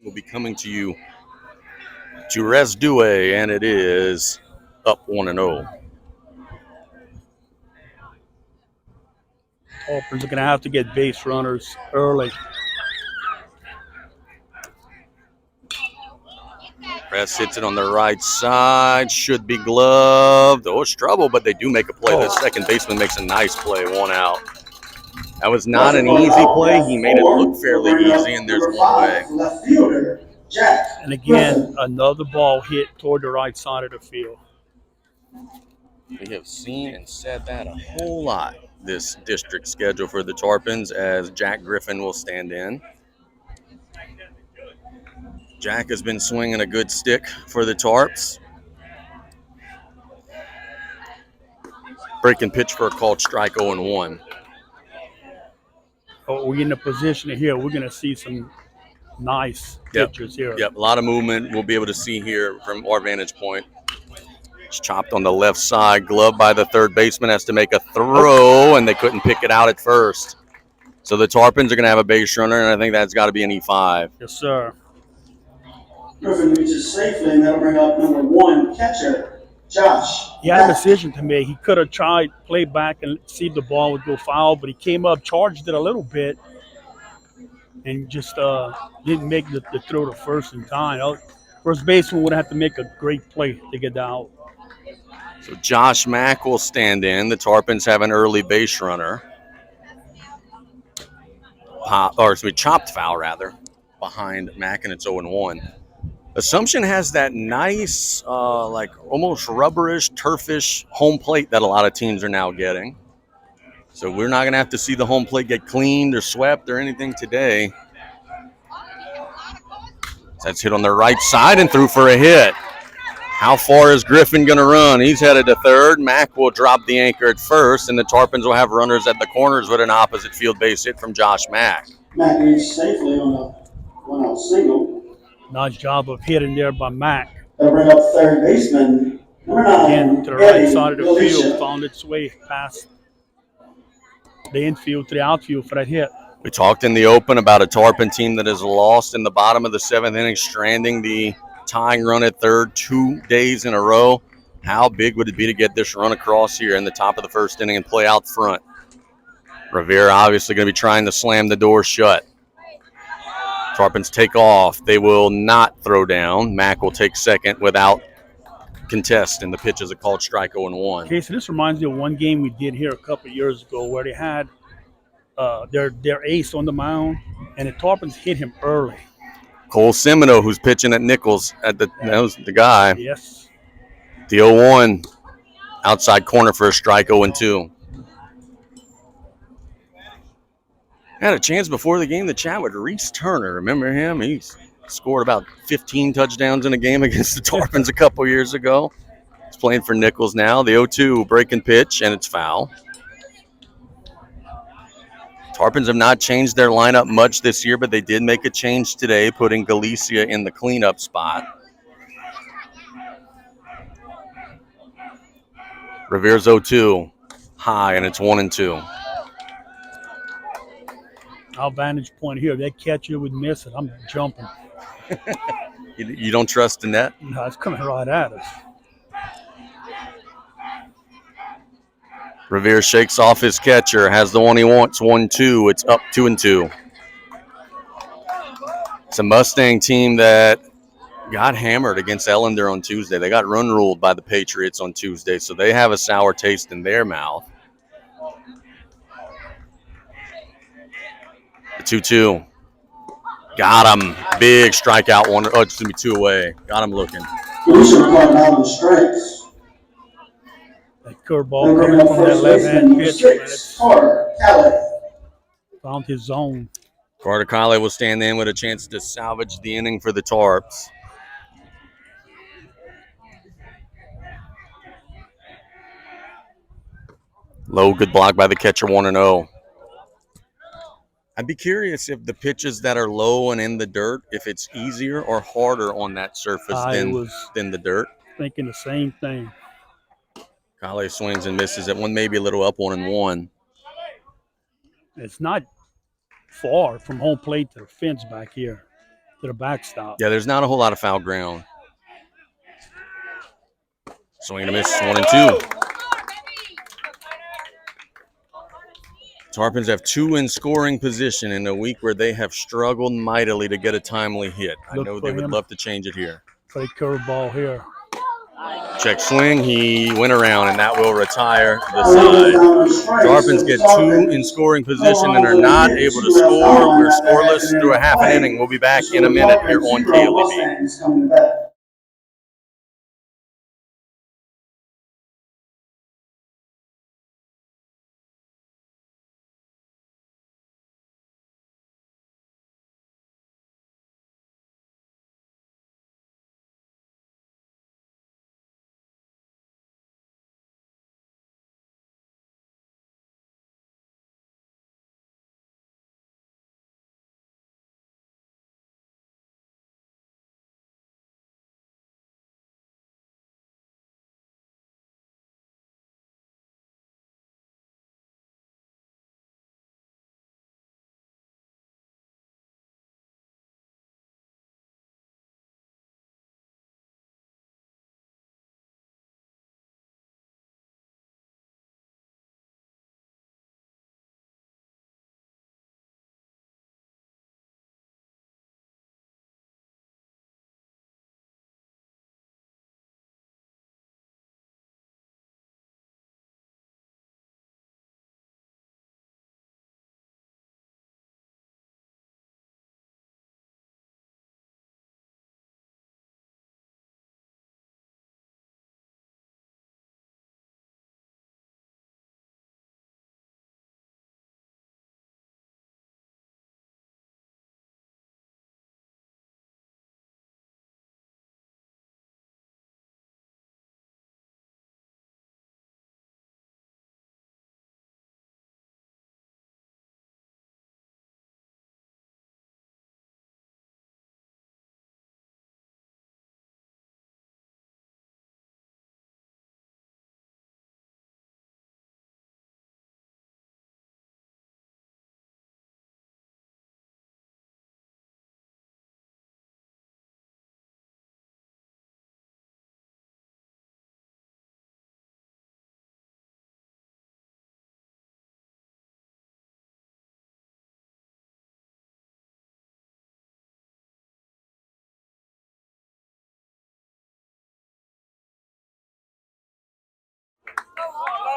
will be coming to you to Resdue, and it is up 1-0. Tarpons are going to have to get base runners early. Press hits it on the right side. Should be gloved. Oh, it's trouble, but they do make a play. The second baseman makes a nice play, 1 out. That was not an easy play. He made it look fairly easy, and there's one away. And again, another ball hit toward the right side of the field. We have seen and said that a whole lot this district schedule for the Tarpons, as Jack Griffin will stand in. Jack has been swinging a good stick for the Tarps. Breaking pitch for a called strike, 0-1. Oh, we're in a position here. We're going to see some nice pitches here. Yep, a lot of movement we'll be able to see here from our vantage point. It's chopped on the left side. Glove by the third baseman, has to make a throw, and they couldn't pick it out at first. So the Tarpons are going to have a base runner, and I think that's got to be an E5. Yes, sir. Griffin reaches safely, and that'll bring up number 1 catcher, Josh. He had a decision to make. He could have tried play back and see if the ball would go foul, but he came up, charged it a little bit, and just didn't make the throw to first in time. First baseman would have to make a great play to get out. So Josh Mack will stand in. The Tarpons have an early base runner. Chopped foul, rather, behind Mack, and it's 0-1. Assumption has that nice, almost rubberish, turfish home plate that a lot of teams are now getting. So we're not going to have to see the home plate get cleaned or swept or anything today. That's hit on the right side and through for a hit. How far is Griffin going to run? He's headed to third. Mack will drop the anchor at first, and the Tarpons will have runners at the corners with an opposite field base hit from Josh Mack. Mack reached safely on a 1-out single. Nice job of hitting there by Mack. That'll bring up third baseman, number 9. Again, to the right side of the field, found its way past the infield to the outfield for that hit. We talked in the open about a Tarpon team that has lost in the bottom of the 7th inning, stranding the tying run at third 2 days in a row. How big would it be to get this run across here in the top of the first inning and play out front? Rivera obviously going to be trying to slam the door shut. Tarpons take off. They will not throw down. Mack will take second without contest, and the pitch is a called strike, 0-1. Okay, so this reminds me of one game we did here a couple of years ago where they had their ace on the mound, and the Tarpons hit him early. Cole Semino, who's pitching at Nichols, that was the guy. Yes. The 0-1, outside corner for a strike, 0-2. Had a chance before the game to chat with Reese Turner. Remember him? He's scored about 15 touchdowns in a game against the Tarpons a couple years ago. He's playing for Nichols now. The 0-2 breaking pitch, and it's foul. Tarpons have not changed their lineup much this year, but they did make a change today, putting Galicia in the cleanup spot. Rivera's 0-2, high, and it's 1-2. Our vantage point here, that catcher would miss it. I'm jumping. You don't trust the net? No, it's coming right at us. Rivera shakes off his catcher, has the one he wants, 1-2. It's up 2-2. It's a Mustang team that got hammered against Ellender on Tuesday. They got run ruled by the Patriots on Tuesday, so they have a sour taste in their mouth. The 2-2. Got him. Big strikeout. One. Oh, it's going to be 2 away. Got him looking. That curveball coming from that left-hand pitch. Found his zone. Carter Colley will stand in with a chance to salvage the inning for the Tarps. Low, good block by the catcher, 1-0. I'd be curious if the pitches that are low and in the dirt, if it's easier or harder on that surface than the dirt. Thinking the same thing. Colley swings and misses at one, maybe a little up 1-1. It's not far from home plate to the fence back here. to the backstop. Yeah, there's not a whole lot of foul ground. Swing and a miss, 1-2. Tarpons have 2 in scoring position in a week where they have struggled mightily to get a timely hit. I Look know for they would him. love to change it here. Play curveball here. Check swing. He went around, and that will retire the side. Tarpons get 2 in scoring position and are not able to score. We're scoreless through a half an inning. We'll be back in a minute here on KLEB.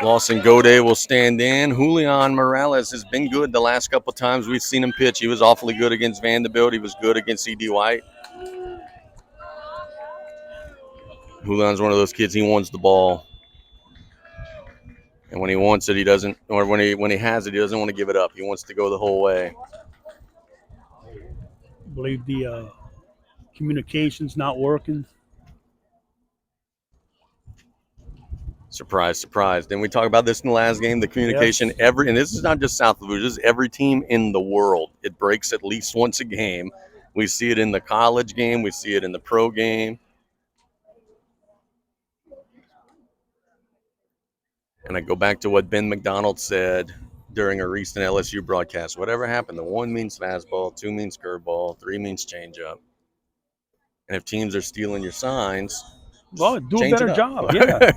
Lawson Gode will stand in. Julian Morales has been good the last couple times we've seen him pitch. He was awfully good against Vanderbilt. He was good against C.D. White. Julian's one of those kids, he wants the ball. And when he wants it, he doesn't, or when he has it, he doesn't want to give it up. He wants to go the whole way. I believe the communication's not working. Surprise, surprise. Didn't we talk about this in the last game? The communication, Yes. and this is not just South Lafourche, this is every team in the world. It breaks at least once a game. We see it in the college game. We see it in the pro game. And I go back to what Ben McDonald said during a recent LSU broadcast. Whatever happened, the 1 means fastball, 2 means curveball, 3 means changeup. And if teams are stealing your signs, well, do a change better it up. job. Yeah.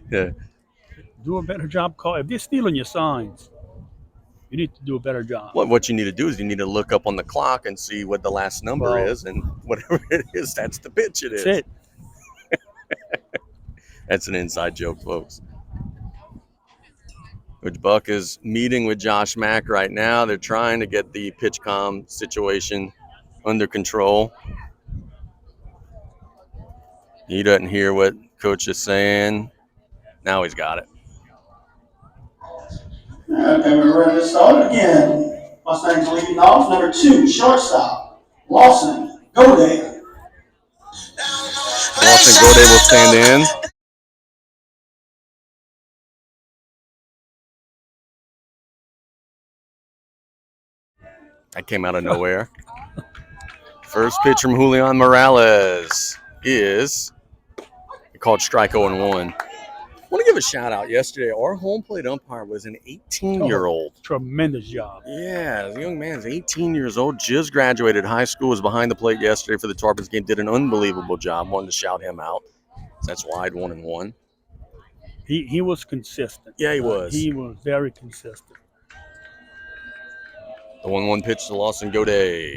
Yeah. Do a better job. If they're stealing your signs, you need to do a better job. What you need to do is you need to look up on the clock and see what the last number is, and whatever it is, that's the pitch it is. That's it. That's an inside joke, folks. Coach Buck is meeting with Josh Mack right now. They're trying to get the pitch comm situation under control. He doesn't hear what Coach is saying. Now he's got it. Okay, we're ready to start again. Mustangs leading off, number 2, shortstop, Lawson Gode. Lawson Gode will stand in. That came out of nowhere. First pitch from Julian Morales is called strike 0-1. want to give a shout out. Yesterday, our home plate umpire was an 18-year-old. Tremendous job. Yeah, the young man's 18 years old, just graduated high school, was behind the plate yesterday for the Tarpons game, did an unbelievable job. Wanted to shout him out. That's wide 1-1. He was consistent. Yeah, he was. He was very consistent. The 1-1 pitch to Lawson Goday.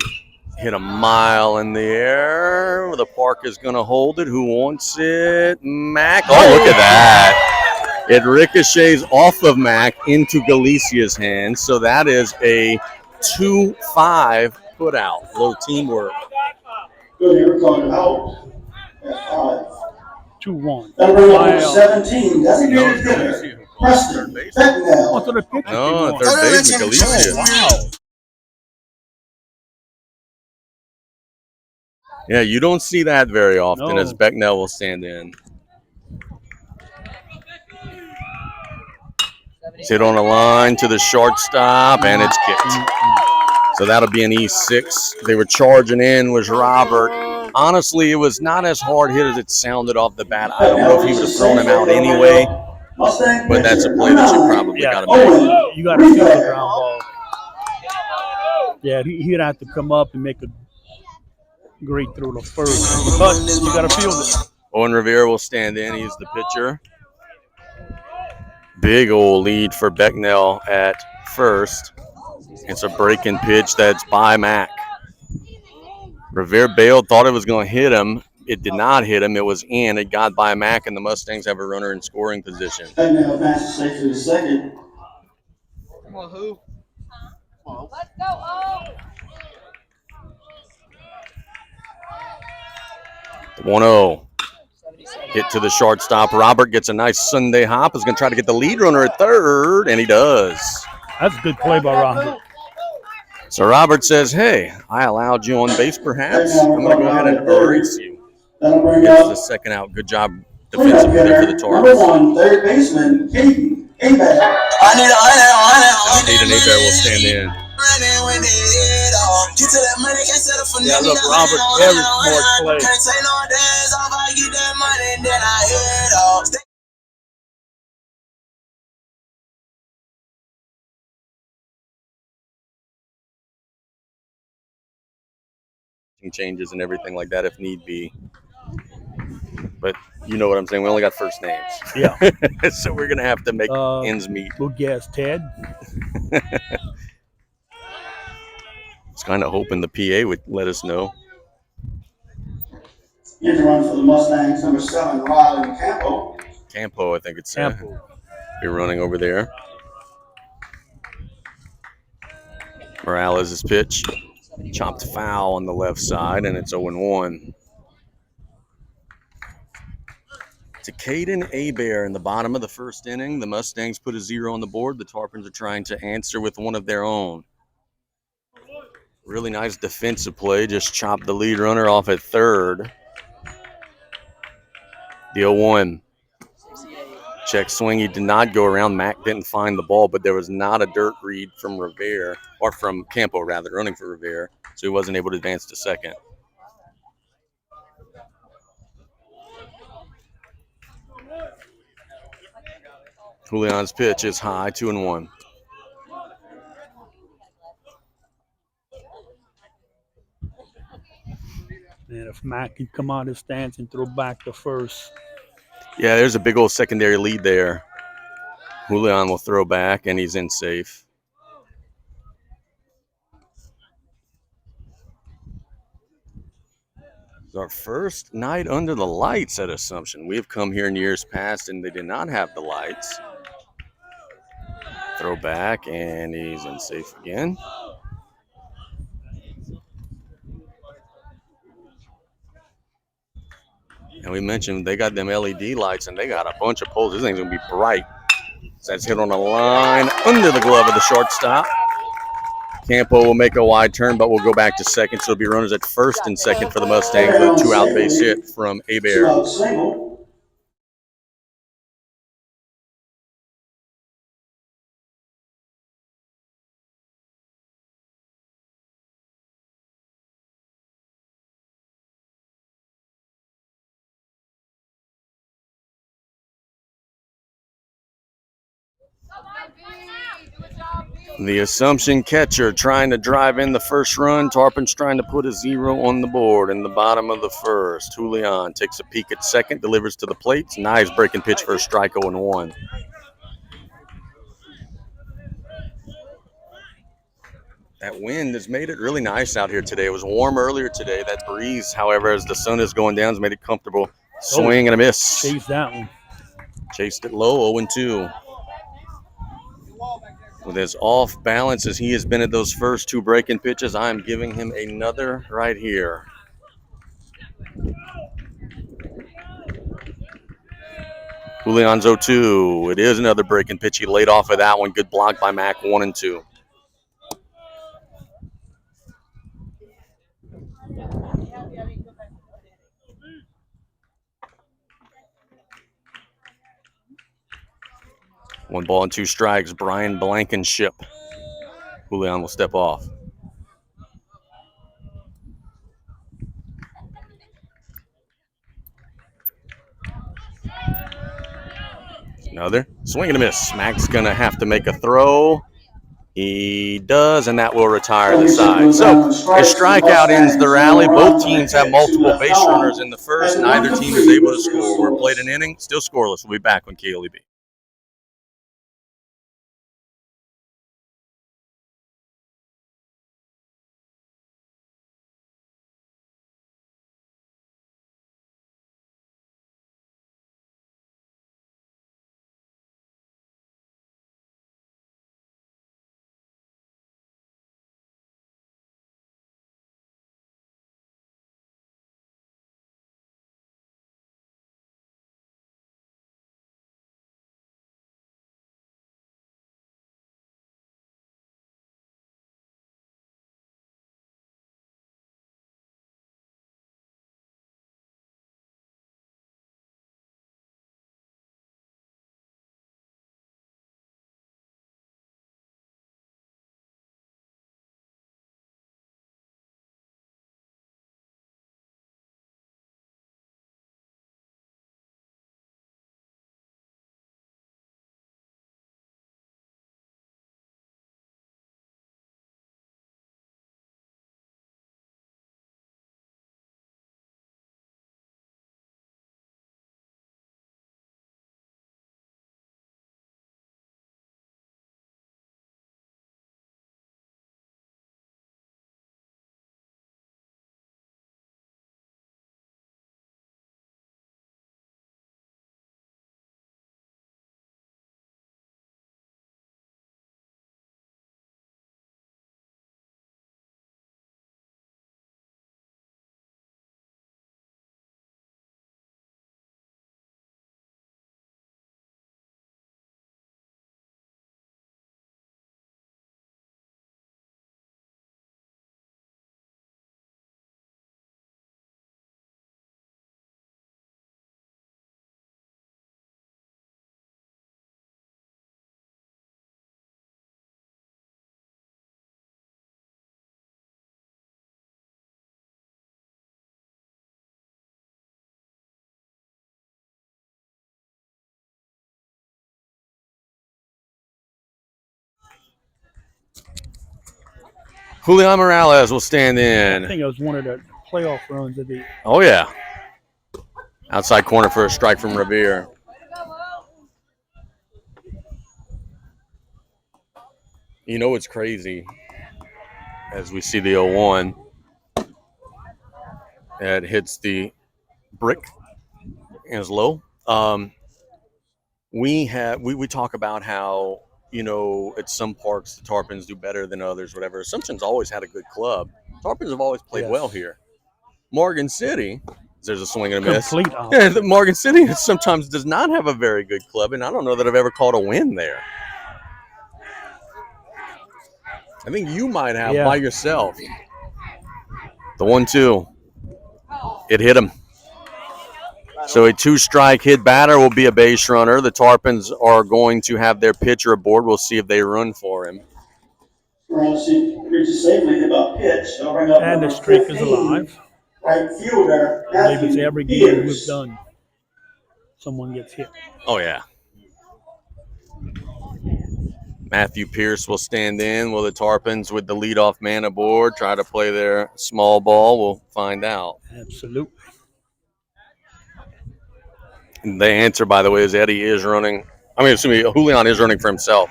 Hit a mile in the air. The park is going to hold it. Who wants it? Mac. Oh, look at that. It ricochets off of Mac into Galicia's hands. So that is a 2-5 put out. A little teamwork. Good, they were called out at 5. 2-1. That'll bring up number 17, designated hitter, Preston Becknell. Oh, so the pitcher No, came on. third baseman, Galicia. Wow. Yeah, you don't see that very often No. as Becknell will stand in. It's hit on a line to the shortstop, and it's kicked. So that'll be an E6. They were charging in, was Robert. Honestly, it was not as hard hit as it sounded off the bat. I don't know if he would have thrown him out anyway, but that's a play that you probably got to make. You got to feel the ground ball. Yeah, he'd have to come up and make a great throw to first, but you got to feel it. Owen Rivera will stand in. He's the pitcher. Big old lead for Becknell at first. It's a breaking pitch that's by Mac. Rivera bailed, thought it was going to hit him. It did not hit him. It was in. It got by Mac, and the Mustangs have a runner in scoring position. Becknell passes safe to the second. Come on, who? Let's go, oh! 1-0. Hit to the shortstop. Robert gets a nice Sunday hop. Is going to try to get the lead runner at third, and he does. That's a good play by Robert. So Robert says, hey, I allowed you on base perhaps. I'm going to go ahead and erase you. That'll bring Gets up the second out. Good job defensively there for the number Tarpons. 1, third baseman, Caden Aback. Hayden Abair will stand in. Yeah, look, Robert, very smart play. Changes and everything like that if need be. But you know what I'm saying. We only got first names. Yeah. So we're going to have to make ends meet. We'll guess Ted. I was kind of hoping the PA would let us know. In to run for the Mustangs, number 7, Riley Campo. Campo, I think it's Campo. be running over there. Morales' pitch. Chopped foul on the left side, and it's 0-1. To Caden Abair in the bottom of the first inning. The Mustangs put a 0 on the board. The Tarpons are trying to answer with one of their own. Really nice defensive play. Just chopped the lead runner off at third. The 0-1. Check swing. He did not go around. Mac didn't find the ball, but there was not a dirt read from Rivera, or from Campo rather, running for Rivera, so he wasn't able to advance to second. Julian's pitch is high, 2-1. And if Mac can come out of his stance and throw back to first. Yeah, there's a big old secondary lead there. Julian will throw back, and he's in safe. It's our first night under the lights at Assumption. We have come here in years past, and they did not have the lights. Throw back, and he's in safe again. And we mentioned they got them LED lights, and they got a bunch of poles. This thing's going to be bright. So that's hit on a line under the glove of the shortstop. Campo will make a wide turn, but we'll go back to second. So it'll be runners at first and second for the Mustangs with a 2-out base hit from Abair. The Assumption catcher trying to drive in the first run. Tarpons trying to put a 0 on the board in the bottom of the first. Julian takes a peek at second, delivers to the plate. Nice breaking pitch for a strike 0-1. That wind has made it really nice out here today. It was warm earlier today. That breeze, however, as the sun is going down, has made it comfortable. Swing and a miss. Chase that one. Chased it low, 0-2. With as off balance as he has been at those first two breaking pitches, I am giving him another right here. Julian's 0-2. It is another breaking pitch. He laid off of that one. Good block by Mac, 1-2. One ball and two strikes. Brian Blankenship. Julian will step off. Another swing and a miss. Mac's going to have to make a throw. He does, and that will retire the side. So a strikeout ends the rally. Both teams have multiple base runners in the first. Neither team is able to score. We're played an inning, still scoreless. We'll be back on KLEB. Julian Morales will stand in. I think it was one of the playoff runs that they. Oh, yeah. Outside corner for a strike from Revere. You know what's crazy? As we see the 0-1, it hits the brick and is low. We talk about how, you know, at some parks the Tarpons do better than others, whatever. Assumption's always had a good club. Tarpons have always played well here. Morgan City, there's a swing and a miss. Complete Yeah, Morgan City sometimes does not have a very good club, and I don't know that I've ever called a win there. I think you might have by yourself. The 1-2. It hit him. So a two-strike hit batter will be a base runner. The Tarpons are going to have their pitcher aboard. We'll see if they run for him. And the streak is alive. Right fielder. I believe it's every game we've done. Someone gets hit. Oh, yeah. Matthew Pierce will stand in. Will the Tarpons, with the leadoff man aboard, try to play their small ball? We'll find out. Absolutely. And the answer, by the way, is Eddie is running. I mean, assuming Julian is running for himself.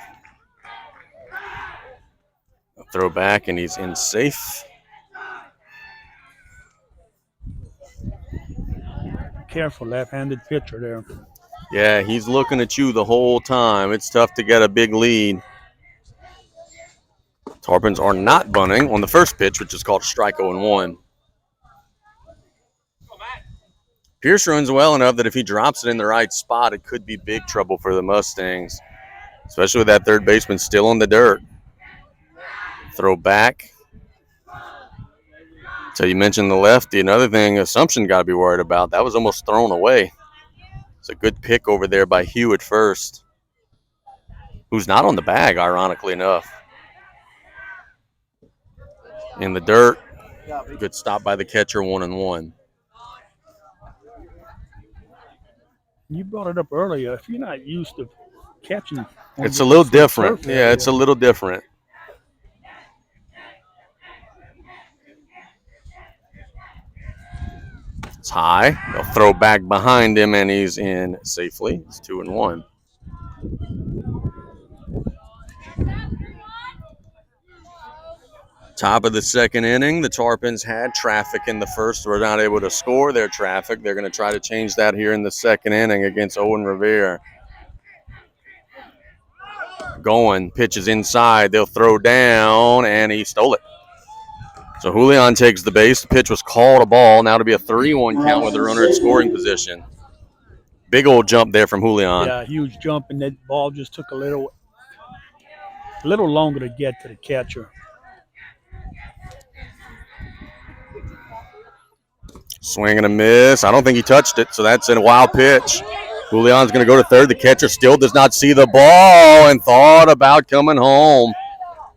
Throw back, and he's in safe. Careful, left-handed pitcher there. Yeah, he's looking at you the whole time. It's tough to get a big lead. Tarpons are not bunting on the first pitch, which is called strike 0-1. Pierce runs well enough that if he drops it in the right spot, it could be big trouble for the Mustangs, especially with that third baseman still in the dirt. Throw back. So you mentioned the lefty. Another thing Assumption got to be worried about. That was almost thrown away. It's a good pick over there by Hugh at first, who's not on the bag, ironically enough. In the dirt. Good stop by the catcher, 1-1. You brought it up earlier. If you're not used to catching, It's a little different. Yeah, it's a little different. It's high. They'll throw back behind him, and he's in safely. It's 2-1. Top of the second inning, the Tarpons had traffic in the first. Were not able to score their traffic. They're going to try to change that here in the second inning against Owen Revere. Going, pitches inside. They'll throw down, and he stole it. So Julian takes the base. The pitch was called a ball. Now to be a 3-1 count with the runner at scoring position. Big old jump there from Julian. Yeah, huge jump, and that ball just took a little longer to get to the catcher. Swing and a miss. I don't think he touched it, so that's a wild pitch. Julian's going to go to third. The catcher still does not see the ball and thought about coming home.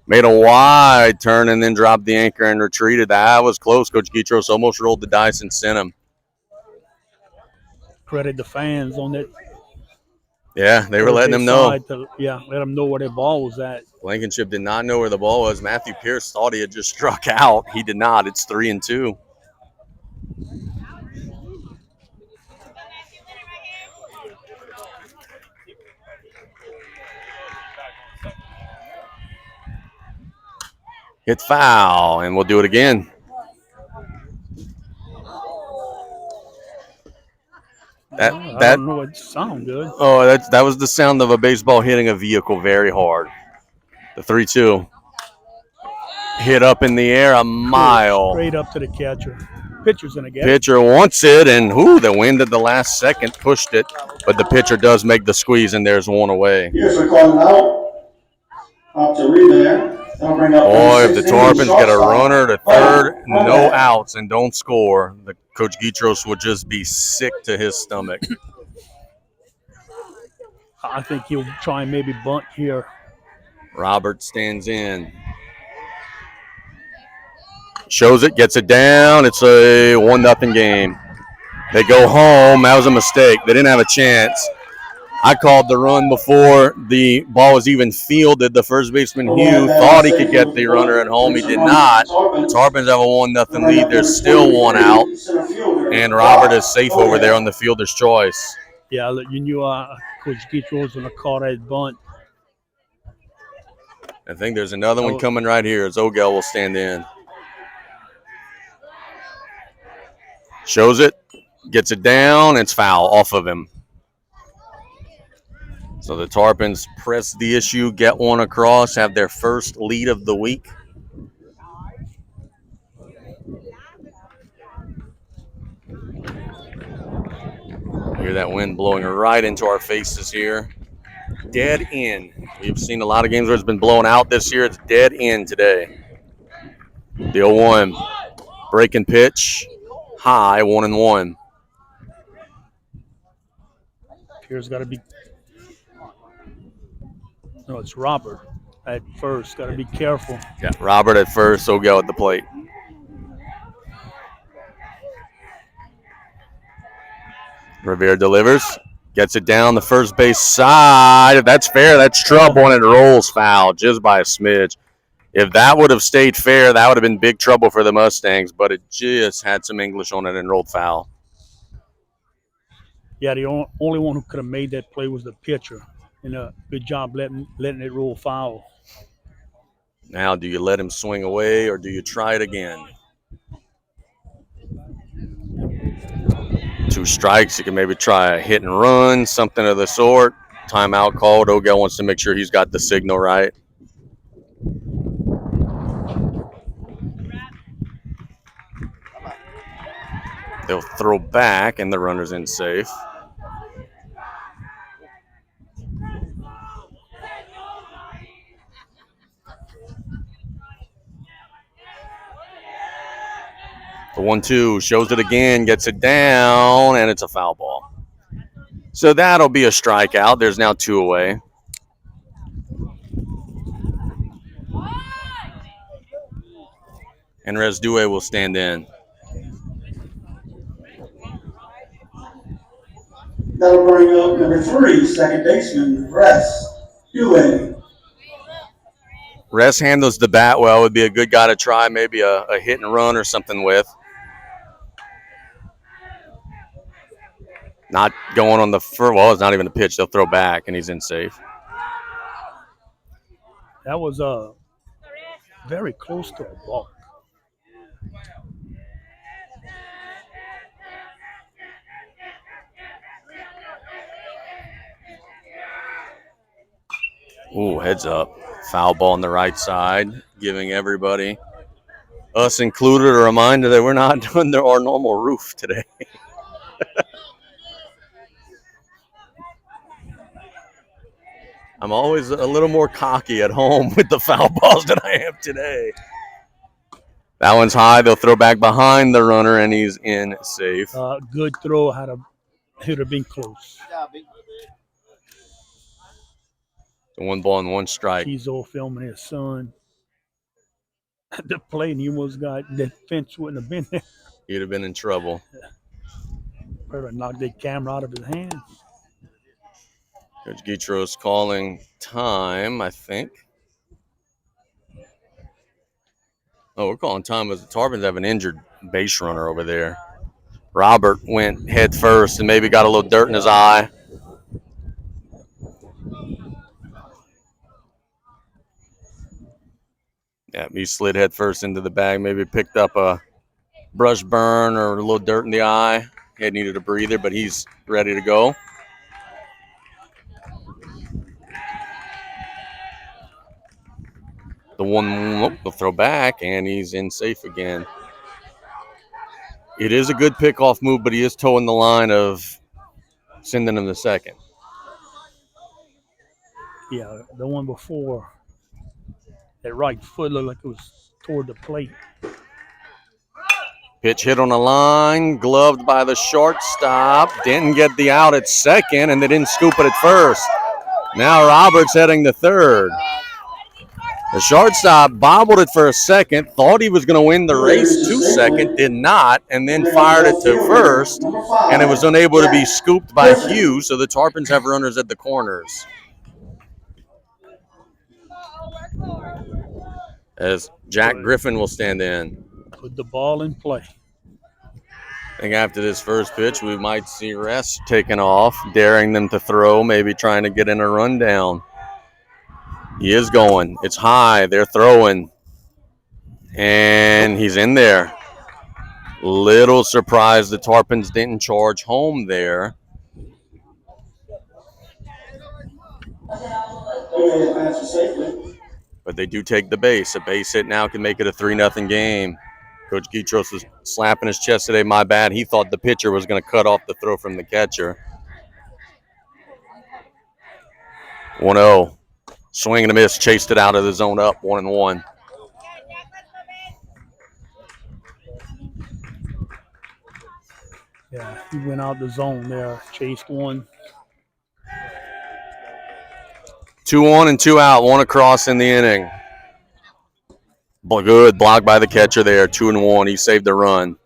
Made a wide turn and then dropped the anchor and retreated. That was close. Coach Guitros almost rolled the dice and sent him. Credit the fans on that. Yeah, they were letting him know. Let them know where their ball was at. Blankenship did not know where the ball was. Matthew Pierce thought he had just struck out. He did not. It's 3-2. Hit foul, and we'll do it again. I don't know. It sounds good. Oh, that was the sound of a baseball hitting a vehicle very hard. The 3-2. Hit up in the air a mile. Straight up to the catcher. Pitcher's going to get it. Pitcher wants it, and the wind at the last second pushed it, but the pitcher does make the squeeze, and there's one away. Here's a calling out. Up to Revere. Boy, if the Tarpons get a runner to third, no outs, and don't score, the Coach Guitros will just be sick to his stomach. I think he'll try and maybe bunt here. Robert stands in. Shows it, gets it down. It's a 1-0 game. They go home. That was a mistake. They didn't have a chance. I called the run before the ball was even fielded. The first baseman, Hugh, thought he could get the runner at home. He did not. The Tarpons have a 1-0 lead. There's still one out. And Robert is safe over there on the fielder's choice. Yeah, you knew Coach Guitros was going to call that bunt. I think there's another one coming right here as Ogel will stand in. Shows it, gets it down, it's foul off of him. So the Tarpons press the issue, get one across, have their first lead of the week. Hear that wind blowing right into our faces here. Dead in. We've seen a lot of games where it's been blown out this year. It's dead in today. The 0-1. Breaking pitch. High, 1-1. Here's got to be. No, it's Robert at first. Got to be careful. Yeah, Robert at first. Ogel at the plate. Revere delivers. Gets it down the first base side. If that's fair, that's trouble, and it rolls foul just by a smidge. If that would have stayed fair, that would have been big trouble for the Mustangs, but it just had some English on it and rolled foul. Yeah, the only one who could have made that play was the pitcher. And good job letting it roll foul. Now, do you let him swing away or do you try it again? 2 strikes. You can maybe try a hit and run, something of the sort. Timeout called. Odell wants to make sure he's got the signal right. They'll throw back, and the runner's in safe. The 1-2 shows it again, gets it down, and it's a foul ball. So that'll be a strikeout. There's now 2 away. And Rezdue will stand in. That'll bring up number 3, second baseman, Rezdue. Rest handles the bat well. Would be a good guy to try maybe a hit and run or something with. Not going on the first. Well, it's not even a pitch. They'll throw back, and he's in safe. That was very close to a balk. Ooh, heads up. Foul ball on the right side, giving everybody, us included, a reminder that we're not under our normal roof today. I'm always a little more cocky at home with the foul balls than I am today. That one's high. They'll throw back behind the runner, and he's in safe. Good throw. Would have been close. So 1 ball and 1 strike. Kizo filming his son. The play, and he almost got that fence wouldn't have been there. He'd have been in trouble. Better knock that camera out of his hands. Coach Guitros calling time, I think. Oh, we're calling time as the Tarpons have an injured base runner over there. Robert went head first and maybe got a little dirt in his eye. Yeah, he slid head first into the bag, maybe picked up a brush burn or a little dirt in the eye. He had needed a breather, but he's ready to go. The 1, they'll throw back, and he's in safe again. It is a good pickoff move, but he is towing the line of sending him to second. Yeah, the one before, that right foot looked like it was toward the plate. Pitch hit on the line, gloved by the shortstop. Didn't get the out at second, and they didn't scoop it at first. Now Roberts heading to third. The shortstop bobbled it for a second, thought he was going to win the race to second, did not, and then fired it to first, and it was unable to be scooped by Hughes, so the Tarpons have runners at the corners. As Jack Griffin will stand in. Put the ball in play. I think after this first pitch, we might see Rest taking off, daring them to throw, maybe trying to get in a rundown. He is going. It's high. They're throwing. And he's in there. Little surprised the Tarpons didn't charge home there. But they do take the base. A base hit now can make it a 3-0 game. Coach Guitros was slapping his chest today. My bad. He thought the pitcher was going to cut off the throw from the catcher. 1-0. Swing and a miss. Chased it out of the zone up. 1-1. Yeah, he went out the zone there. Chased one. 2 on and 2 out. 1 across in the inning. Good block by the catcher there. 2-1. He saved the run.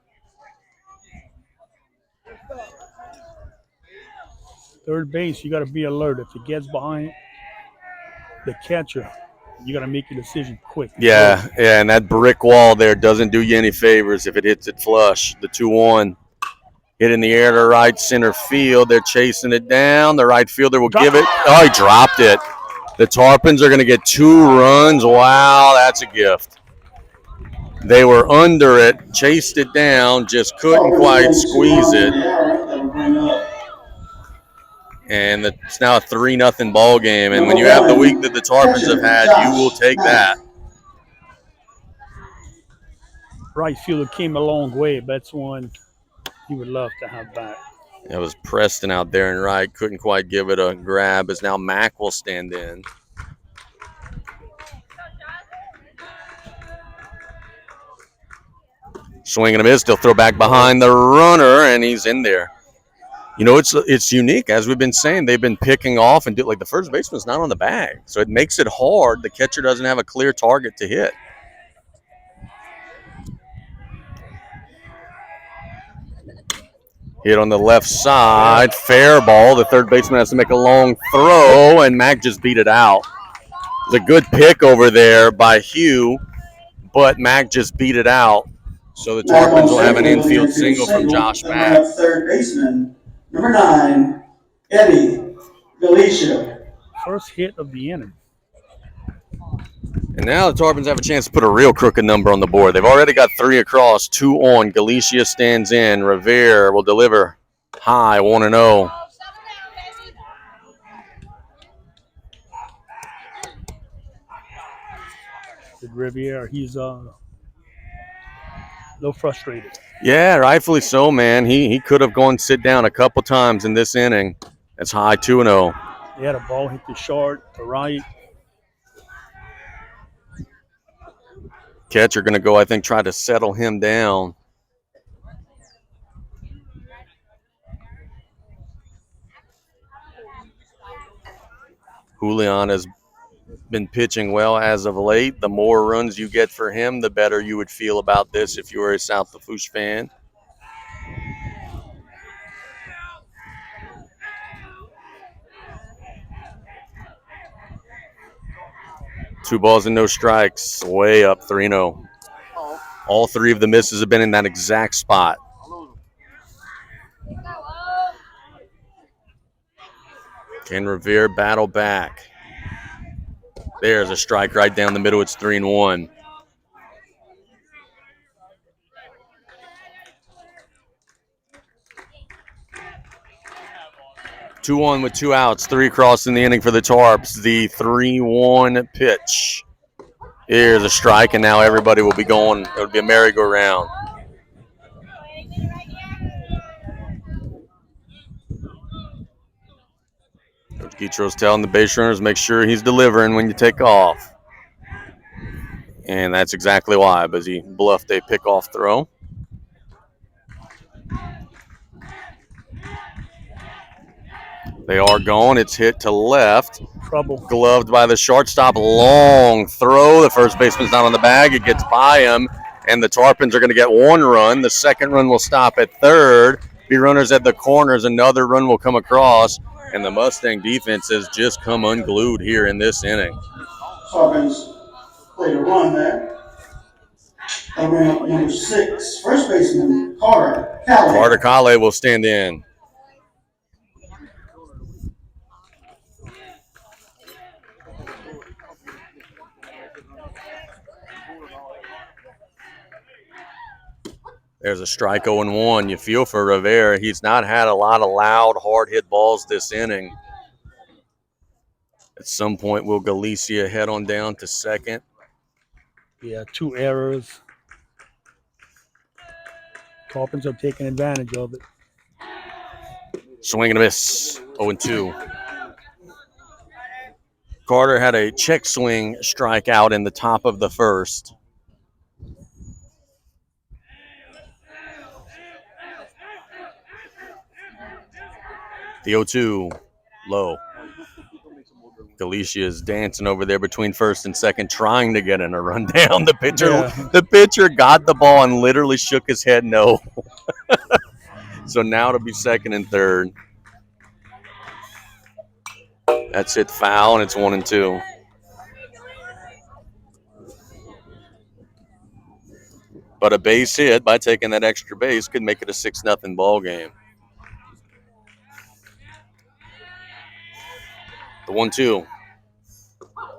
Third base, you got to be alert. If it gets behind the catcher, you got to make your decision quick. Yeah, and that brick wall there doesn't do you any favors if it hits it flush. The 2-1 hit in the air to right center field. They're chasing it down. The right fielder will give it. Oh, he dropped it. The Tarpons are going to get 2 runs. Wow, that's a gift. They were under it, chased it down, just couldn't quite squeeze it. And it's now a 3-0 ball game. And when you have the week that the Tarpons have had, you will take that. Right fielder came a long way. That's one he would love to have back. It was Preston out there and right. Couldn't quite give it a grab as now Mack will stand in. Swing and a miss. They'll throw back behind the runner, and he's in there. You know, it's unique. As we've been saying, they've been picking off and like the first baseman's not on the bag. So it makes it hard. The catcher doesn't have a clear target to hit. Hit on the left side. Fair ball. The third baseman has to make a long throw, and Mack just beat it out. It was a good pick over there by Hugh, but Mack just beat it out. So the Tarpons will have an infield single from Josh Mack. Third baseman, number 9, Eddie Galicia. First hit of the inning. And now the Tarpons have a chance to put a real crooked number on the board. They've already got 3 across, 2 on. Galicia stands in. Revere will deliver high, 1-0. Riviere, he's a little frustrated. Yeah, rightfully so, man. He could have gone sit down a couple times in this inning. That's high, 2-0. He had a ball hit the short, to right. Catcher going to go, I think, try to settle him down. Julian has been pitching well as of late. The more runs you get for him, the better you would feel about this if you were a South Lafourche fan. Two balls and no strikes. Way up, 3-0. All 3 of the misses have been in that exact spot. Can Revere battle back? There's a strike right down the middle. It's 3-1. Two on with 2 outs, 3 across in the inning for the Tarps. The 3-1 pitch. Here's a strike, and now everybody will be going. It'll be a merry-go-round. Coach Guitro's telling the base runners, make sure he's delivering when you take off. And that's exactly why, because he bluffed a pickoff throw. They are going. It's hit to left. Trouble. Gloved by the shortstop. Long throw. The first baseman's not on the bag. It gets by him, and the Tarpons are going to get 1 run. The second run will stop at third. Be runners at the corners. Another run will come across, and the Mustang defense has just come unglued here in this inning. Tarpons played a run there. Number 6, first baseman, Carter Calle. Carter Calle will stand in. There's a strike 0-1. You feel for Rivera. He's not had a lot of loud, hard-hit balls this inning. At some point, will Galicia head on down to second? Yeah, 2 errors. Tarpons are taking advantage of it. Swing and a miss. 0-2. Carter had a check swing strikeout in the top of the first. The 0-2, low. Galicia is dancing over there between first and second, trying to get in a run down. The pitcher got the ball and literally shook his head no. So now it'll be second and third. That's hit foul, and it's 1-2. But a base hit by taking that extra base could make it a 6-0 ball game. The 1-2.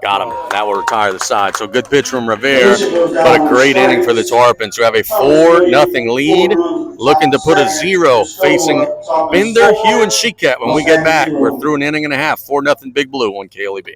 Got him. That will retire the side. So good pitch from Revere, but a great inning for the Tarpons, who have a 4-0 lead, looking to put a 0 facing Bender, Hugh, and Shekat when we get back. We're through an inning and a half. 4-0 Big Blue on KLEB.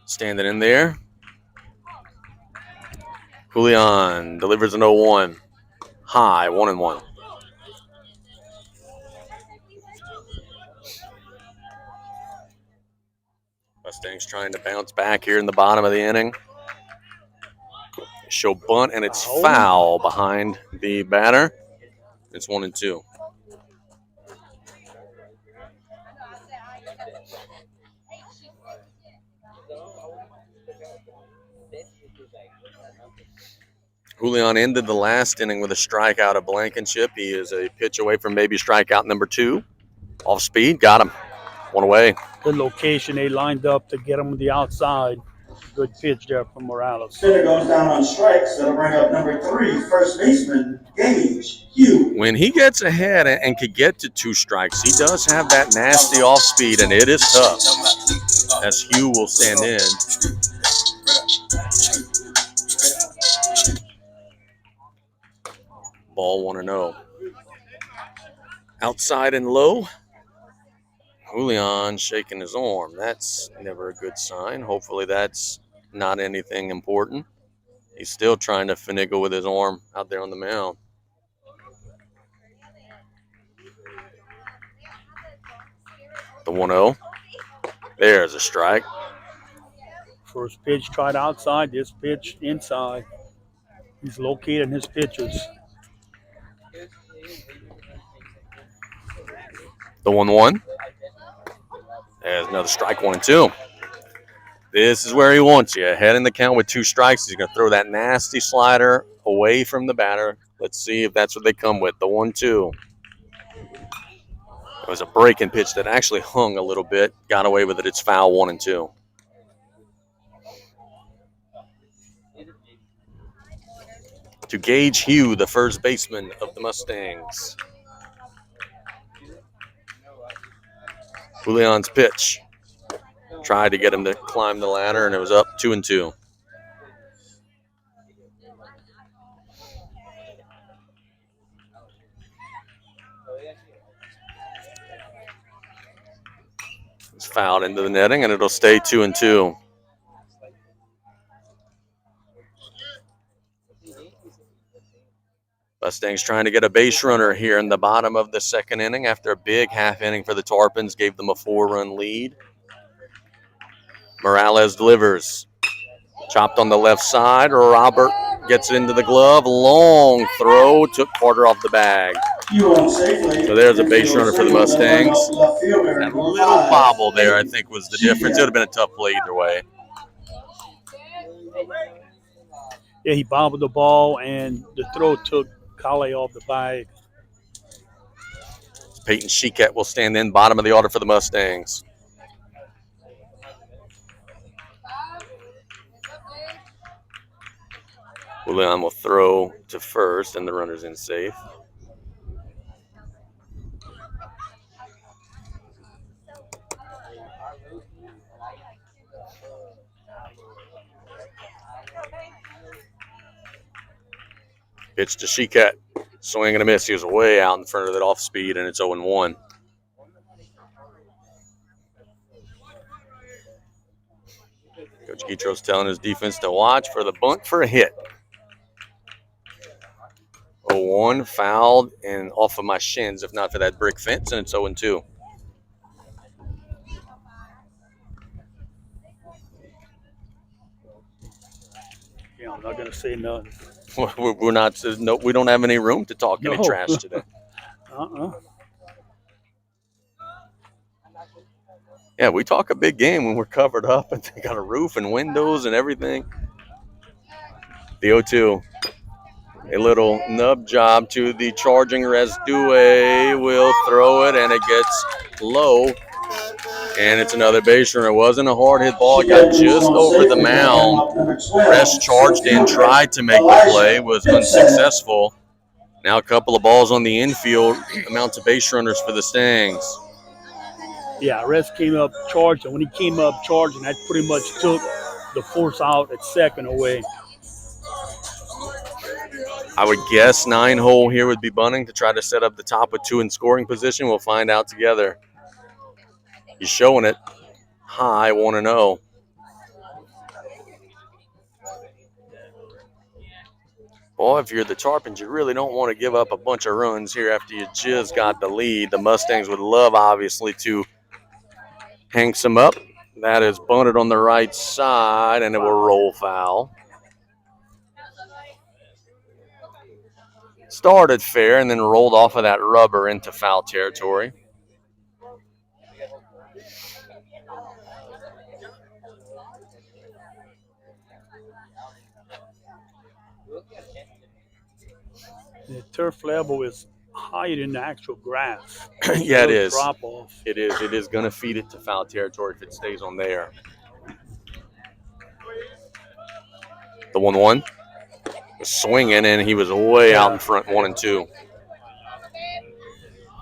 Standing in there. Julian delivers an 0-1. High, 1-1. Mustangs trying to bounce back here in the bottom of the inning. Show bunt, and it's foul behind the batter. It's 1-2. Julian ended the last inning with a strikeout of Blankenship. He is a pitch away from maybe strikeout number 2. Off speed, got him. One away. Good location. They lined up to get him on the outside. Good pitch there from Morales. Center goes down on strikes. That'll bring up number 3, first baseman, Gage Hugh. When he gets ahead and could get to 2 strikes, he does have that nasty off speed, and it is tough. As Hugh will stand in. Ball 1-0. Outside and low. Julian shaking his arm. That's never a good sign. Hopefully that's not anything important. He's still trying to finagle with his arm out there on the mound. The 1-0. There's a strike. First pitch tried outside. This pitch inside. He's locating his pitches. The 1-1. There's another strike, 1-2. This is where he wants you. Ahead in the count with 2 strikes. He's going to throw that nasty slider away from the batter. Let's see if that's what they come with. The 1-2. It was a breaking pitch that actually hung a little bit. Got away with it. It's foul, 1-2. To Gage Hugh, the first baseman of the Mustangs. Julian's pitch. Tried to get him to climb the ladder, and it was up 2-2. fouled into the netting, and it'll stay 2-2. Mustangs trying to get a base runner here in the bottom of the second inning after a big half inning for the Tarpons gave them a 4-run lead. Morales delivers. Chopped on the left side. Robert gets it into the glove. Long throw. Took Carter off the bag. So there's a base runner for the Mustangs. That little bobble there, I think, was the difference. It would have been a tough play either way. Yeah, he bobbled the ball, and the throw took Kale off the bag. Peyton Sheket will stand in bottom of the order for the Mustangs. Julian will throw to first, and the runner's in safe. Pitch to Sheket. Swing and a miss. He was way out in front of that off speed, and it's 0-1. Coach Guitro's telling his defense to watch for the bunt for a hit. 0-1, fouled and off of my shins, if not for that brick fence, and it's 0-2. Yeah, I'm not gonna say nothing. We're not. No, we don't have any room to talk any trash today. Yeah, we talk a big game when we're covered up and they got a roof and windows and everything. The 0-2. A little nub job to the charging Rezdue. Will throw it, and it gets low. And it's another base runner. It wasn't a hard hit ball. It got just over the mound. Rest charged in, tried to make the play, was unsuccessful. Now a couple of balls on the infield amount to base runners for the Stangs. Yeah, Rest came up charged, and when he came up charging, that pretty much took the force out at second away. I would guess 9-hole here would be bunting to try to set up the top with 2 in scoring position. We'll find out together. He's showing it high, 1-0. Boy, if you're the Tarpons, you really don't want to give up a bunch of runs here after you just got the lead. The Mustangs would love, obviously, to hang some up. That is bunted on the right side, and it will roll foul. Started fair and then rolled off of that rubber into foul territory. The turf level is higher than the actual grass. Yeah, it is. Drop off. It is. It is going to feed it to foul territory if it stays on there. The 1-1 was swinging, and he was way out in front, 1-2.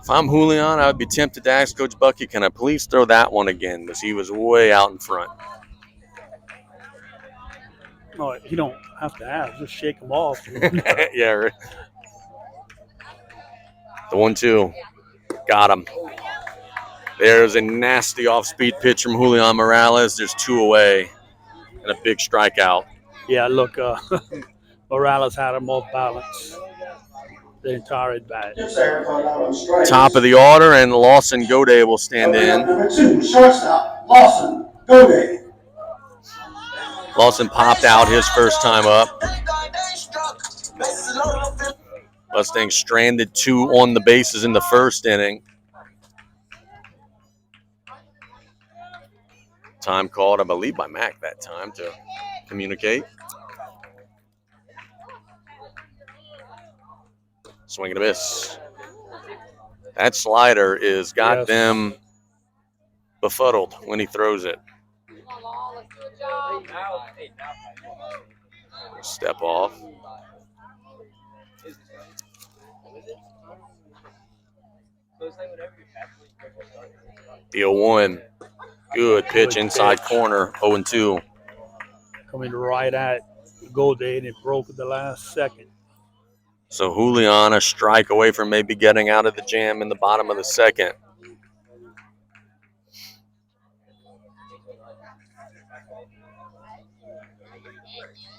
If I'm Julian, I would be tempted to ask Coach Bucky, can I please throw that one again? Because he was way out in front. No, you don't have to ask. Just shake them off. Yeah, right. The 1-2. Got him. There's a nasty off-speed pitch from Julian Morales. There's 2 away and a big strikeout. Yeah, look, Morales had him off balance the entire at bat. Top of the order, and Lawson Gode will stand in. Number 2, shortstop, Lawson Gode. Lawson popped out his first time up. Mustangs stranded 2 on the bases in the first inning. Time called, I believe, by Mac that time to communicate. Swing and a miss. That slider is got them befuddled when he throws it. Step off. The 0-1. Good pitch inside corner, 0-2. Coming right at Gode, and it broke at the last second. So Julian a strike away from maybe getting out of the jam in the bottom of the second.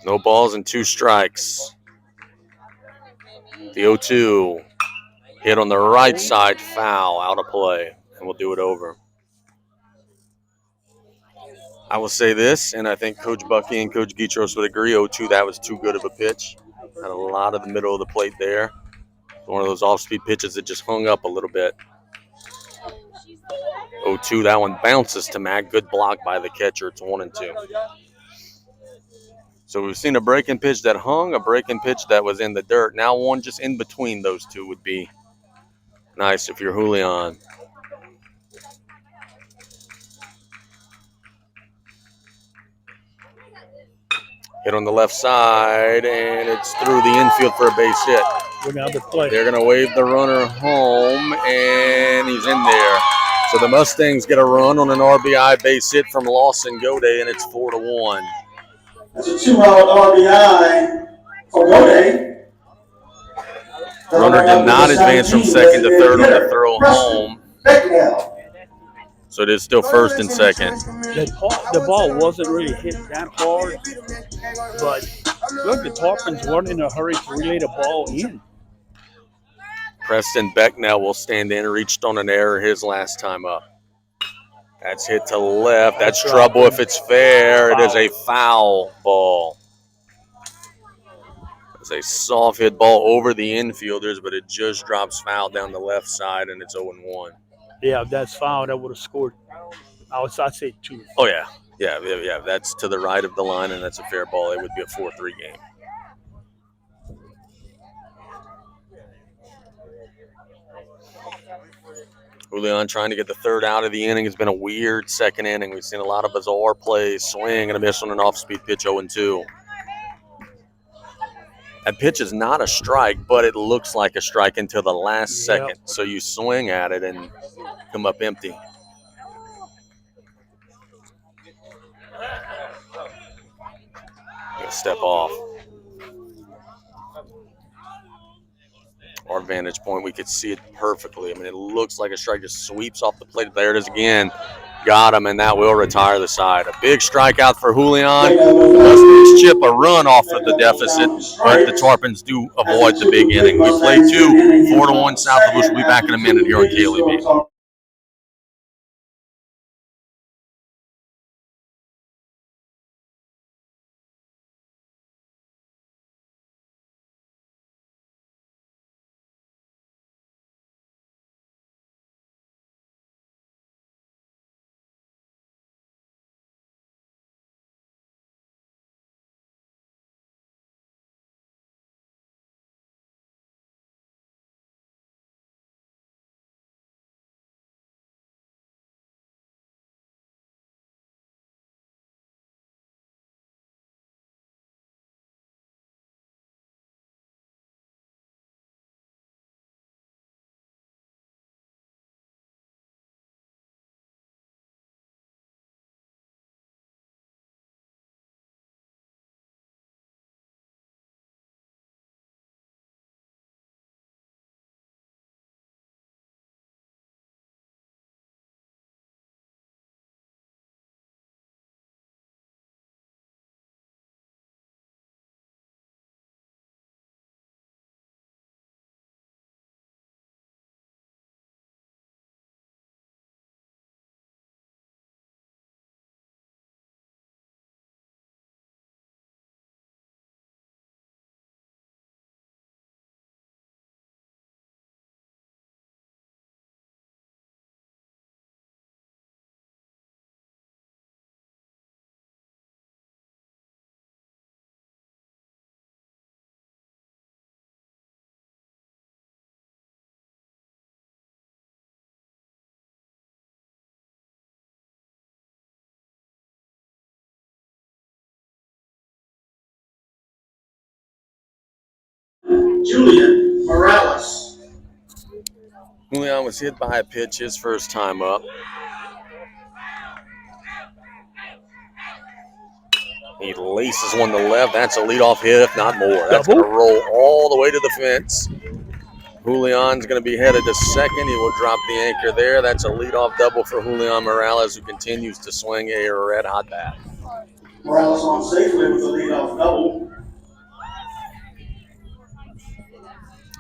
No balls and 2 strikes. The 0-2 hit on the right side, foul, out of play, and we'll do it over. I will say this, and I think Coach Bucky and Coach Guitros would agree, 0-2, that was too good of a pitch. Had a lot of the middle of the plate there. One of those off-speed pitches that just hung up a little bit. 0-2, that one bounces to Mac. Good block by the catcher. It's 1-2. So we've seen a breaking pitch that hung, a breaking pitch that was in the dirt. Now one just in between those two would be nice if you're Julian. Hit on the left side, and it's through the infield for a base hit. They're going to wave the runner home, and he's in there. So the Mustangs get a run on an RBI base hit from Lawson Gode, and it's 4-1. That's a 2-out RBI for Gode. Runner did not advance from second to third on the throw home. So it is still first and second. The ball wasn't really hit that hard, but look, the Tarpons weren't in a hurry to relay the ball in. Preston Becknell will stand in, reached on an error his last time up. That's hit to left. That's trouble if it's fair. It is a foul ball. It's a soft hit ball over the infielders, but it just drops foul down the left side, and it's 0-1. Yeah, if that's foul, that would have scored. I'd say 2. Oh, yeah. Yeah. That's to the right of the line, and that's a fair ball. It would be a 4-3 game. Julian trying to get the third out of the inning. It's been a weird second inning. We've seen a lot of bizarre plays. Swing and a miss on an off-speed pitch, 0-2. That pitch is not a strike, but it looks like a strike until the last second. So you swing at it and come up empty. Step off. Our vantage point, we could see it perfectly. I mean, it looks like a strike, just sweeps off the plate. There it is again. Got him, and that will retire the side. A big strikeout for Julian. The Mustangs chip a run off of the deficit, but the Tarpons do avoid the big inning. We play 2, 4-1 South Lafourche. We'll be back in a minute here on KLEB. Julian Morales. Julian was hit by a pitch his first time up. He laces one to left. That's a leadoff hit, if not more. That's going to roll all the way to the fence. Julian's going to be headed to second. He will drop the anchor there. That's a leadoff double for Julian Morales, who continues to swing a red-hot bat. Morales on safely with the leadoff double.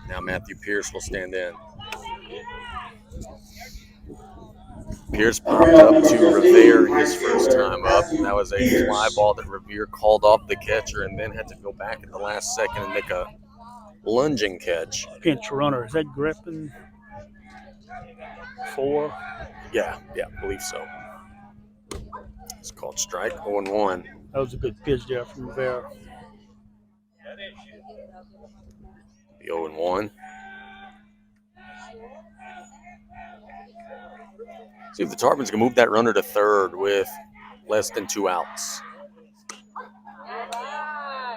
Now Matthew Pierce will stand in. Pierce popped up to Revere his first time up. That was a fly ball that Revere called off the catcher and then had to go back at the last second and make a lunging catch. Pinch runner. Is that Griffin? 4? Yeah, I believe so. It's called strike 0-1. That was a good pitch there from Rivera. The 0-1. See if the Tarpons can move that runner to third with less than 2 outs.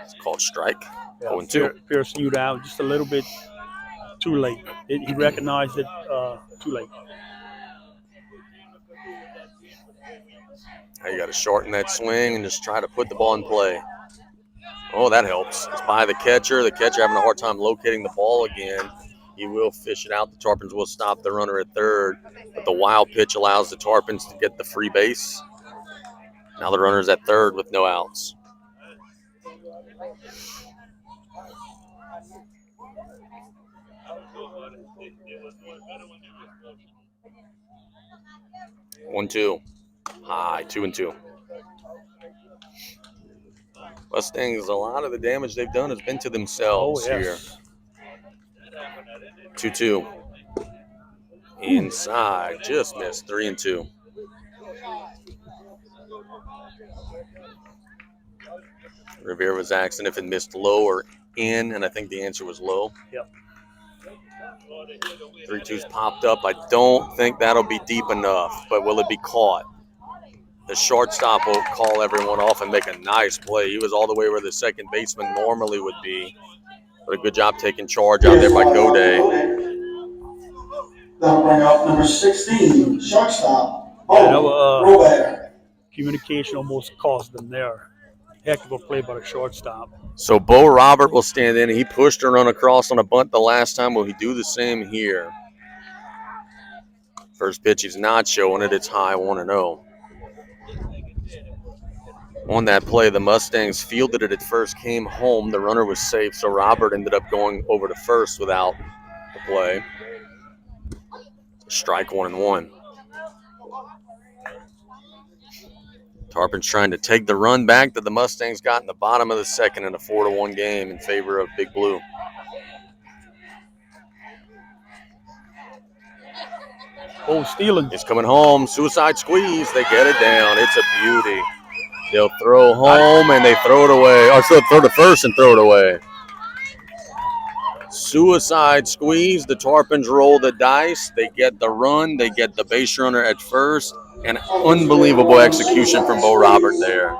It's called strike 0-2. Pierce knew out just a little bit too late. He recognized it too late. Now you got to shorten that swing and just try to put the ball in play. Oh, that helps. It's by the catcher. The catcher having a hard time locating the ball again. He will fish it out. The Tarpons will stop the runner at third. But the wild pitch allows the Tarpons to get the free base. Now the runner's at third with no outs. One, two. High, 2-2. Mustangs, a lot of the damage they've done has been to themselves here. 2-2. Inside, just missed. 3-2. Rivera was asking if it missed low or in, and I think the answer was low. Yep. 3-2's popped up. I don't think that'll be deep enough, but will it be caught? The shortstop will call everyone off and make a nice play. He was all the way where the second baseman normally would be. But a good job taking charge out there by Goday. That'll bring up number 16, shortstop. Communication almost cost them there. Heck of a play by the shortstop. So Bo Robert will stand in. He pushed a run across on a bunt the last time. Will he do the same here? First pitch, he's not showing it. It's high, 1-0. On that play, the Mustangs fielded it at first, came home. The runner was safe, so Robert ended up going over to first without the play. Strike 1-1. Tarpons trying to take the run back that the Mustangs got in the bottom of the second in a 4-1 game in favor of Big Blue. Oh, stealing. It's coming home. Suicide squeeze. They get it down. It's a beauty. They'll throw home and they throw it away. Or throw to first and throw it away. Suicide squeeze. The Tarpons roll the dice. They get the run. They get the base runner at first. An unbelievable execution from Bo Robert there.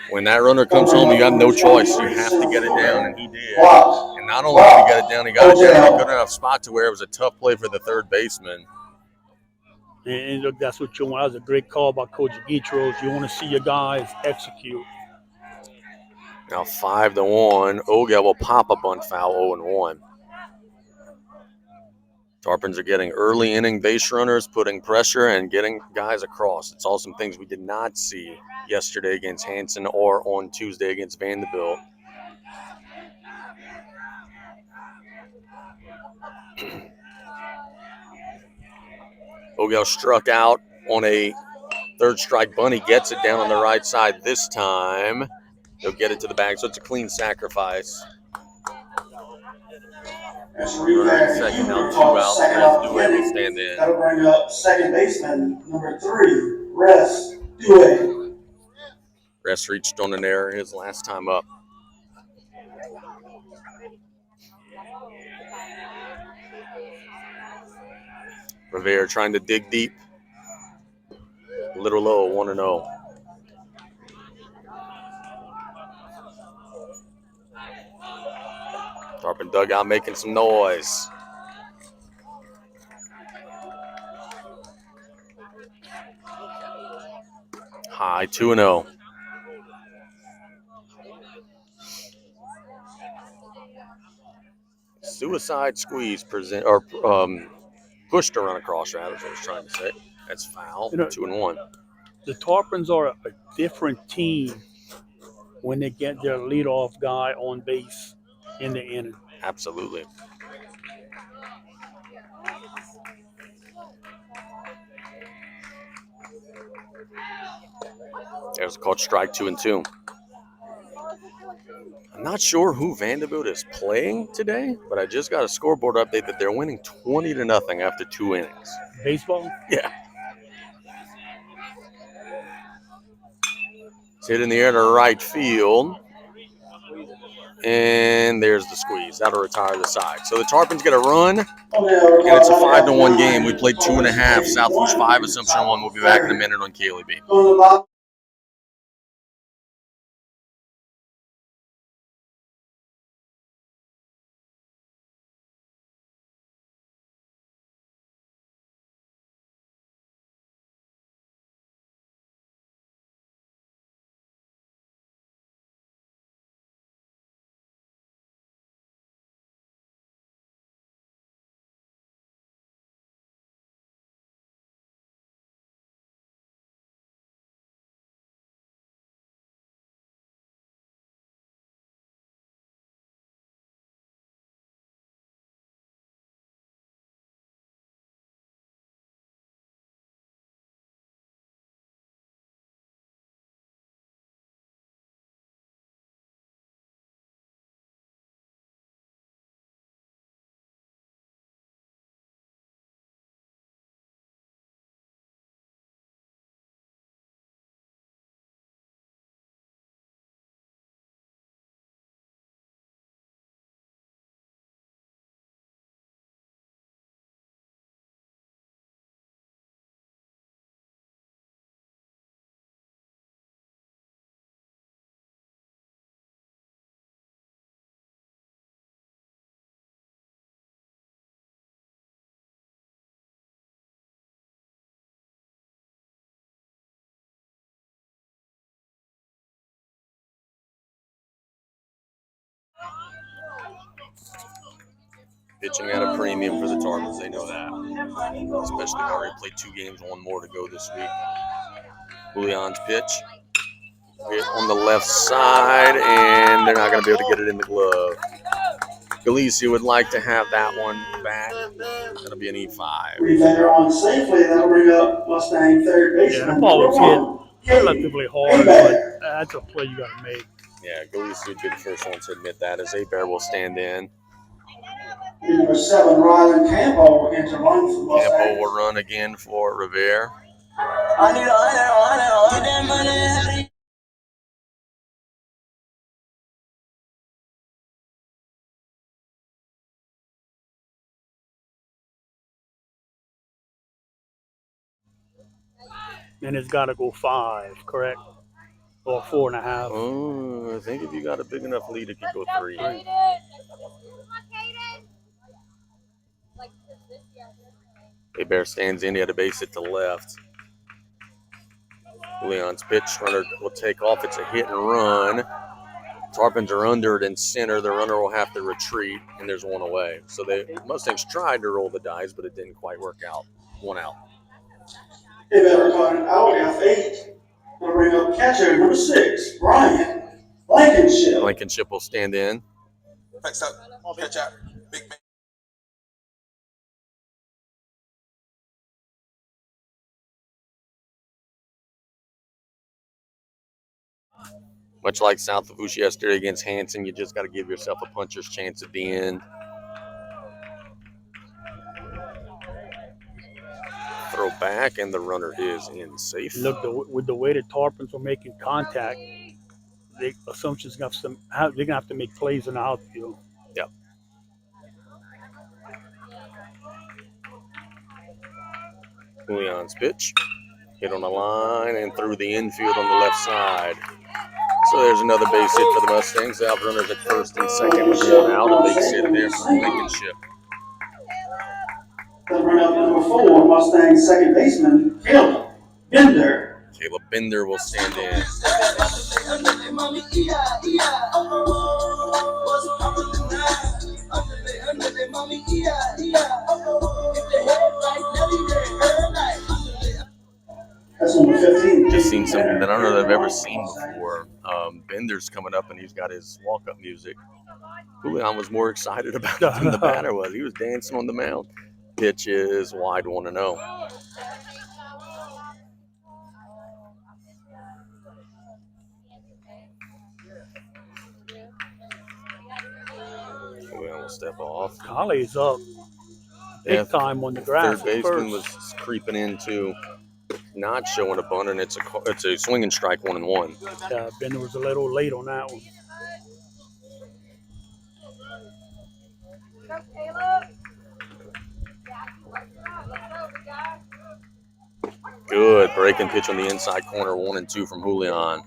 When that runner comes home, you got no choice. You have to get it down, and he did. And not only did he get it down, he got it down in a good enough spot to where it was a tough play for the third baseman. And look, that's what you want. That was a great call by Coach Guitros. You want to see your guys execute. Now 5-1. Ogel will pop a bunt foul, 0-1. Tarpons are getting early inning base runners, putting pressure and getting guys across. It's all some things we did not see yesterday against Hanson or on Tuesday against Vanderbilt. Ogel struck out on a third strike bunt. He gets it down on the right side this time. He'll get it to the bag, so it's a clean sacrifice. Second, now 2 outs. Dewey will stand in. That'll bring up second baseman, number 3, Rest Dewey. Rest reached on an error his last time up. Rivera trying to dig deep. A little low, 1-0. Tarpon dugout making some noise. High, 2-0. Suicide squeeze pushed to run across, rather, is what I was trying to say. That's foul. You know, 2-1. the Tarpons are a different team when they get their leadoff guy on base in the inning. Absolutely. There's a called strike 2-2. I'm not sure who Vanderbilt is playing today, but I just got a scoreboard update that they're winning 20-0 after 2 innings. Baseball? Yeah. It's hit in the air to right field. And there's the squeeze. That'll retire the side. So the Tarpons get a run, and it's a 5-1 game. We played 2.5. South Lafourche 5, Assumption 1. We'll be back in a minute on KLB. Pitching at a premium for the Tarpons. They know that. Especially if I already played 2 games, 1 more to go this week. Julian's pitch. Hit on the left side, and they're not going to be able to get it in the glove. Galicia would like to have that one back. It's going to be an E5. Defender on safely, that'll bring up Mustang third baseman. Yeah, the ball was hit relatively hard, but that's a play you got to make. Yeah, Galicia would be the first one to admit that, as Abear will stand in. Number 7, Rylan Campo will enter run for Mustang. Campo will run again for Revere. I need get that money. And it's got to go 5, correct? Or 4.5. Oh, I think if you got a big enough lead, it could go 3. Bear stands in. He had a base hit to left. Leon's pitch. Runner will take off. It's a hit and run. Tarpons are under it in center. The runner will have to retreat, and there's 1 away. So Mustangs tried to roll the dice, but it didn't quite work out. 1 out. They better call it out F8. We'll bring up catcher number 6, Brian Blankenship. Blankenship will stand in. Next up, catch out. Big man. Much like South Lafourche yesterday against Hanson, you just got to give yourself a puncher's chance at the end. Throw back, and the runner is in safe. Look, with the way the Tarpons are making contact, Assumption's they're going to have to make plays in the outfield. Yep. Leon's pitch. Hit on the line and through the infield on the left side. So there's another base hit for the Mustangs. Out runners at first and second with 1 out. A base hit there for Blankenship. They'll bring up number 4, Mustang second baseman, Caleb Bender. Caleb Bender will stand in. That's number 15. Just seen something that I don't know that I've ever seen before. Bender's coming up and he's got his walk-up music. Julian was more excited about it than the batter was. He was dancing on the mound. Pitch is wide 1-0. Julian will step off. Colley's up big time on the grass. Third baseman was creeping into not showing a bunt, and it's a swing and strike 1-1. Yeah, Bender was a little late on that one. Go, Caleb. Let's go, guys. Good breaking pitch on the inside corner, 1-2 from Julian.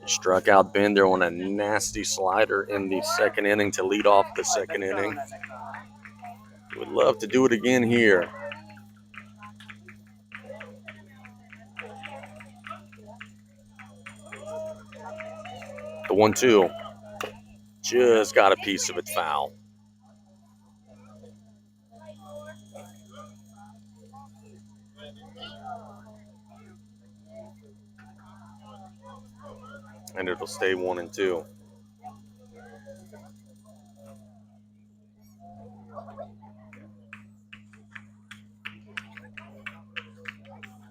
He struck out Bender on a nasty slider in the second inning to lead off the second inning. Would love to do it again here. The 1-2 just got a piece of it foul. And it'll stay 1-2.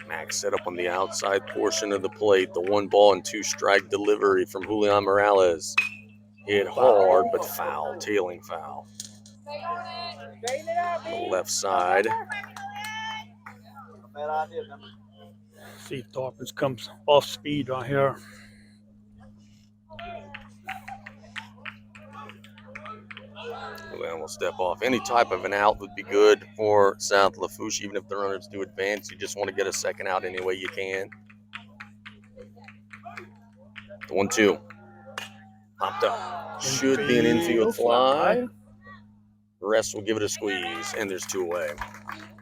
Max set up on the outside portion of the plate. The 1-2 strike delivery from Julian Morales. Hit hard, but foul, tailing foul. The left side. See if Tarpons comes off speed right here. Julian will step off. Any type of an out would be good for South Lafourche, even if the runners do advance. You just want to get a second out any way you can. The 1-2. Popped up. Should be an infield fly. The rest will give it a squeeze, and there's 2 away.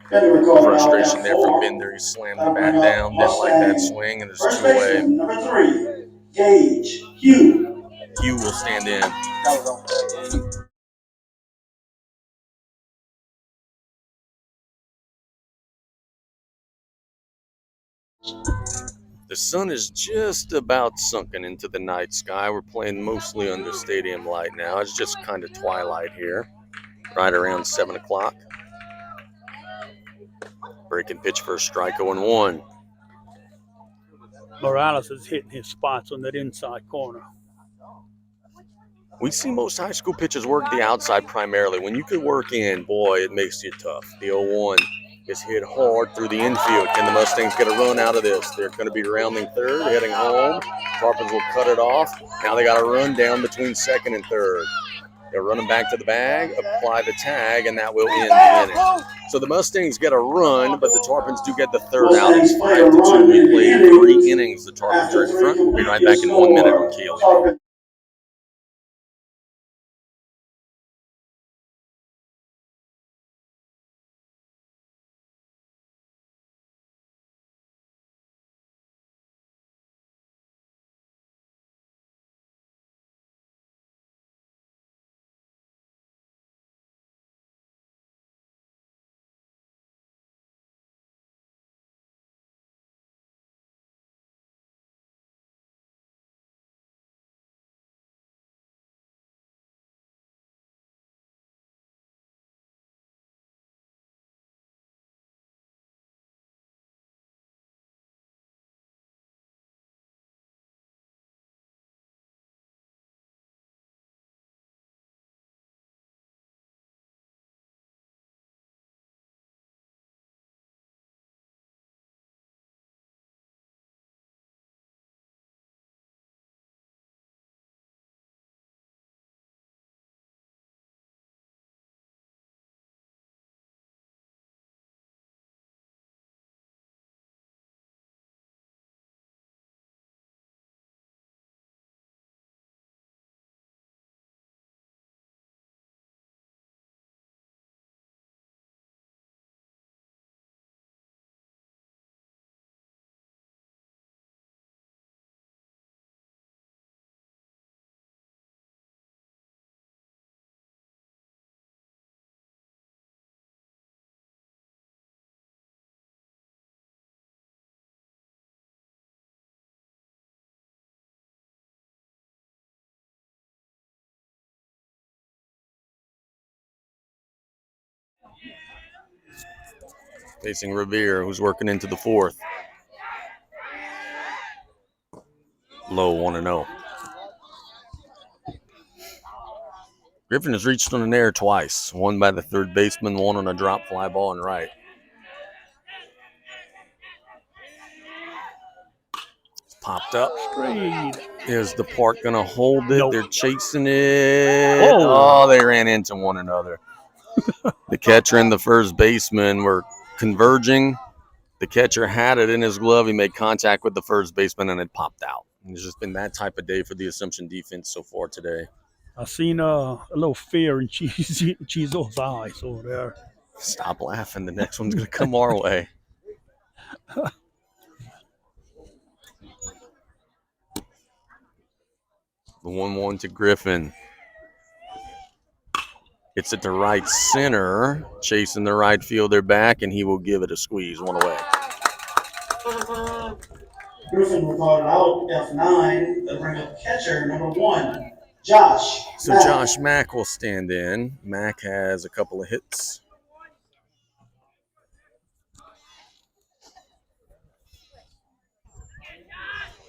Frustration there from Bender. He slammed the bat down, didn't like that swing, and there's 2 away. Number 3, Gage Hugh. Hugh will stand in. The sun is just about sunken into the night sky. We're playing mostly under stadium light now. It's just kind of twilight here, right around 7 o'clock. Breaking pitch for a strike, 0-1. Morales is hitting his spots on that inside corner. We see most high school pitchers work the outside primarily. When you can work in, boy, it makes you tough. The 0-1 is hit hard through the infield. Can the Mustangs get a run out of this? They're going to be rounding third, heading home. Tarpons will cut it off. Now they got to run down between second and third. They're running back to the bag, apply the tag, and that will end the inning. So the Mustangs get a run, but the Tarpons do get the third out. It's 5-2. We played 3 innings. The Tarpons are in front. We'll be right back in 1 minute on Keely. facing Revere, who's working into the fourth. Low 1-0. Griffin has reached on an air twice, one by the third baseman, one on a drop fly ball and right. It's popped up. Straight. Is the park going to hold it? Nope. They're chasing it. Oh. Oh, they ran into one another. The catcher and the first baseman were converging. The catcher had it in his glove. He made contact with the first baseman, and it popped out. And it's just been that type of day for the Assumption defense so far today. I seen a little fear in Chizo's eyes over there. Stop laughing. The next one's going to come our way. The 1-1 to Griffin. It's at the right center, chasing the right fielder back, and he will give it a squeeze, one away. Griffin will call it out, F9. They'll bring up catcher number 1, Josh. So Mack. Josh Mack will stand in. Mack has a couple of hits.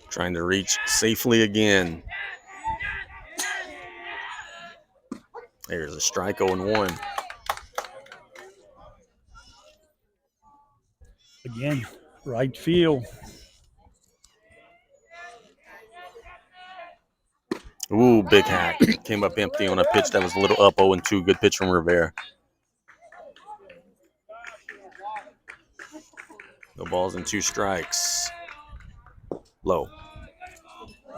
Trying to reach safely again. There's a strike, 0-1. Again, right field. Ooh, big hack. Came up empty on a pitch that was a little up, 0-2. Good pitch from Rivera. No balls and 2 strikes. Low.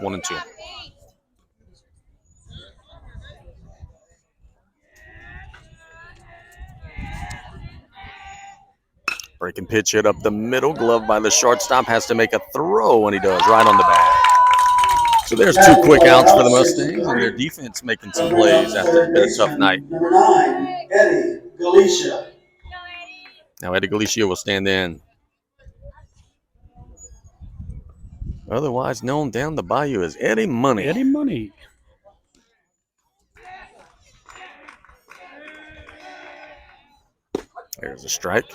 1-2. Breaking pitch hit up the middle. Glove by the shortstop. Has to make a throw, and he does. Right on the bag. So there's 2 quick outs for the Mustangs, and their defense making some plays after it's been a tough night. Number 9, Eddie Galicia. Now Eddie Galicia will stand in. Otherwise known down the bayou as Eddie Money. Eddie Money. There's a strike.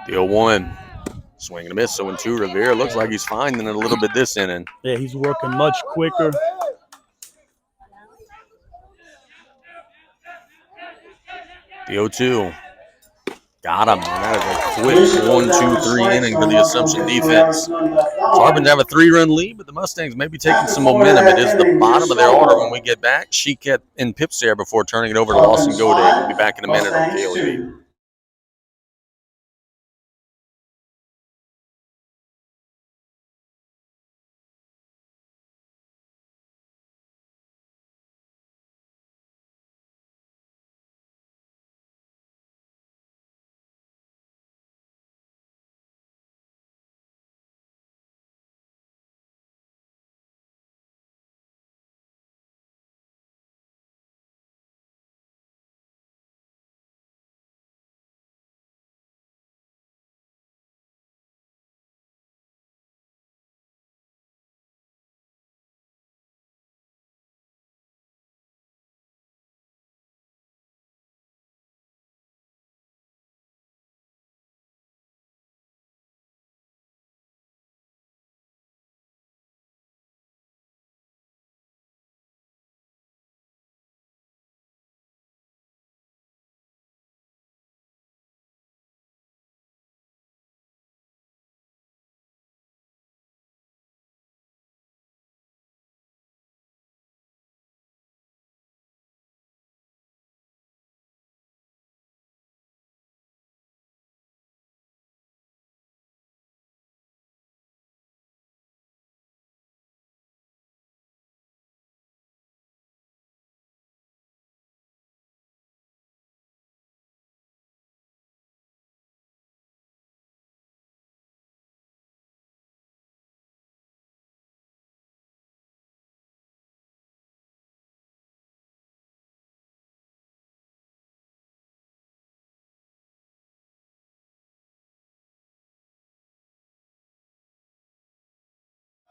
The 0-1. Swing and a miss. 0-2. Rivera looks like he's finding it a little bit this inning. Yeah, he's working much quicker. The 0-2. Got him. That is a quick 1, 2, 3 inning for the Assumption defense. Tarpons have a 3-run lead, but the Mustangs may be taking some momentum. It is the bottom of their order when we get back. Sheikette and Pipsair before turning it over to Lawson Goday. We'll be back in a minute on KLEV.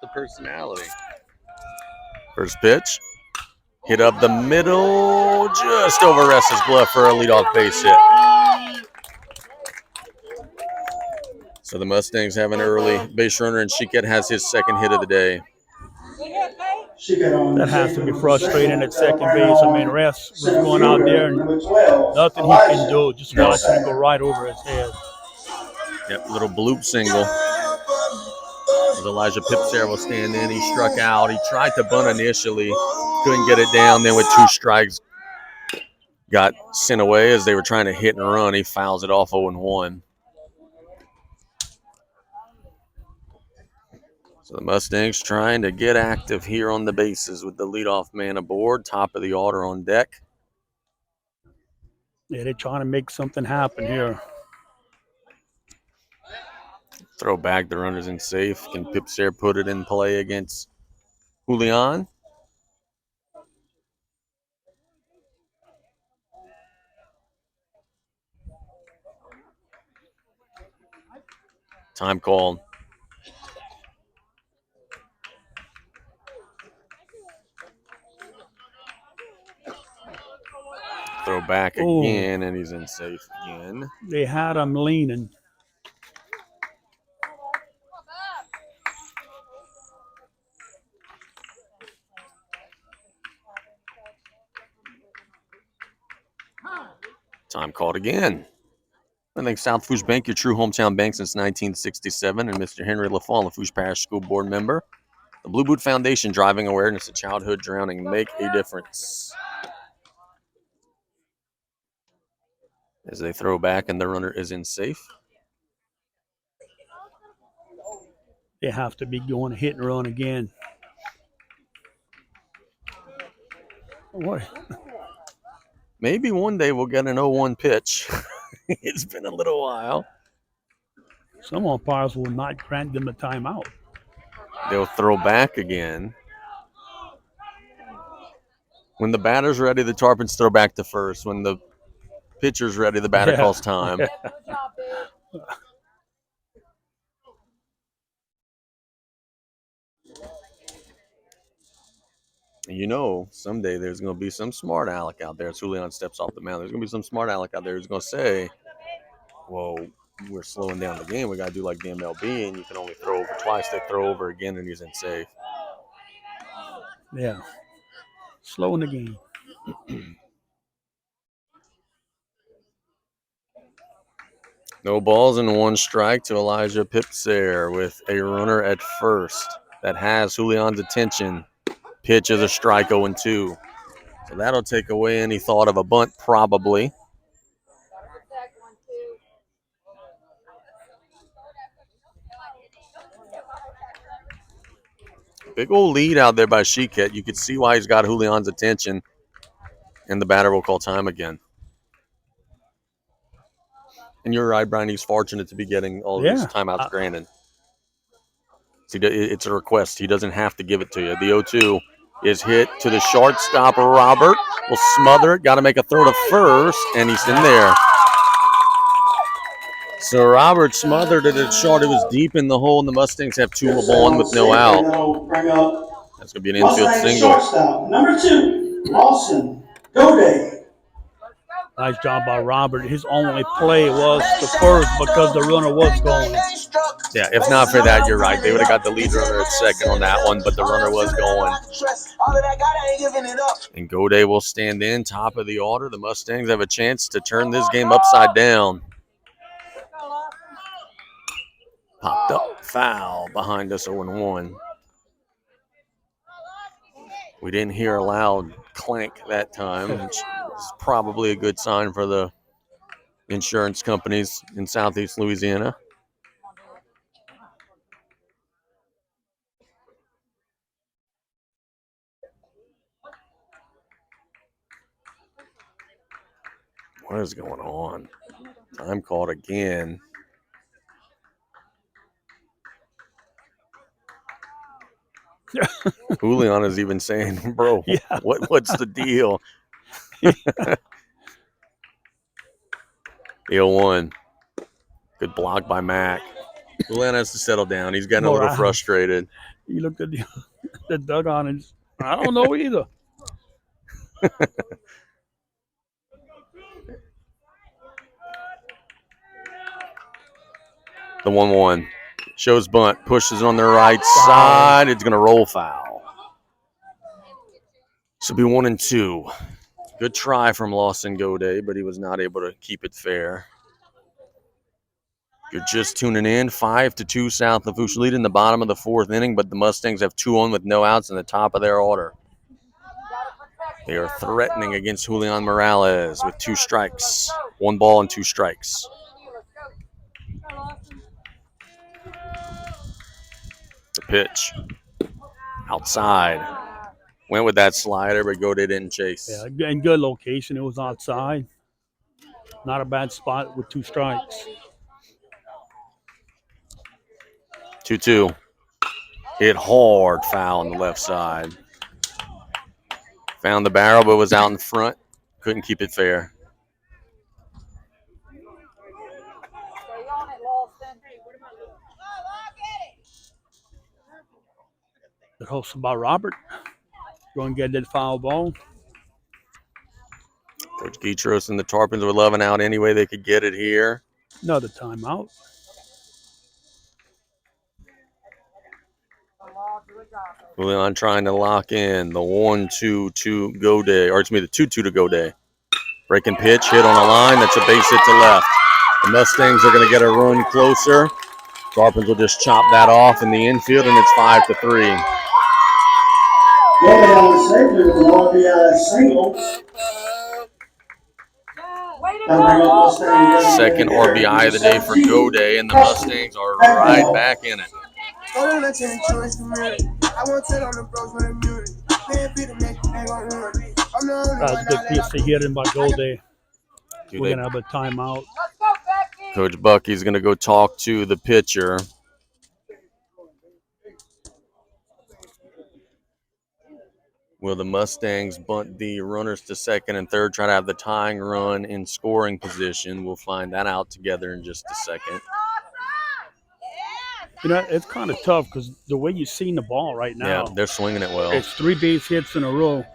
The personality. First pitch. Hit up the middle, just over Ressa's glove for a leadoff base hit. So the Mustangs have an early base runner, and Chiquette has his second hit of the day. That has to be frustrating at second base. I mean, Ress was going out there and nothing he can do. Just watching it go right over his head. Yep, little bloop single. As Elijah Pipsare will stand in. He struck out. He tried to bunt initially. Couldn't get it down. Then with 2 strikes, got sent away as they were trying to hit and run. He fouls it off 0-1. So the Mustangs trying to get active here on the bases with the leadoff man aboard. Top of the order on deck. Yeah, they're trying to make something happen here. Throw back, the runner's in safe. Can Pipsare put it in play against Julian? Time called. Throw back again, and he's in safe again. They had him leaning. Time called again. I think South Lafourche Bank, your true hometown bank since 1967, and Mr. Henry Lafon, Lafourche Parish School Board member. The Blue Boot Foundation, driving awareness of childhood drowning. Make a difference. As they throw back and the runner is in safe. They have to be going to hit and run again. What? Maybe one day we'll get an 0-1 pitch. It's been a little while. Some umpires will not grant them a timeout. They'll throw back again. When the batter's ready, the Tarpons throw back to first. When the pitcher's ready, the batter calls time. You know, someday there's going to be some smart aleck out there as Julian steps off the mound. There's going to be some smart aleck out there who's going to say, well, we're slowing down the game. We got to do like the MLB, and you can only throw over twice. They throw over again, and he's in safe. Yeah. Slowing the game. No balls and 1 strike to Elijah Pipsare with a runner at first. That has Julian's attention. Pitch is a strike, 0-2. So that'll take away any thought of a bunt, probably. Big old lead out there by Chiquette. You could see why he's got Julian's attention. And the batter will call time again. And you're right, Brian. He's fortunate to be getting all these timeouts granted. See, it's a request. He doesn't have to give it to you. The 0-2 is hit to the shortstop. Robert will smother it. Got to make a throw to first, and he's in there. So Robert smothered it at short. It was deep in the hole, and the Mustangs have 2 on with no out. That's going to be an infield single. Shortstop, number 2, Lawson. Go day. Nice job by Robert. His only play was to first because the runner was going. Yeah, if not for that, you're right. They would have got the lead runner at second on that one, but the runner was going. And Goday will stand in, top of the order. The Mustangs have a chance to turn this game upside down. Popped up, foul behind us, 0-1. We didn't hear a loud clank that time, which is probably a good sign for the insurance companies in Southeast Louisiana. What is going on? Time called again. Julian is even saying, bro, what's the deal? 0-1. Good block by Mac. Julian has to settle down. He's getting a little frustrated. He looked at the dugout and I don't know either. The 1-1 shows bunt, pushes on the right side. It's going to roll foul. So it'll be 1-2. Good try from Lawson Gode, but he was not able to keep it fair. You're just tuning in. 5-2 South Lafourche lead in the bottom of the fourth inning, but the Mustangs have 2 on with no outs in the top of their order. They are threatening against Julian Morales with 2 strikes. 1 ball and 2 strikes. The pitch. Outside. Went with that slider, but Gode didn't chase. Yeah, and good location. It was outside. Not a bad spot with 2 strikes. 2-2. Hit hard, foul on the left side. Found the barrel, but was out in front. Couldn't keep it fair. Stay on it, Lawson. The host about Robert. Going to get that foul ball. Coach Guitros and the Tarpons were loving out any way they could get it here. Another timeout. Julian trying to lock in the 1-2 to Gode, or excuse me, the 2-2 to Gode. Breaking pitch, hit on a line. That's a base hit to left. The Mustangs are going to get a run closer. Tarpons will just chop that off in the infield, and it's 5-3. Gode on the safety with an RBI single. Second RBI of the day for Gode, and the Mustangs are right back in it. That was a good piece to hit him by Gode. We're going to have a timeout. Coach Bucky's going to go talk to the pitcher. Will the Mustangs bunt the runners to second and third, try to have the tying run in scoring position? We'll find that out together in just a second. You know, it's kind of tough because the way you've seen the ball right now. Yeah, they're swinging it well. It's 3 base hits in a row.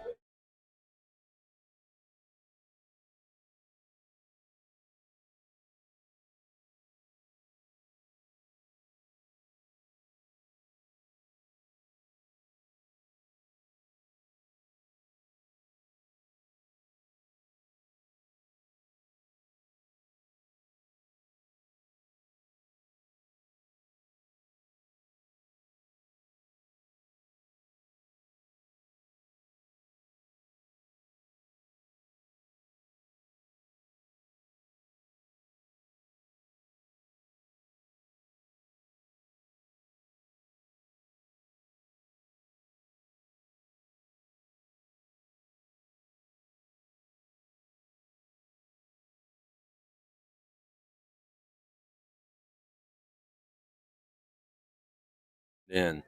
In.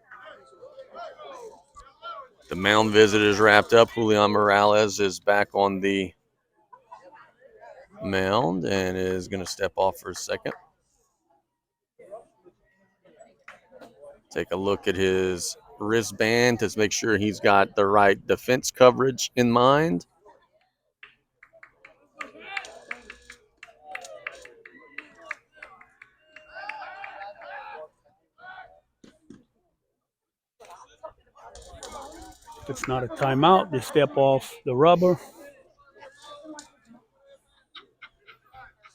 The mound visit is wrapped up. Julian Morales is back on the mound and is going to step off for a second. Take a look at his wristband to make sure he's got the right defense coverage in mind. If it's not a timeout, they step off the rubber.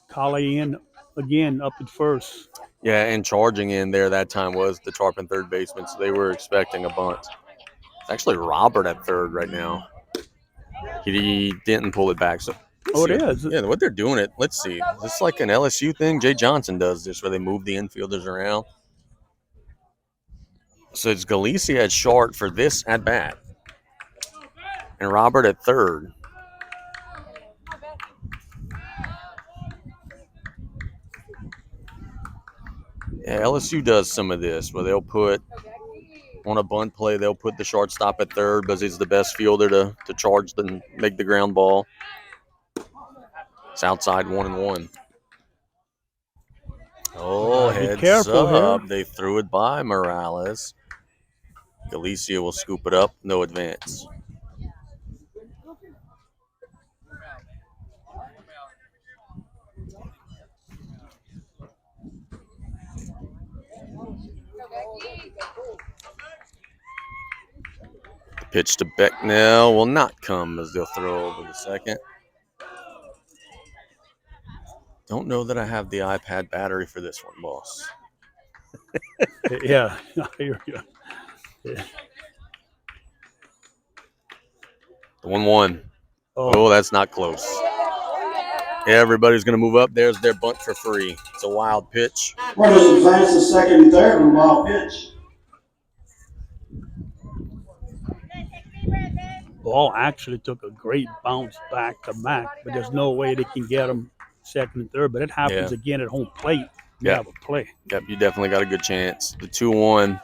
Collie in again up at first. Yeah, and charging in there that time was the Tarpon third baseman, so they were expecting a bunt. It's actually Robert at third right now. He didn't pull it back. So it is. Yeah, what they're doing it. Let's see. Is this like an LSU thing? Jay Johnson does this where they move the infielders around. So it's Galicia at short for this at bat. And Robert at third. Yeah, LSU does some of this where they'll put on a bunt play, they'll put the shortstop at third because he's the best fielder to charge and make the ground ball. It's outside 1-1. Oh, heads careful up. here. They threw it by Morales. Galicia will scoop it up. No advance. Pitch to Becknell will not come as they'll throw over the second. Don't know that I have the iPad battery for this one, boss. Yeah, I hear you. The 1-1. Oh, Oh, that's not close. Everybody's going to move up. There's their bunt for free. It's a wild pitch. Runners advance to second and third with a wild pitch. ball actually took a great bounce back to Mac, but there's no way they can get him second and third. But it happens Yeah. again at home plate. You Yep. have a play. Yep, you definitely got a good chance. The 2-1.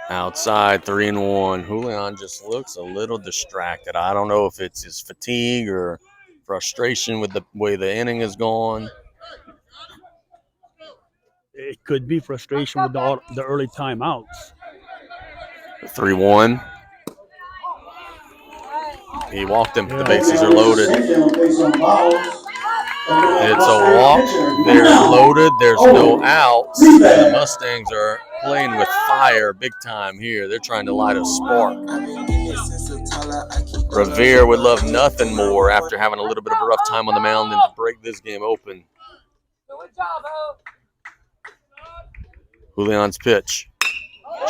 Outside, 3-1. Julian just looks a little distracted. I don't know if it's his fatigue or frustration with the way the inning is gone. It could be frustration with the early timeouts. 3-1. He walked him. The Yeah. bases are loaded. Safety on base on fouls. It's a walk. They're loaded. There's no outs. And the Mustangs are playing with fire big time here. They're trying to light a spark. Revere would love nothing more after having a little bit of a rough time on the mound than to break this game open. Julian's pitch.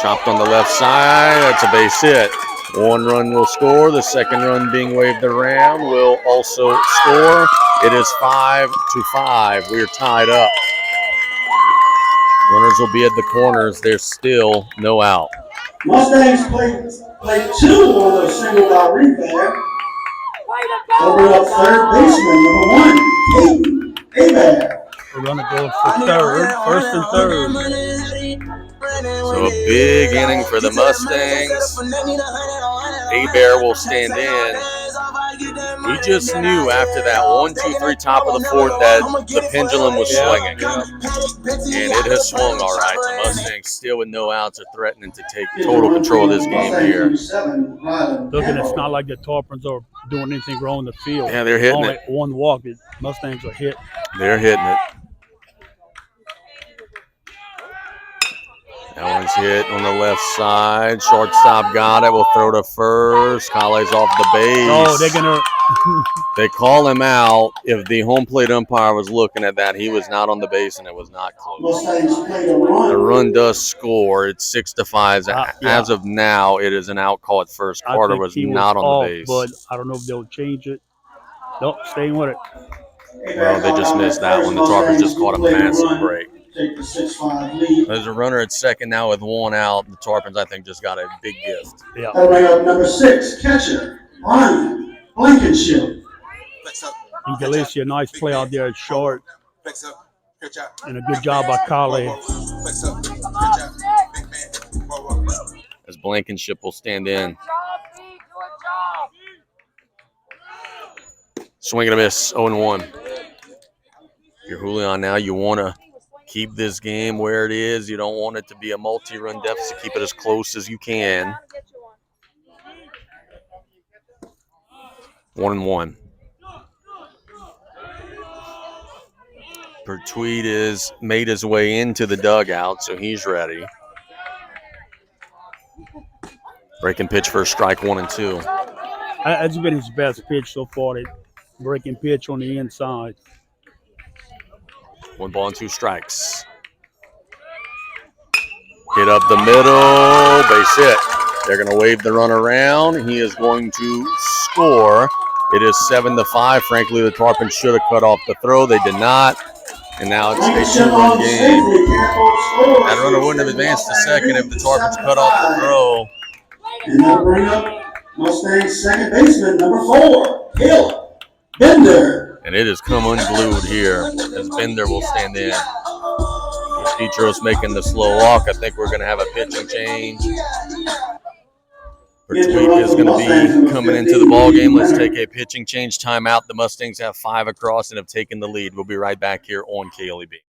Chopped on the left side. That's a base hit. 1 run will score. The second run being waved around will also score. It is 5-5. We're tied up. Runners will be at the corners. There's still no out. Mustangs play 2 on a single out repair. They'll bring up third baseman, number 1, Abear. The runner goes for third, first and third. So a big inning for the Mustangs. Abear will stand in. We just knew after that 1-2-3 top of the fourth that the pendulum was swinging. And it has swung all right. The Mustangs still with no outs are threatening to take total control of this game here. Looking, it's not like the Tarpons are doing anything wrong in the field. Yeah, they're hitting Only it. one walk. The Mustangs are hit. They're hitting it. That one's hit on the left side. Shortstop got it. We'll throw to first. Kale's off the base. Oh, they're going to. They call him out. If the home plate umpire was looking at that, he was not on the base and it was not close. The run does score. It's 6-5. As of now, it is an out call at first. Carter was not on the base. But I don't know if they'll change it. Nope, staying with it. Well, they just missed that one. The Tarpons just caught a massive break. Take the 6-5 lead. There's a runner at second now with 1 out. The Tarpons, I think, just got a big gift. Yeah. That'll bring up number 6, catcher, Ryan Blankenship. And Galicia, nice play out there at short. And a good job by Kale. As Blankenship will stand in. Swing and a miss, 0-1. If you're Julian now, you want to keep this game where it is. You don't want it to be a multi-run deficit. Keep it as close as you can. 1-1. Pertwee has made his way into the dugout, so he's ready. Breaking pitch for a strike, 1-2. That's been his best pitch so far. That breaking pitch on the inside. 1 ball and 2 strikes. Hit up the middle, base hit. They're going to wave the run around. He is going to score. It is 7-5. Frankly, the Tarpons should have cut off the throw. They did not. And now it's a 2-run game. That runner wouldn't have advanced a second if the Tarpons cut off the throw. And they'll bring up Mustang's second baseman, number 4, Caleb Bender. And it has come unglued here as Bender will stand in. Petros making the slow walk. I think we're going to have a pitching change. Pertwee is going to be coming into the ball game. Let's take a pitching change timeout. The Mustangs have 5 across and have taken the lead. We'll be right back here on KLEB.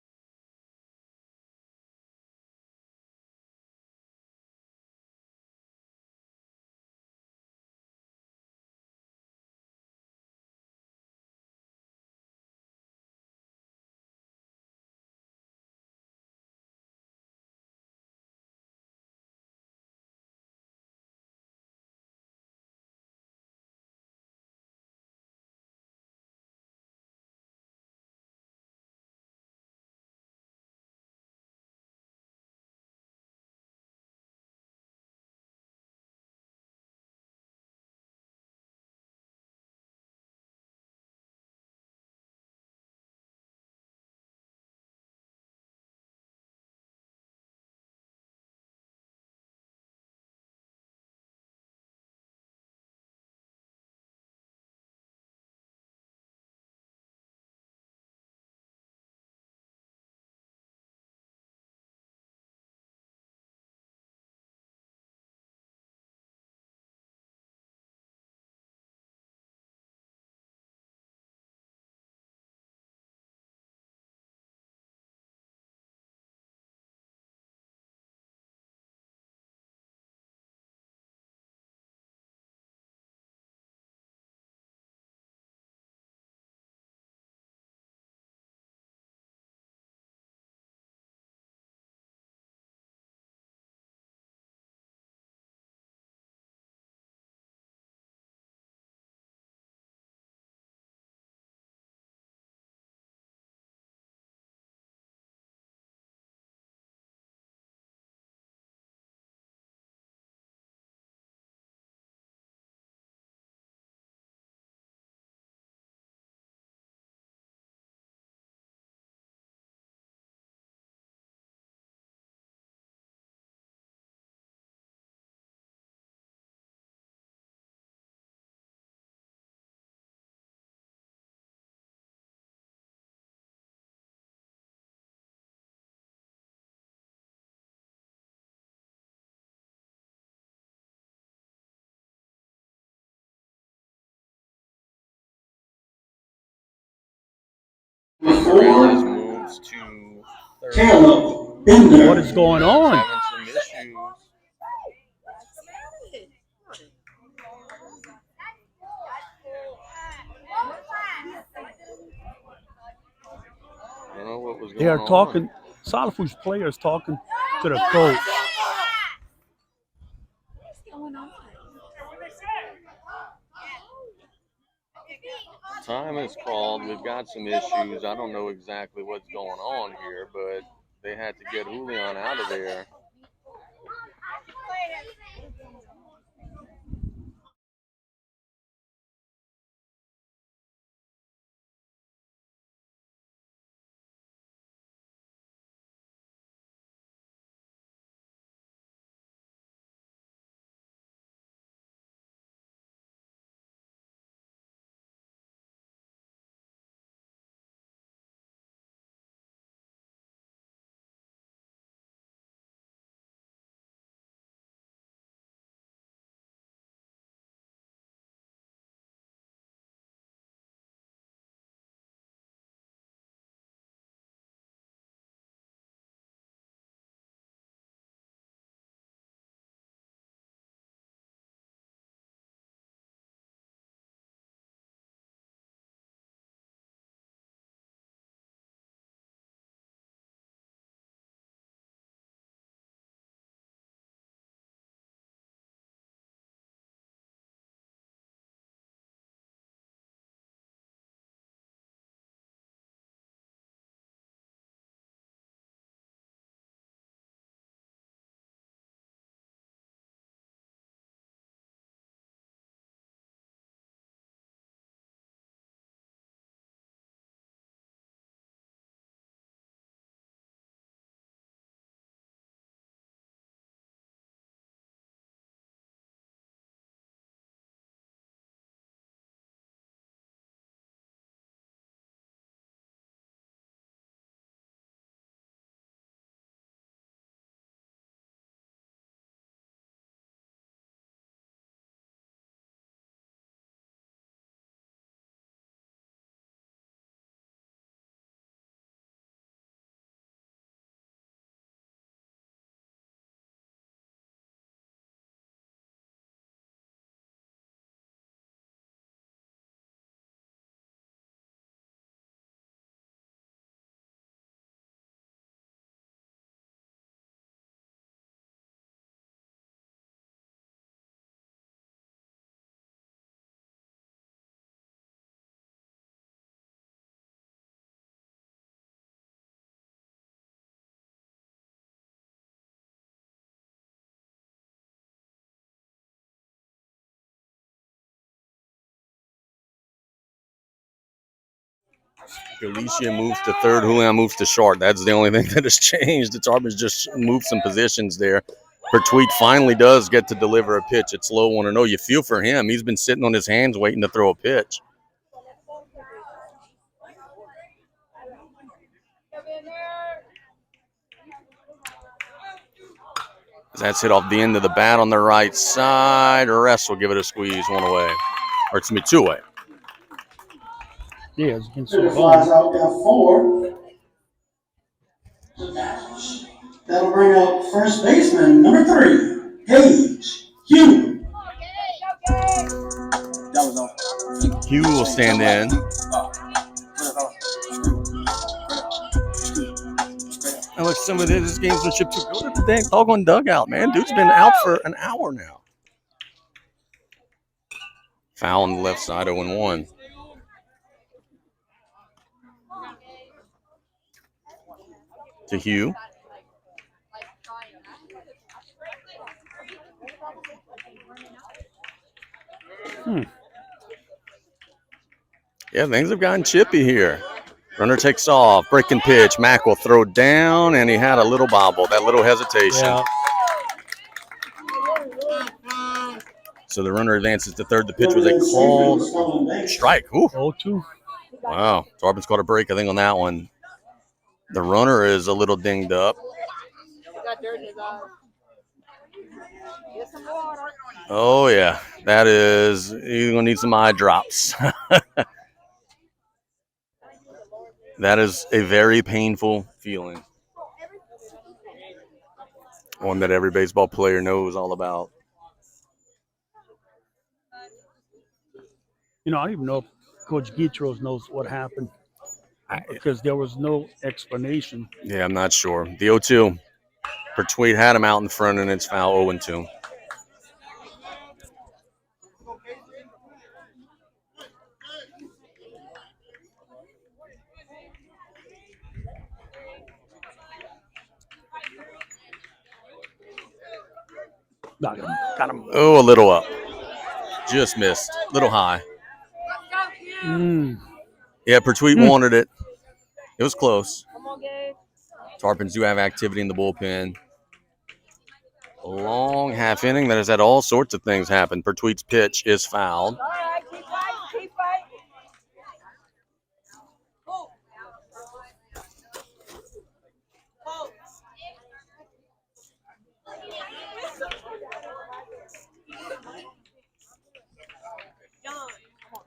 Morales moves to third. Caleb Bender. What is going on? Having some issues. I don't know what was going They are on. talking. Lafourche players talking to the coach. Time is called. We've got some issues. I don't know exactly what's going on here, but they had to get Julian out of there. Alicia moves to third. Julian moves to short. That's the only thing that has changed. The Tarpons just moved some positions there. Pertwee finally does get to deliver a pitch. It's low 1-0. You feel for him. He's been sitting on his hands waiting to throw a pitch. That's hit off the end of the bat on the right side. Rest will give it a squeeze, one away. Or it's two away. Yeah, it's against Hitter the flies ball. out, got 4. That'll bring up first baseman number 3, Gage Hugh. Hugh will stand in. And look, some of this gamesmanship to go to the dang doggone dugout, man. Dude's been out for an hour now. Foul on the left side, 0-1. To Hugh. Yeah, things have gotten chippy here. Runner takes off, breaking pitch. Mack will throw down, and he had a little bobble, that little hesitation. Yeah. So the runner advances to third. The pitch was a called strike. Ooh. 0-2. Wow. Tarpons caught a break, I think, on that one. The runner is a little dinged up. Oh, yeah. That is, he's going to need some eye drops. That is a very painful feeling. One that every baseball player knows all about. I don't even know if Coach Gitros knows what happened because there was no explanation. Yeah, I'm not sure. The 0-2. Pertwee had him out in front, and it's foul 0-2. Got him. Got him. Oh, a little up. Just missed. Little high. Mm. Yeah, Pertwee wanted it. It was close. Tarpons do have activity in the bullpen. A long half inning that has had all sorts of things happen. Pertwee's pitch is fouled. All right, keep fighting, keep fighting.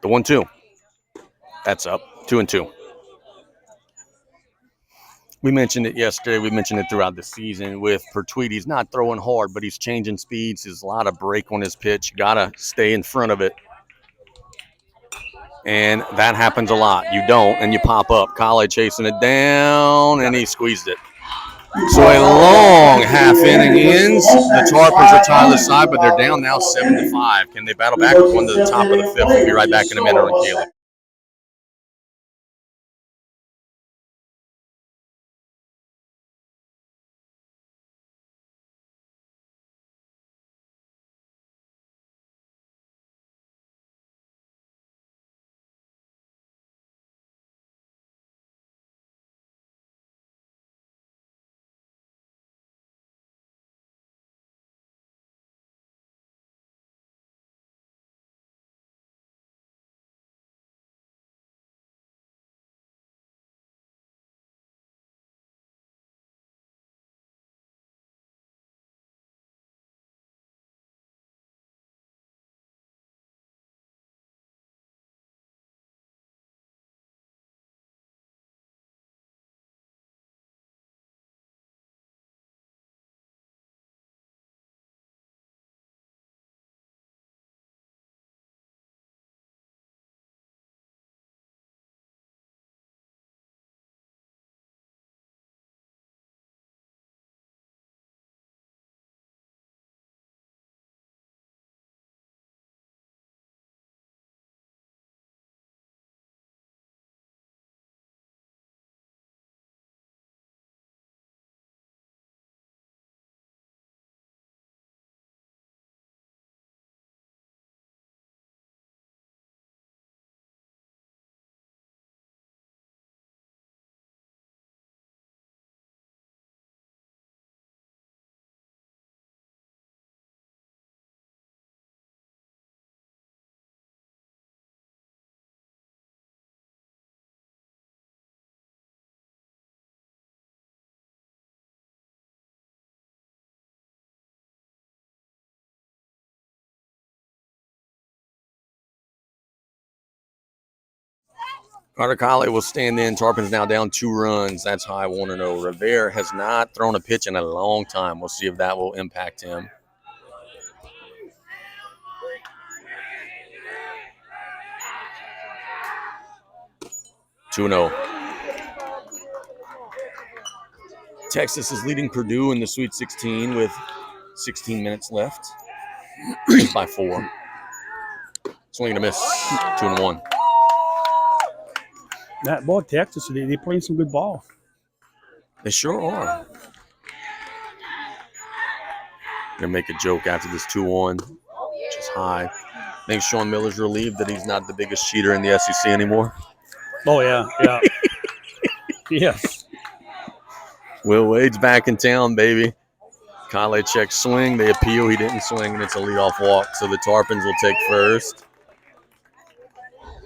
The 1-2. That's up. 2-2. We mentioned it yesterday. We mentioned it throughout the season with Pertwee. He's not throwing hard, but he's changing speeds. There's a lot of break on his pitch. Got to stay in front of it. And that happens a lot. You don't, and you pop up. Kale chasing it down, and he squeezed it. So a long half inning ends. The Tarpons are Tyler's side, but they're down now 7-5. Can they battle back? We're going to the top of the fifth. We'll be right back in a minute on Kaylee. Carter Kale will stand in. Tarpons now down 2 runs. That's high 1-0. Rivera has not thrown a pitch in a long time. We'll see if that will impact him. Two 0. Texas is leading Purdue in the Sweet 16 with 16 minutes left. By 4. Swing and a miss. 2-1. That ball, Texas, they playing some good ball. They sure are. Gonna make a joke after this 2-1, which is high. I think Sean Miller's relieved that he's not the biggest cheater in the SEC anymore. Oh, yeah. Yes. Will Wade's back in town, baby. Kale checks swing. They appeal. He didn't swing, and it's a leadoff walk. So the Tarpons will take first.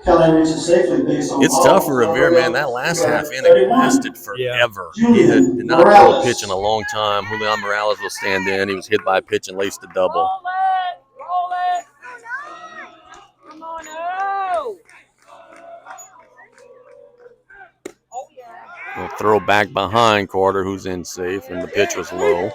It's tough for Rivera, man. That last half inning lasted forever. Yeah. He did not throw a pitch in a long time. Julian Morales will stand in. He was hit by a pitch and laced a double. Roll it. Come on, oh. Oh, We'll throw back behind Carter, who's in safe, and the pitch was low.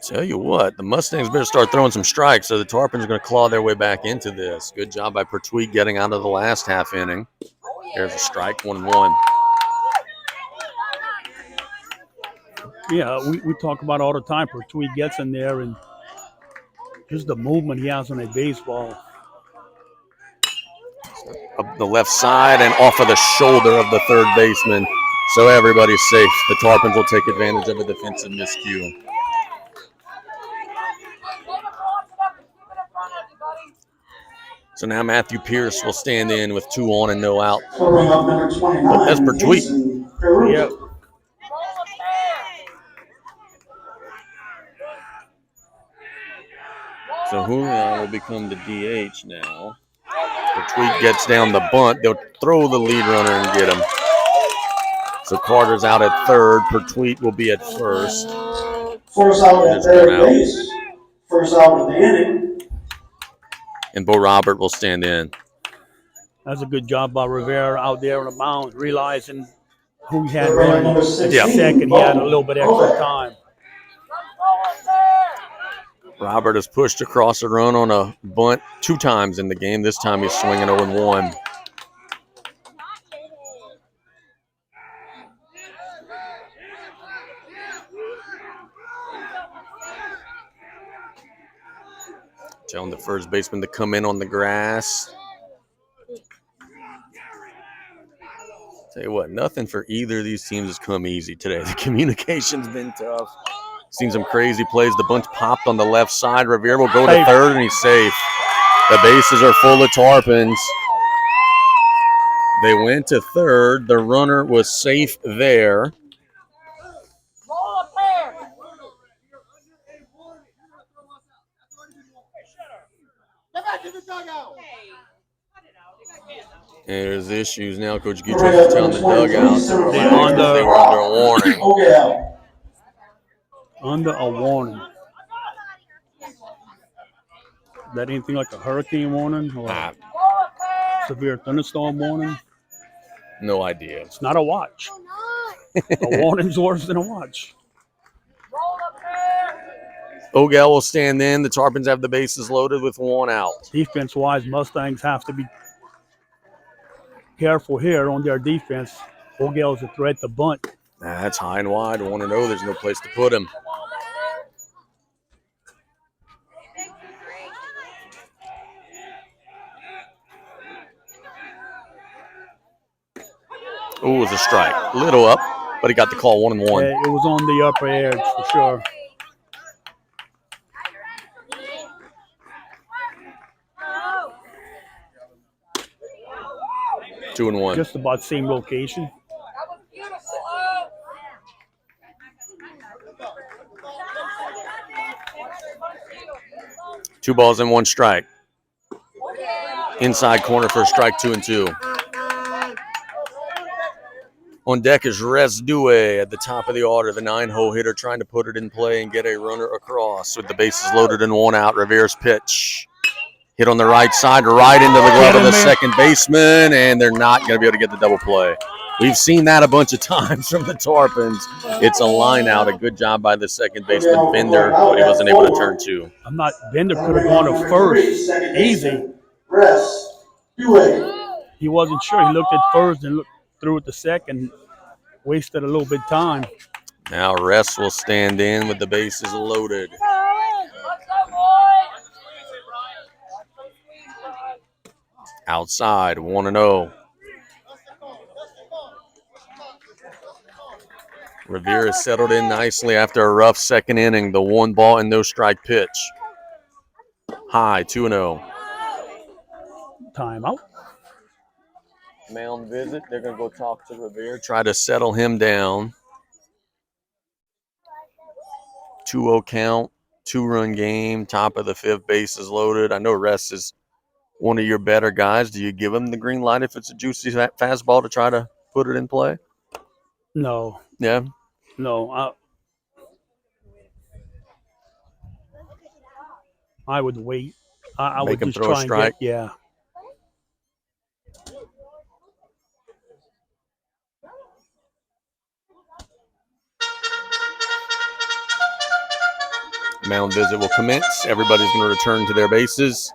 Tell you what, the Mustangs better start throwing some strikes, so the Tarpons are going to claw their way back into this. Good job by Pertwee getting out of the last half inning. There's a strike, 1-1. Yeah, we talk about all the time. Pertwee gets in there, and just the movement he has on a baseball. Up the left side and off of the shoulder of the third baseman, so everybody's safe. The Tarpons will take advantage of a defensive miscue. So now Matthew Pierce will stand in with 2 on and no out. So bring up number 29. That's Pertwee. Yep. So Julian will become the DH now. Pertwee gets down the bunt. They'll throw the lead runner and get him. So Carter's out at third. Pertwee will be at first. First out at third base. First out of the inning. And Bo Robert will stand in. That's a good job by Rivera out there on the mound, realizing who he had Number running 16. second. He had a little bit extra time. Robert has pushed across a run on a bunt 2 times in the game. This time he's swinging 0-1. Telling the first baseman to come in on the grass. Tell you what, nothing for either of these teams has come easy today. The communication's been tough. Seen some crazy plays. The bunch popped on the left side. Rivera will go to third, and he's safe. The bases are full of Tarpons. They went to third. The runner was safe there. And there's issues now. Coach Gutierrez is telling the dugout to relax because they were under a warning. Under a warning. Is that anything like a hurricane warning or a severe thunderstorm warning? No idea. It's not a watch. A warning's worse than a watch. Ogel will stand in. The Tarpons have the bases loaded with 1 out. Defense-wise, Mustangs have to be careful here on their defense. Ogel's a threat to bunt. That's high and wide. 1-0. There's no place to put him. Ooh, it was a strike. Little up, but he got the call 1-1. Yeah, it was on the upper edge for sure. Two and 1. Just about same location. Two balls and 1 strike. Inside corner for a strike, 2-2. On deck is Res Due at the top of the order, the 9-hole hitter trying to put it in play and get a runner across with the bases loaded and 1 out. Rivera's pitch. Hit on the right side, right into the glove of the second baseman, and they're not going to be able to get the double play. We've seen that a bunch of times from the Tarpons. It's a line out. A good job by the second baseman, Bender, but he wasn't able to turn 2. Bender could have gone to first. Easy. He wasn't sure. He looked at first and threw it to second. Wasted a little bit of time. Now Rest will stand in with the bases loaded. Outside, 1-0. Rivera settled in nicely after a rough second inning. The 1 ball and no strike pitch. High, 2-0. Timeout. Mound visit. They're going to go talk to Rivera, try to settle him down. 2-0 count, 2-run game, top of the 5th, bases loaded. I know Rest is one of your better guys. Do you give him the green light if it's a juicy fastball to try to put it in play? No. Yeah? No. I would wait. I would Make him just throw try a strike? and get, Mound visit will commence. Everybody's going to return to their bases.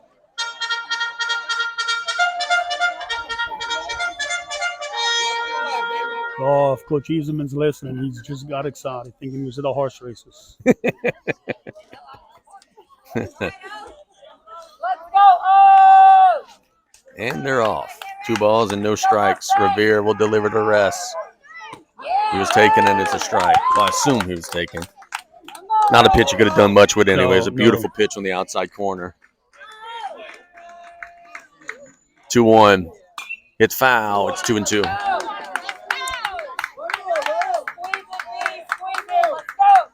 Oh, if Coach Easeman's listening, he's just got excited thinking he was at the horse races. Let's go. Oh! And they're off. 2 balls and no strikes. Revere will deliver to rest. He was taken and it's a strike. Well, I assume he was taken. Not a pitch you could have done much with anyways. A beautiful pitch on the outside corner. 2-1. It's foul. It's 2-2. Squeeze it, let's go.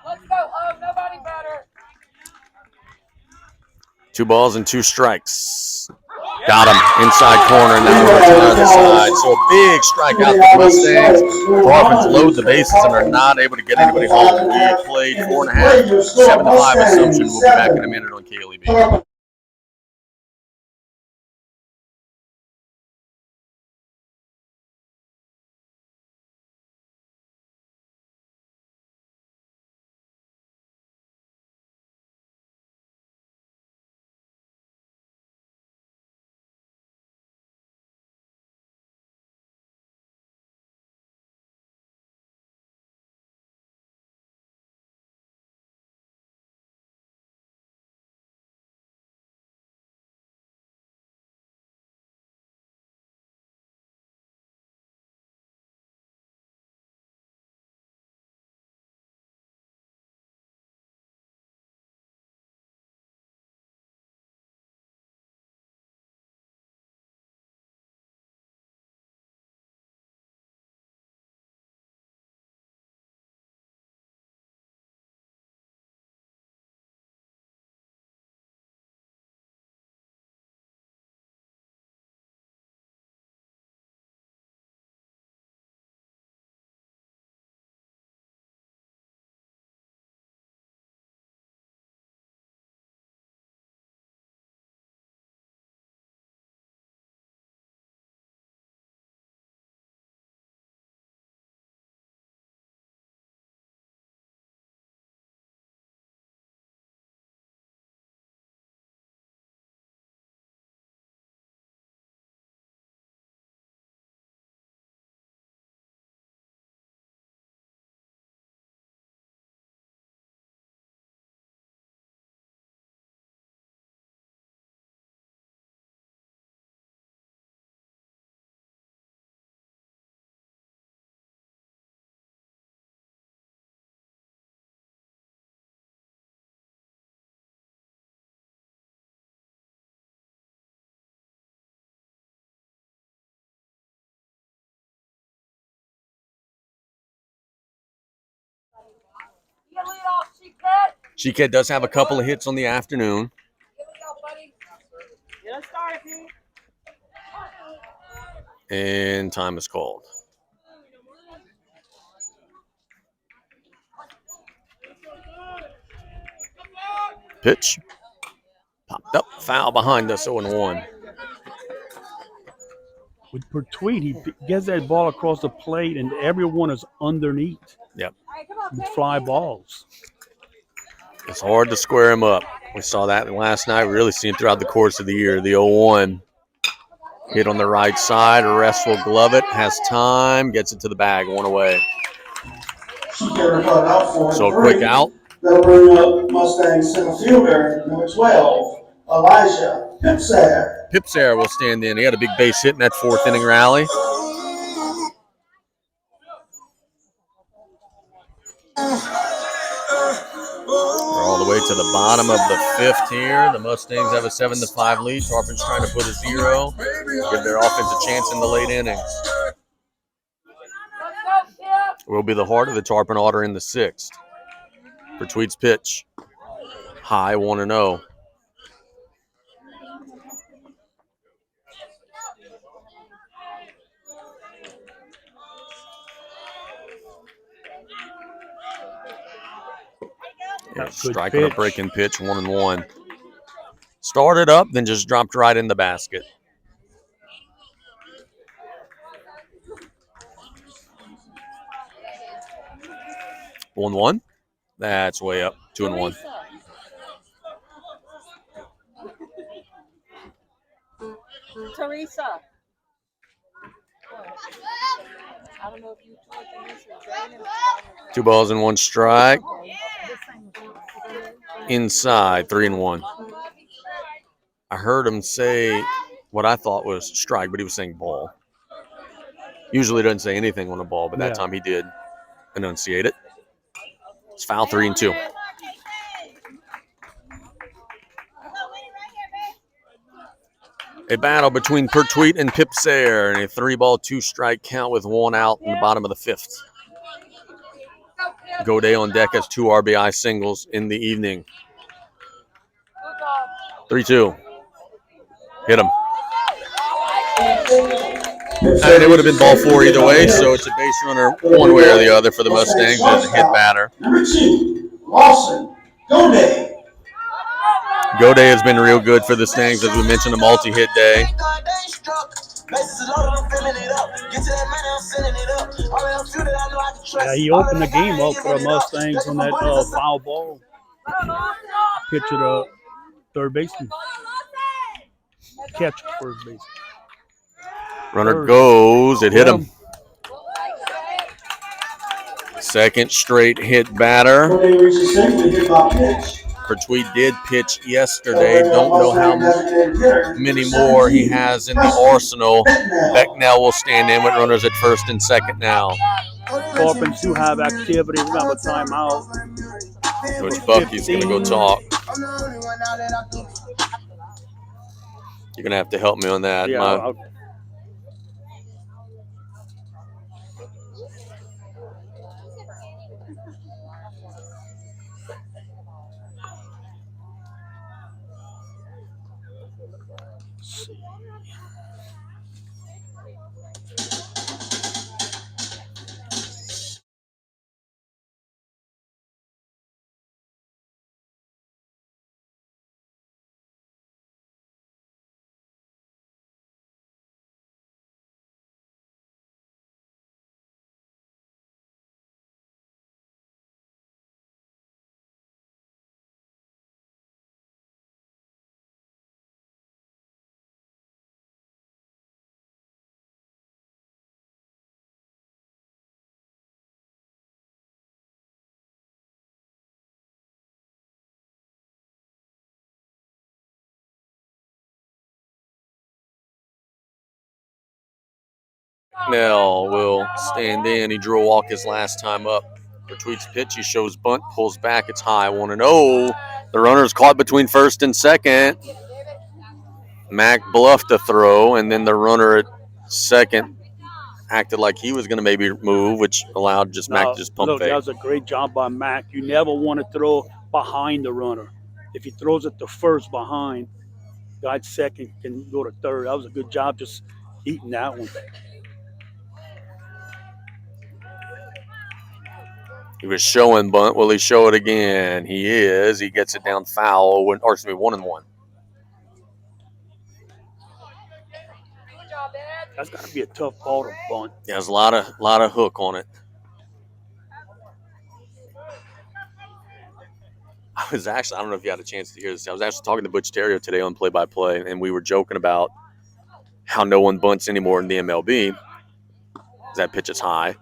Let's go. Oh, nobody better. 2 balls and 2 strikes. Got him inside corner, and now we're to the other side. So a big strikeout for the Mustangs. Tarpons load the bases and are not able to get anybody home. We played 4.5, 7-5 assumption. We'll be back in a minute on KLEB. You lead off, Chiquette. Chiquette does have a couple of hits on the afternoon. You lead off, buddy. Get us started, Pete. And time is called. Pitch. Popped up. Foul behind us, 0-1. With Pertwee, he gets that ball across the plate, and everyone is underneath. Yep. With fly balls. It's hard to square him up. We saw that last night. We really seen it throughout the course of the year. The 0-1. Hit on the right side. Rest will glove it. Has time. Gets it to the bag. 1 away. So a quick out. That'll bring up Mustang center fielder, number 12, Elijah Pipsair. Pipsair will stand in. He had a big base hit in that 4th inning rally. We're all the way to the bottom of the 5th here. The Mustangs have a 7-5 lead. Tarpons trying to put a 0. Give their offense a chance in the late innings. Let's go, Pip. Will be the heart of the Tarpon order in the 6th. For Tweed's pitch. High 1-0. Striking a breaking pitch, 1-1. Started up, then just dropped right in the basket. 1-1. That's way up. 2-1. Teresa. I don't know if you told them this. 2 balls and 1 strike. Inside, 3-1. I heard him say what I thought was strike, but he was saying ball. Usually doesn't say anything on a ball, but that time he did enunciate it. It's foul, 3-2. A battle between Pertwee and Pipsair and a 3-ball, 2-strike count with 1 out in the bottom of the 5th. Goday on deck has 2 RBI singles in the evening. 3-2. Hit him. And it would have been ball 4 either way, so it's a base runner one way or the other for the Mustangs as a hit batter. Number 2, Lawson, Goday. Goday has been real good for the Stangs, as we mentioned, a multi-hit day. Yeah, he opened the game up for the Mustangs on that foul ball. Pitch to the third baseman. Catch first base. Runner goes. It hit him. Second straight hit batter. Goday reaches second, hit by pitch. Pertwee did pitch yesterday. Don't know how many more he has in the arsenal. Becknell will stand in with runners at first and second now. Tarpons do have activity. We have a timeout. Coach Bucky's going to go talk. You're going to have to help me on that. Yeah, Becknell will stand in. He drew a walk his last time up. Pertwee's pitch, he shows bunt, pulls back. It's high, 1-0. The runner's caught between first and second. Mac bluffed a throw, and then the runner at second acted like he was going to maybe move, which allowed Mac to just pump fake. That was a great job by Mac. You never want to throw behind the runner. If he throws it to first behind, guy at second can go to third. That was a good job just eating that one. He was showing bunt. Will he show it again? He is. He gets it down foul. 1-1. That's got to be a tough ball to bunt. Yeah, there's a lot of hook on it. I don't know if you had a chance to hear this. I was actually talking to Butch Terrio today on play-by-play, and we were joking about how no one bunts anymore in the MLB. That pitch is high.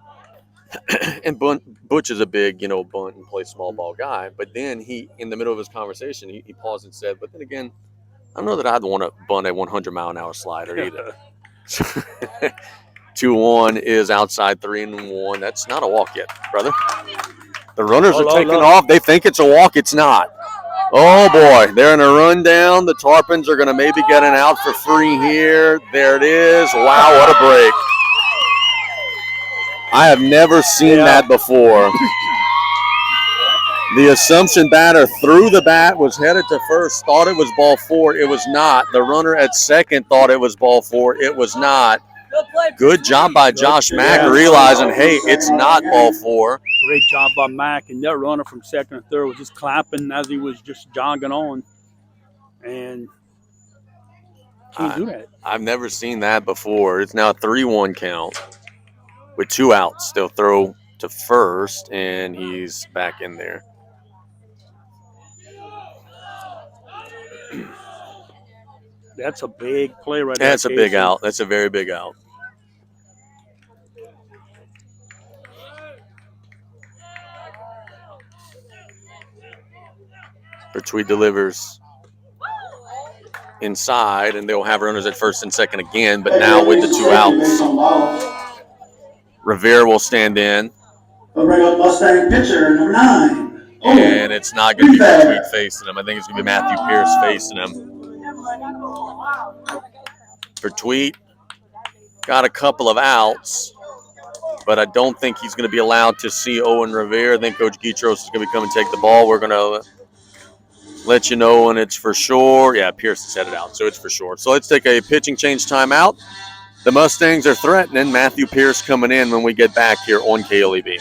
And Butch is a big, bunt and play small ball guy. But then he, in the middle of his conversation, he paused and said, but then again, I don't know that I'd want to bunt a 100-mile-an-hour slider either. 2-1 is outside, 3-1. That's not a walk yet, brother. The runners are taking off. They think it's a walk. It's not. Oh, boy. They're in a rundown. The Tarpons are going to maybe get an out for free here. There it is. Wow, what a break. I have never seen that before. The assumption batter threw the bat, was headed to first, thought it was ball 4. It was not. The runner at second thought it was ball 4. It was not. Good job by Josh Mack realizing, hey, it's not ball 4. Great job by Mack. And that runner from second and third was just clapping as he was just jogging on. And can't do that. I've never seen that before. It's now a 3-1 count with 2 outs. They'll throw to first, and he's back in there. That's a big play right there. That's a big out. That's a very big out. Bertweed delivers inside, and they'll have runners at first and second again, but now with the 2 outs. Rivera will stand in. They'll bring up Mustang pitcher number 9. And it's not going to be Bertweed facing him. I think it's going to be Matthew Pierce facing him. Bertweed got a couple of outs, but I don't think he's going to be allowed to see Owen Rivera. I think Coach Guitros is going to come and take the ball. We're going to let you know when it's for sure. Yeah, Pierce has headed out, so it's for sure. So let's take a pitching change timeout. The Mustangs are threatening. Matthew Pierce coming in when we get back here on KLEB.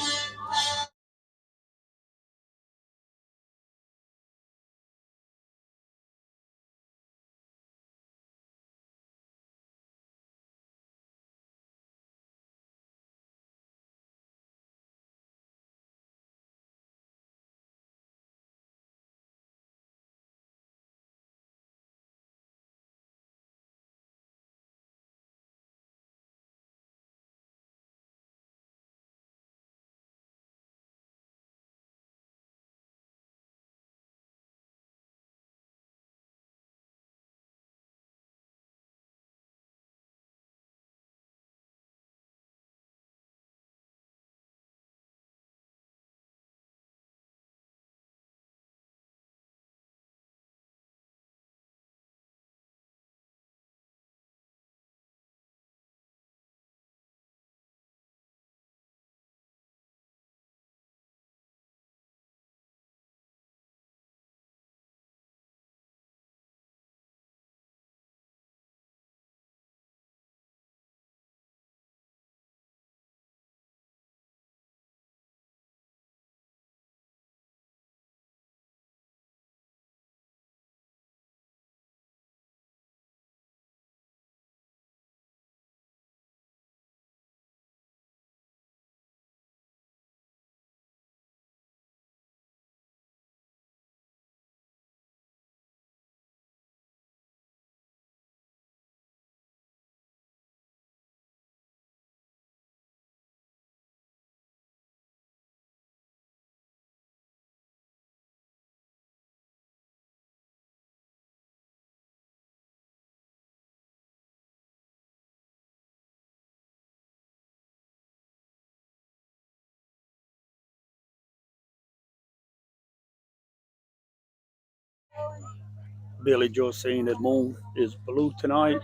Billy Joe saying that Moon is blue tonight.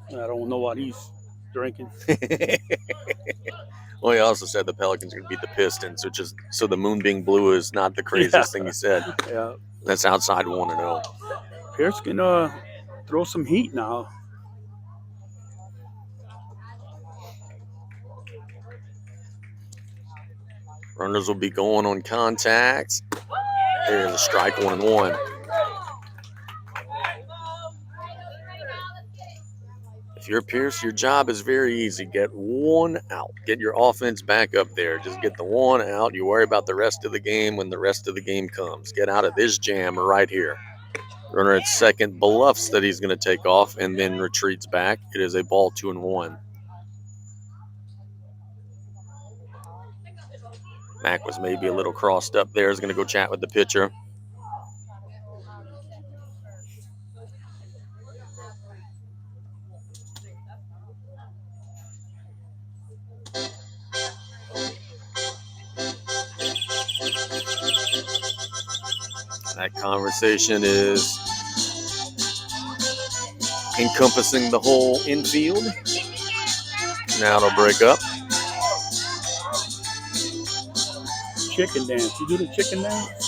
I don't know what he's drinking. Well, he also said the Pelicans are going to beat the Pistons, which is so the moon being blue is not the craziest thing he said. Yeah. That's outside 1-0. Pierce can throw some heat now. Runners will be going on contact. There's a strike, 1-1. If you're Pierce, your job is very easy. Get 1 out. Get your offense back up there. Just get the 1 out. You worry about the rest of the game when the rest of the game comes. Get out of this jam right here. Runner at second bluffs that he's going to take off and then retreats back. It is a ball, 2-1. Mack was maybe a little crossed up there. He's going to go chat with the pitcher. That conversation is encompassing the whole infield. Now it'll break up. Chicken dance. You do the chicken dance?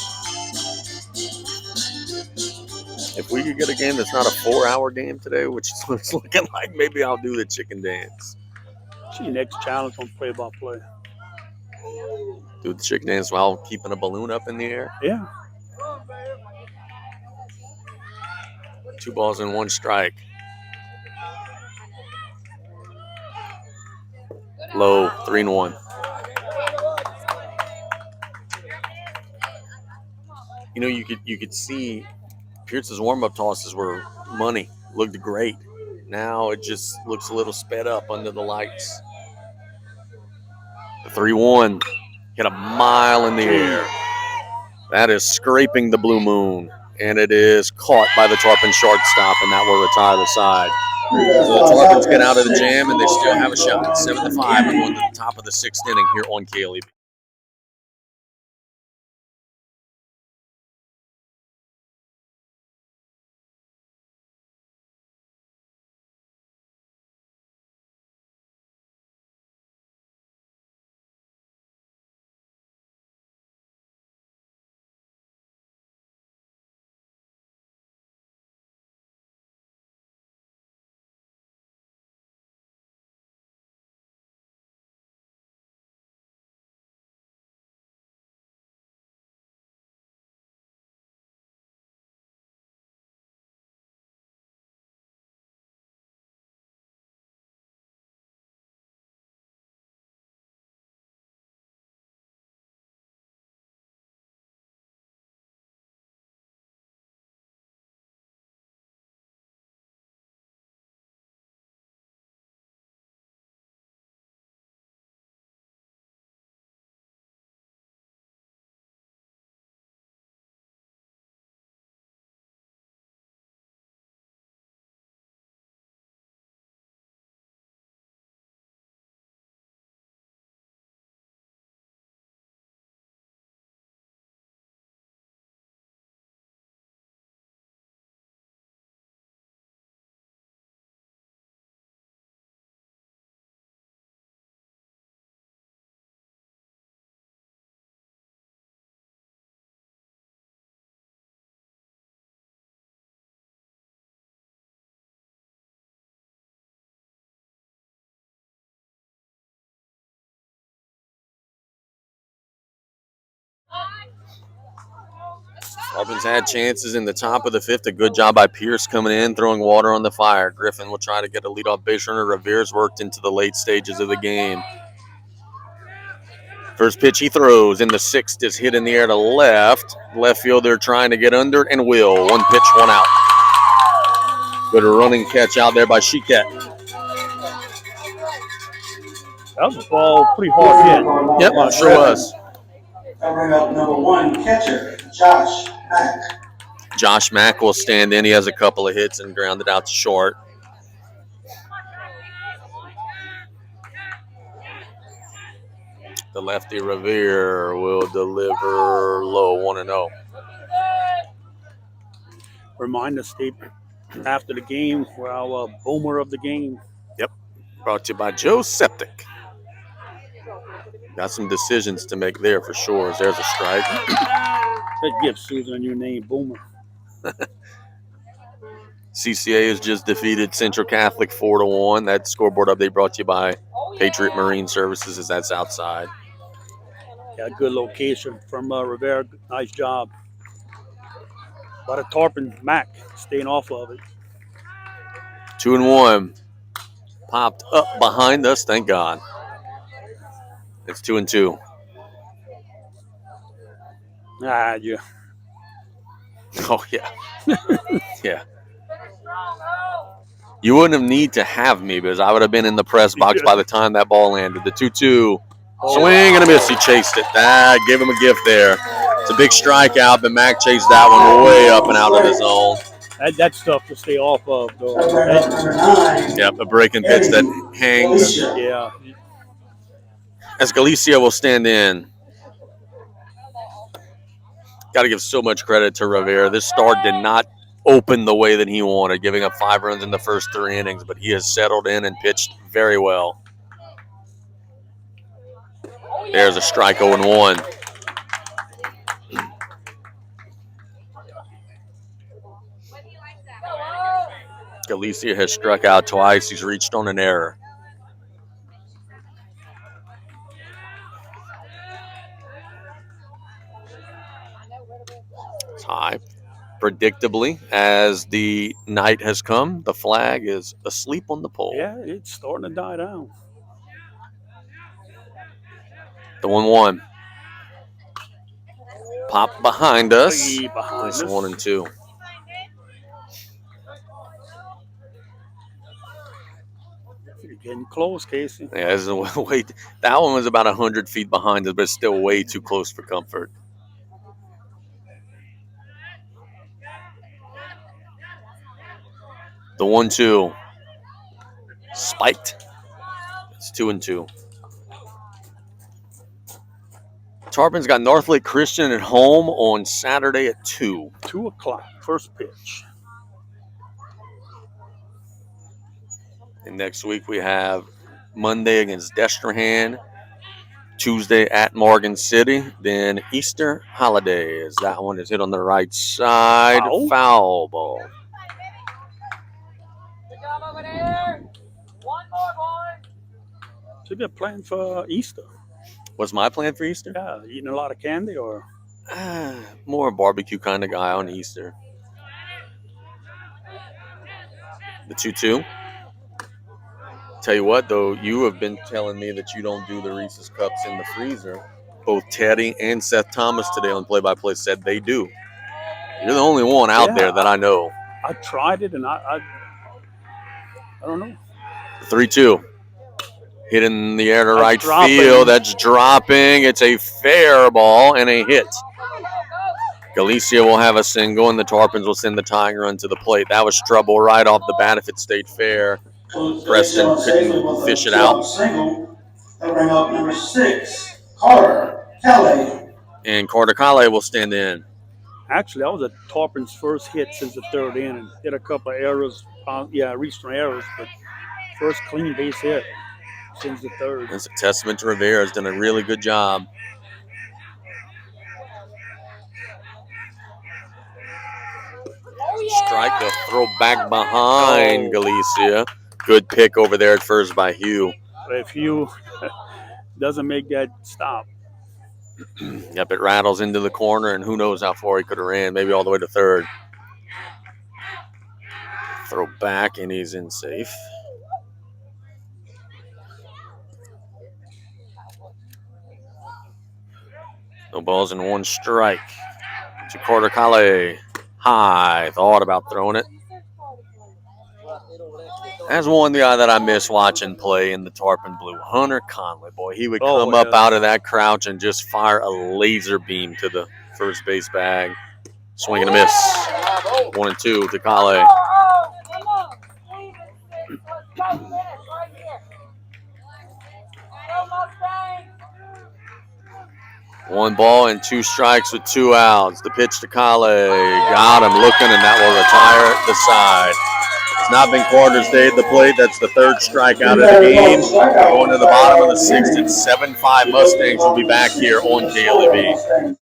If we could get a game that's not a 4-hour game today, which is what it's looking like, maybe I'll do the chicken dance. See your next challenge on play-by-play. Do the chicken dance while keeping a balloon up in the air. Yeah. 2 balls and 1 strike. Low, 3-1. You know, you could see Pierce's warm-up tosses were money. Looked great. Now it just looks a little sped up under the lights. The 3-1 hit a mile in the air. That is scraping the blue moon, and it is caught by the Tarpon shortstop, and that will retire the side. So the Tarpons get out of the jam, and they still have a shot. 7-5 and going to the top of the 6th inning here on KLEB. Tarpons had chances in the top of the 5th. A good job by Pierce coming in, throwing water on the fire. Griffin will try to get a leadoff base runner. Revere's worked into the late stages of the game. First pitch he throws in the 6th is hit in the air to left. Left fielder trying to get under it and will. 1 pitch, 1 out. Good running catch out there by Chiquette. That was a ball pretty hard hit. Yep, it sure was. Covering up number 1 catcher, Josh Mack. Josh Mack will stand in. He has a couple of hits and grounded out to short. The lefty Revere will deliver low, 1-0. Remind us, Steve, after the game, for our boomer of the game. Yep. Brought to you by Joe Septic. Got some decisions to make there for sure. There's a strike. That gives Susan a new name, Boomer. CCA has just defeated Central Catholic 4-1. That scoreboard update brought to you by Patriot Marine Services, as that's outside. Yeah, good location from Rivera. Nice job. But a Tarpon Mac staying off of it. 2-1. Popped up behind us, thank God. It's 2-2. Yeah. Oh, yeah. Yeah. You wouldn't have need to have me because I would have been in the press box by the time that ball landed. The 2-2. Swing and a miss. He chased it. Give him a gift there. It's a big strikeout, but Mac chased that one way up and out of the zone. That's tough to stay off of, though. Yep, a breaking pitch that hangs. Yeah. As Galicia will stand in. Got to give so much credit to Rivera. This start did not open the way that he wanted, giving up 5 runs in the first 3 innings, but he has settled in and pitched very well. There's a strike, 0-1. Galicia has struck out twice. He's reached on an error. It's high. Predictably, as the night has come, the flag is asleep on the pole. Yeah, it's starting to die down. The 1-1. Pop behind us. Three behind It's us. 1 and 2. You're getting close, Casey. Yeah, this is way. That one was about 100 feet behind us, but it's still way too close for comfort. The 1-2. Spiked. It's 2 and 2. Tarpons got North Lake Christian at home on Saturday at 2. 2 o'clock, first pitch. And next week we have Monday against Destrehan, Tuesday at Morgan City, then Easter holidays. That one is hit on the right side. Foul ball. Good job over there. One more, boy. So you're planning for Easter? What's my plan for Easter? Yeah, eating a lot of candy or? More a barbecue kind of guy on Easter. The 2-2. Tell you what, though, you have been telling me that you don't do the Reese's Cups in the freezer. Both Teddy and Seth Thomas today on play-by-play said they do. You're the only one out there that I know. I tried it, and I don't know. 3-2. Hit in the air to That's right dropping. field. That's dropping. It's a fair ball and a hit. Galicia will have a single, and the Tarpons will send the tying run to the plate. That was trouble right off the bat if it stayed fair. Preston couldn't fish it out. Single. They'll bring up number 6, Carter Kelly. And Carter Kale will stand in. Actually, that was a Tarpons' first hit since the third inning. Hit a couple of errors, reached some errors, but first clean base hit since the third. It's a testament to Rivera. Has done a really good job. Strike the throw back behind Galicia. Good pick over there at first by Hugh. If Hugh doesn't make that stop. Yep, it rattles into the corner, and who knows how far he could have ran. Maybe all the way to third. Throw back, and he's in safe. No balls and 1 strike to Carter Kale. High. Thought about throwing it. That's one guy that I miss watching play in the Tarpon Blue. Hunter Conley, boy. He would come up out of that crouch and just fire a laser beam to the first base bag. Swing and a miss. 1 and 2 to Kale. 1 ball and 2 strikes with 2 outs. The pitch to Kale. Got him looking, and that will retire the side. It's not been Carter's day at the plate. That's the 3rd strikeout of the game. Going to the bottom of the 6th. It's 7-5 Mustangs. Will be back here on KLEB.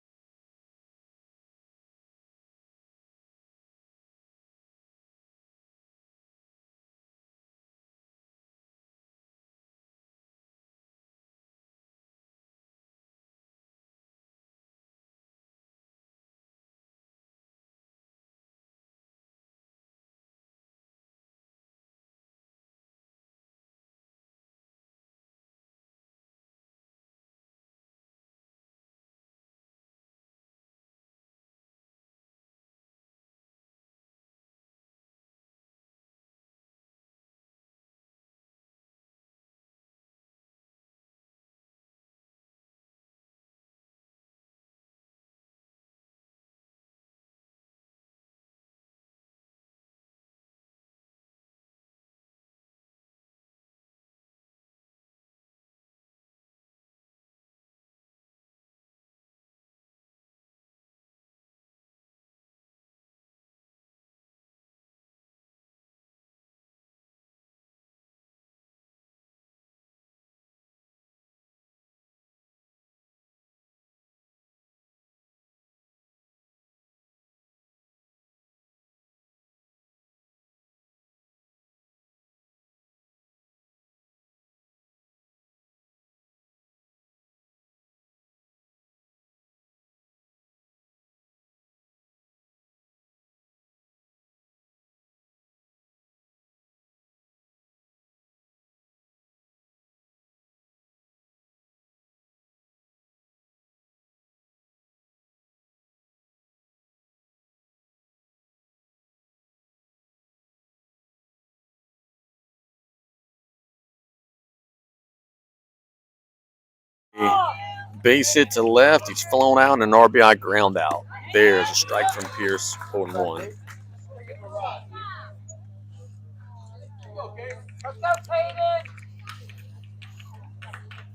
base hit to left. He's flown out and an RBI ground out. There's a strike from Pierce, 0-1.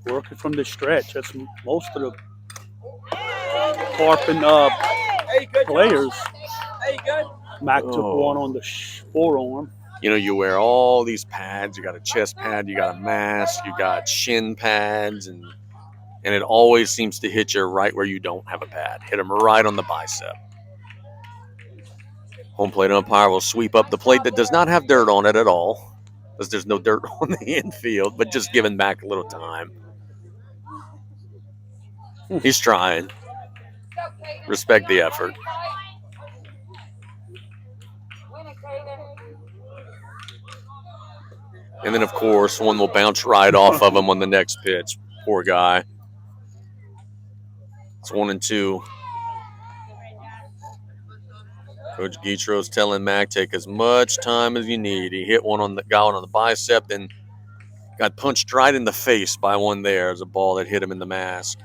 Working from the stretch. That's most of the Tarpon players. Mac took one on the forearm. You know, you wear all these pads. You got a chest pad, you got a mask, you got shin pads, and it always seems to hit you right where you don't have a pad. Hit him right on the bicep. Home plate umpire will sweep up the plate that does not have dirt on it at all, because there's no dirt on the infield, but just giving back a little time. He's trying. Respect the effort. And then, of course, one will bounce right off of him on the next pitch. Poor guy. It's 1-2. Coach Guitro's telling Mac, take as much time as you need. He hit one on the guy on the bicep, then got punched right in the face by one there as a ball that hit him in the mask.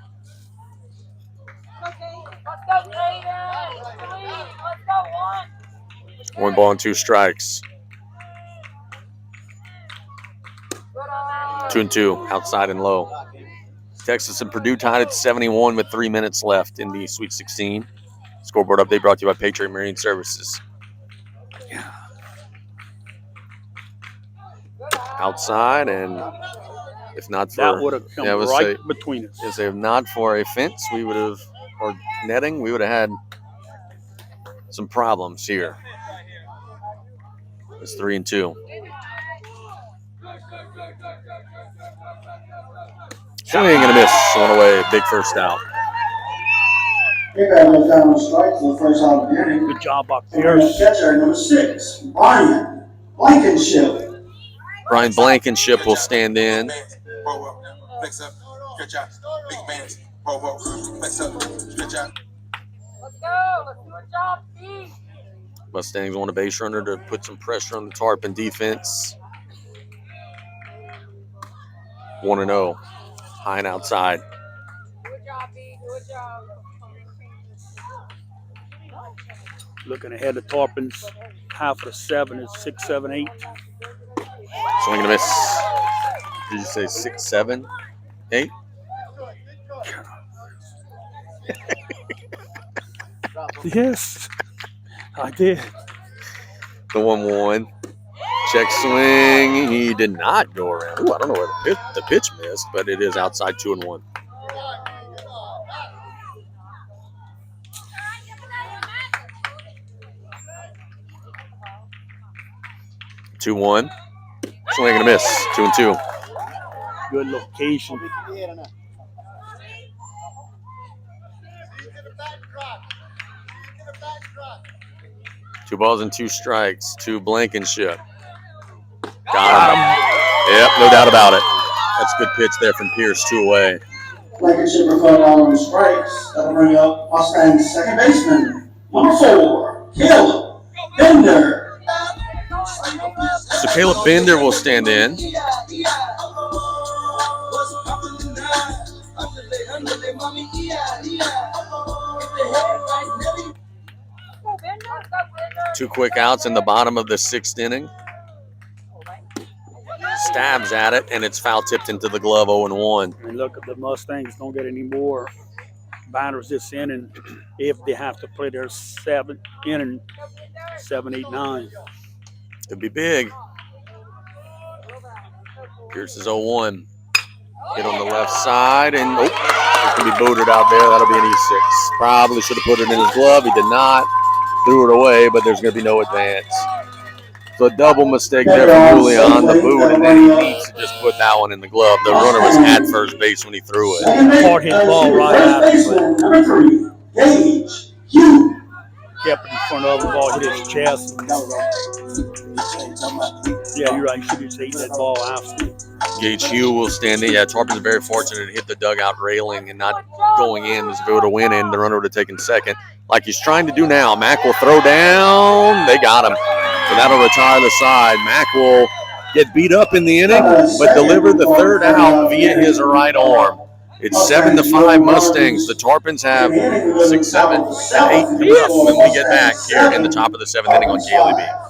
One ball and 2 strikes. 2-2, outside and low. Texas and Purdue tied at 71 with 3 minutes left in the Sweet 16. Scoreboard update brought to you by Patriot Marine Services. Outside, and if not for that would have come right between us. If not for a fence, we would have, or netting, we would have had some problems here. It's 3-2. Swing and a miss. One away. Big first out. Good job by Pierce. Catcher number 6, Brian Blankenship. Brian Blankenship will stand in. Flex up, catch out, big man's, flex up, catch out. Let's go. Let's do a job, Pete. Mustangs want a base runner to put some pressure on the Tarpon defense. 1-0. High and outside. Good job, Pete. Good job. Looking ahead, the Tarpons, half of the 7 is 6, 7, 8. Swing and a miss. Did you say 6, 7, 8? Yes, I did. The 1-1. Check swing. He did not go around. Ooh, I don't know where the pitch missed, but it is outside 2-1. Swing and a miss. 2-2. Good location. 2 balls and 2 strikes to Blankenship. Got him. Yep, no doubt about it. That's a good pitch there from Pierce, 2 away. Blankenship recorded all on the strikes. That'll bring up Mustang's second baseman, number 4, Caleb Bender. So Caleb Bender will stand in. Two quick outs in the bottom of the 6th inning. Stabs at it, and it's foul tipped into the glove, 0-1. And look, if the Mustangs don't get any more batters this inning, if they have to play their 7th inning, 7, 8, 9. Could be big. Pierce is 0-1. Hit on the left side, and it's going to be booted out there. That'll be an E6. Probably should have put it in his glove. He did not. Threw it away, but there's going to be no advance. So a double mistake there from Julian, the boot, and then he needs to just put that one in the glove. The runner was at first base when he threw it. Hard hit ball right out. Number 3, Gage Hugh. Kept it in front of the ball, hit his chest. Yeah, you're right. He should have taken that ball after. Gage Hugh will stand in. Yeah, Tarpons are very fortunate to hit the dugout railing and not going in. As if it would have went in, the runner would have taken second. Like he's trying to do now. Mac will throw down. They got him. So that'll retire the side. Mac will get beat up in the inning, but deliver the 3rd out via his right arm. It's 7-5 Mustangs. The Tarpons have 6, 7, and 8 coming up when we get back here in the top of the 7th inning on KLEB.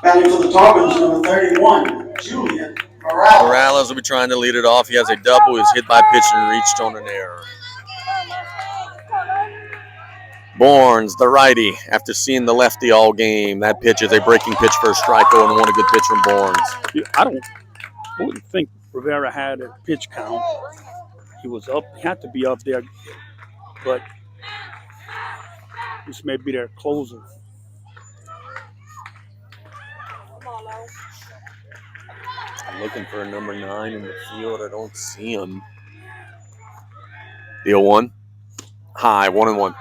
Batting for the Tarpons, number 31, Julian Morales. Morales will be trying to lead it off. He has a double. He's hit by pitch and reached on an error. Barnes, the righty, after seeing the lefty all game. That pitch is a breaking pitch for a strike. 0-1, a good pitch from Barnes. I wouldn't think Rivera had a pitch count. He was up. He had to be up there, but this may be their closer. I'm looking for a number 9 in the field. I don't see him. The 0-1. High, 1-1.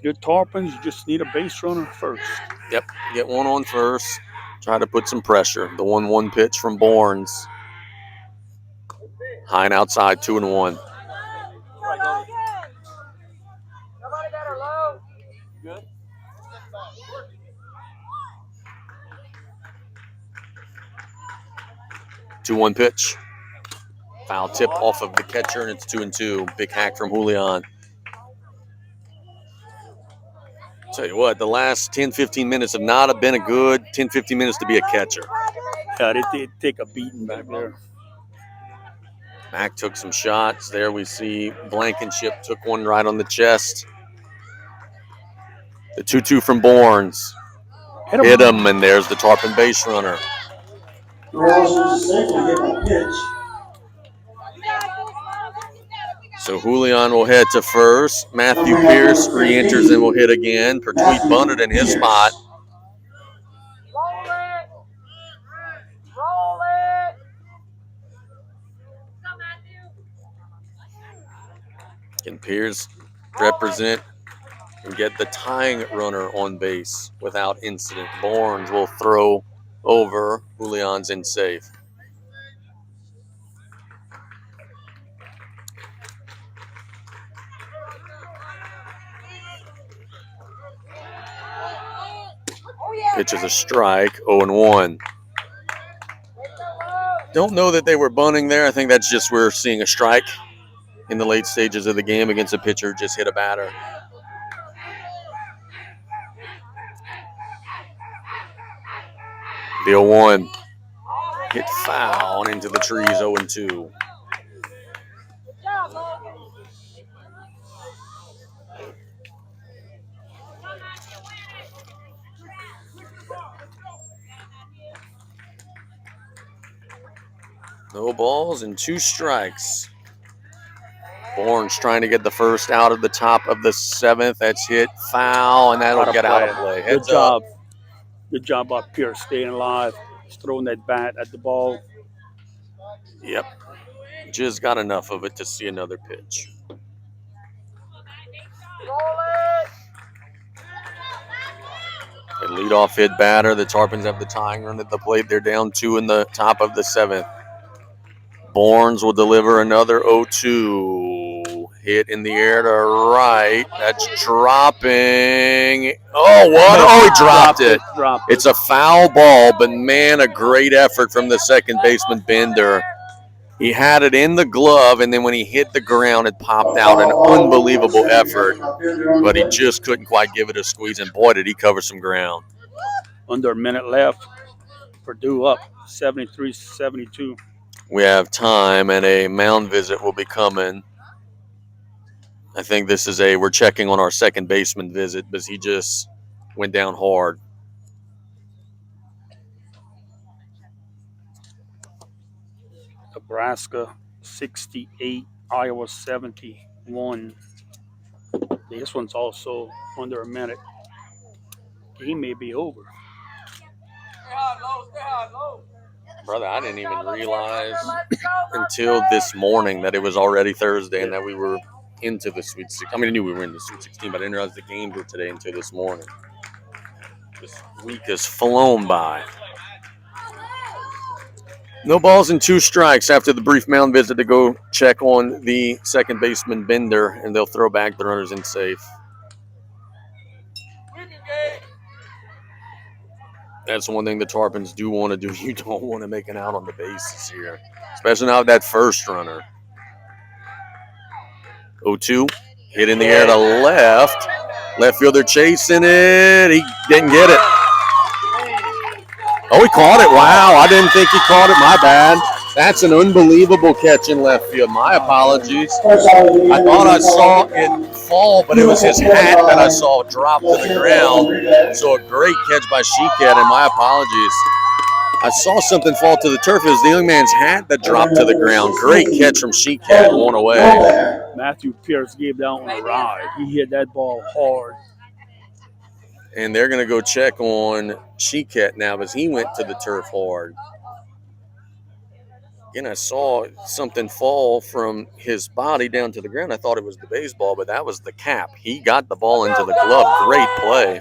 Your Tarpons, you just need a base runner first. Yep, get one on first. Try to put some pressure. The 1-1 pitch from Barnes. High and outside, 2-1. Good. 2-1 pitch. Foul tip off of the catcher, and it's 2-2. Big hack from Julian. Tell you what, the last 10-15 minutes have not been a good 10-15 minutes to be a catcher. Yeah, they did take a beating back there. Mack took some shots. There we see Blankenship took one right on the chest. The 2-2 from Barnes. Hit him, and there's the Tarpon base runner. Morales was safely hit by pitch. So Julian will head to first. Matthew Pierce re-enters and will hit again. Pertwee bunted in his spot. Can Pierce represent and get the tying runner on base without incident? Barnes will throw over. Julian's in safe. Pitch is a strike, 0-1. Don't know that they were bunting there. I think that's just we're seeing a strike in the late stages of the game against a pitcher who just hit a batter. The 0-1 hit foul and into the trees. 0-2. No balls and 2 strikes. Bourne's trying to get the first out of the top of the 7th. That's hit foul, and that'll get out of play. Heads Good job. up. Good job by Pierce staying alive. He's throwing that bat at the ball. Yep. Just got enough of it to see another pitch. A leadoff hit batter. The Tarpons have the tying run at the plate. They're down 2 in the top of the 7th. Bournes will deliver another 0-2. Hit in the air to right. That's dropping. Oh, what? Oh, he dropped it. It's a foul ball, but man, a great effort from the second baseman, Bender. He had it in the glove, and then when he hit the ground, it popped out. An unbelievable effort, but he just couldn't quite give it a squeeze, and boy, did he cover some ground. Under a minute left. Purdue up 73-72. We have time, and a mound visit will be coming. I think this is we're checking on our second baseman visit because he just went down hard. Nebraska 68, Iowa 71. This one's also under a minute. Game may be over. Brother, I didn't even realize until this morning that it was already Thursday and that we were into the Sweet 16. I mean, I knew we were in the Sweet 16, but I didn't realize the games were today until this morning. This week has flown by. No balls and 2 strikes after the brief mound visit to go check on the second baseman, Bender, and they'll throw back the runners in safe. That's one thing the Tarpons do want to do. You don't want to make an out on the bases here, especially now with that first runner. 0-2, hit in the air to left. Left fielder chasing it. He didn't get it. Oh, he caught it. Wow, I didn't think he caught it. My bad. That's an unbelievable catch in left field. My apologies. I thought I saw it fall, but it was his hat that I saw drop to the ground. So a great catch by Sheekat, and my apologies. I saw something fall to the turf. It was the young man's hat that dropped to the ground. Great catch from Sheekat, one away. Matthew Pierce gave that one a ride. He hit that ball hard. And they're going to go check on Sheekat now because he went to the turf hard. Again, I saw something fall from his body down to the ground. I thought it was the baseball, but that was the cap. He got the ball into the glove. Great play.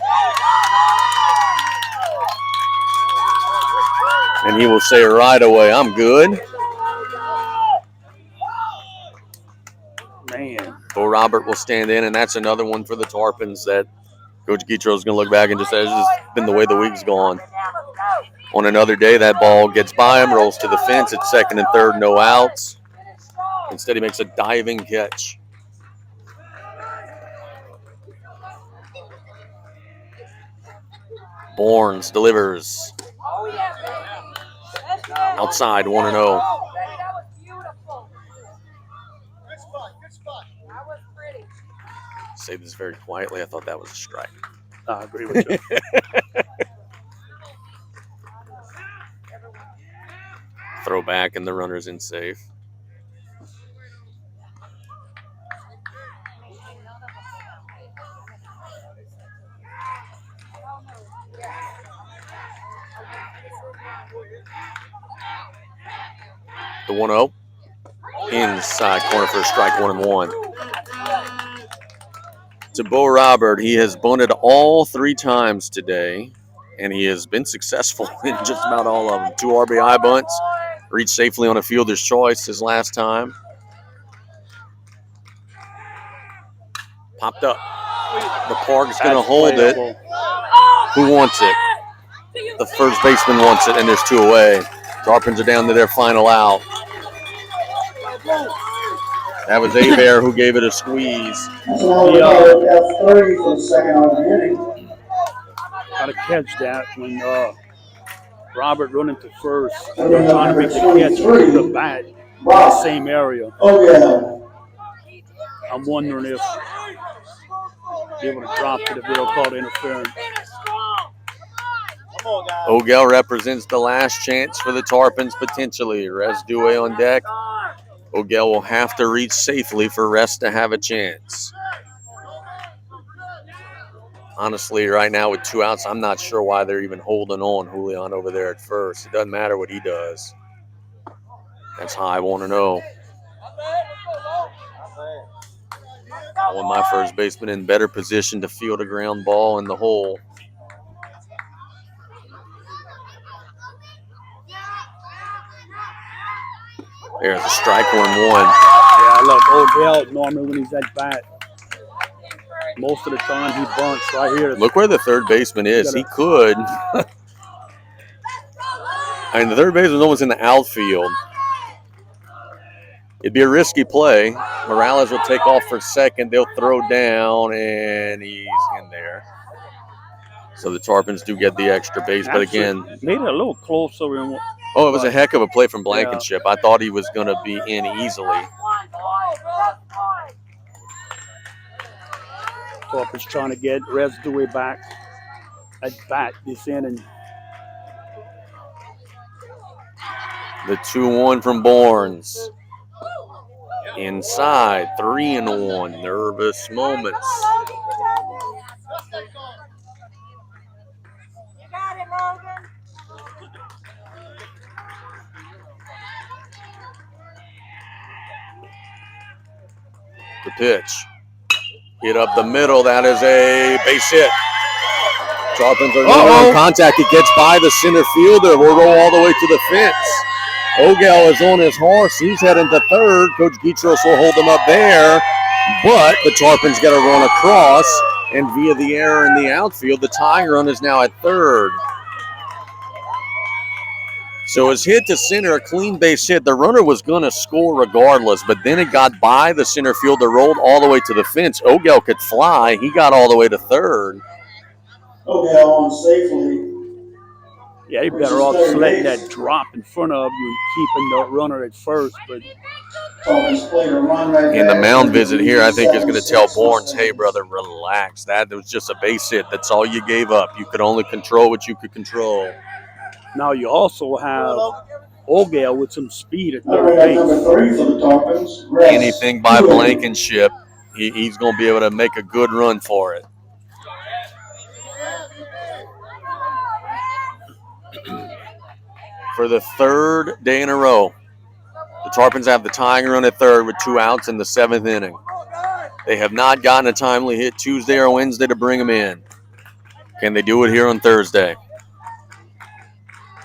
And he will say right away, I'm good. Man. Bo Robert will stand in, and that's another one for the Tarpons that Coach Guitro is going to look back and just say, it's just been the way the week's gone. On another day, that ball gets by him, rolls to the fence. It's second and third, no outs. Instead, he makes a diving catch. Bournes delivers. Outside, 1-0. Say this very quietly. I thought that was a strike. I agree with you. Throw back and the runner's in safe. The 1-0. Inside corner for a strike, 1-1. To Bo Robert, he has bunted all 3 times today, and he has been successful in just about all of them. 2 RBI bunts, reached safely on a fielder's choice his last time. Popped up. The Park's going to hold it. Who wants it? The first baseman wants it, and there's 2 away. Tarpons are down to their final out. That was Abear who gave it a squeeze. That's another F30 for the second out of the inning. Got to catch that when Robert running to first. And They're then trying to make the number catch through 23, the bat in the Rob. same area. Oh, yeah. I'm wondering if they would have dropped it if they don't call interference. Ogel represents the last chance for the Tarpons potentially. Rest Due on deck. Ogel will have to reach safely for Rest to have a chance. Honestly, right now with 2 outs, I'm not sure why they're even holding on Julian over there at first. It doesn't matter what he does. That's how I want to know. I want my first baseman in better position to field a ground ball in the hole. There's a strike 1-1. Yeah, look, Ogel normally when he's at bat, most of the time he bunts right here. Look where the third baseman is. He could. I mean, the third baseman's almost in the outfield. It'd be a risky play. Morales will take off for second. They'll throw down, and he's in there. So the Tarpons do get the extra base. But again, made it a little closer. It was a heck of a play from Blankenship. I thought he was going to be in easily. Tarpons trying to get Residue back at bat this inning. The 2-1 from Bournes. Inside, 3-1. Nervous moments. The pitch. Hit up the middle. That is a base hit. Tarpons are on contact. It gets by the center fielder. Will roll all the way to the fence. Ogel is on his horse. He's heading to third. Coach Guitros will hold him up there. But the Tarpons get a run across. And via the error in the outfield, the tying run is now at third. So his hit to center, a clean base hit. The runner was going to score regardless, but then it got by the center fielder, rolled all the way to the fence. Ogel could fly. He got all the way to third. Ogel on safely. Yeah, you better off letting that drop in front of you and keeping the runner at first. But in the mound visit here, I think is going to tell Bournes, hey, brother, relax. That was just a base hit. That's all you gave up. You could only control what you could control. Now you also have Ogel with some speed at third base. Number 3 for the Tarpons. Anything by Blankenship, he's going to be able to make a good run for it. For the third day in a row, the Tarpons have the tying run at third with 2 outs in the 7th inning. They have not gotten a timely hit Tuesday or Wednesday to bring them in. Can they do it here on Thursday?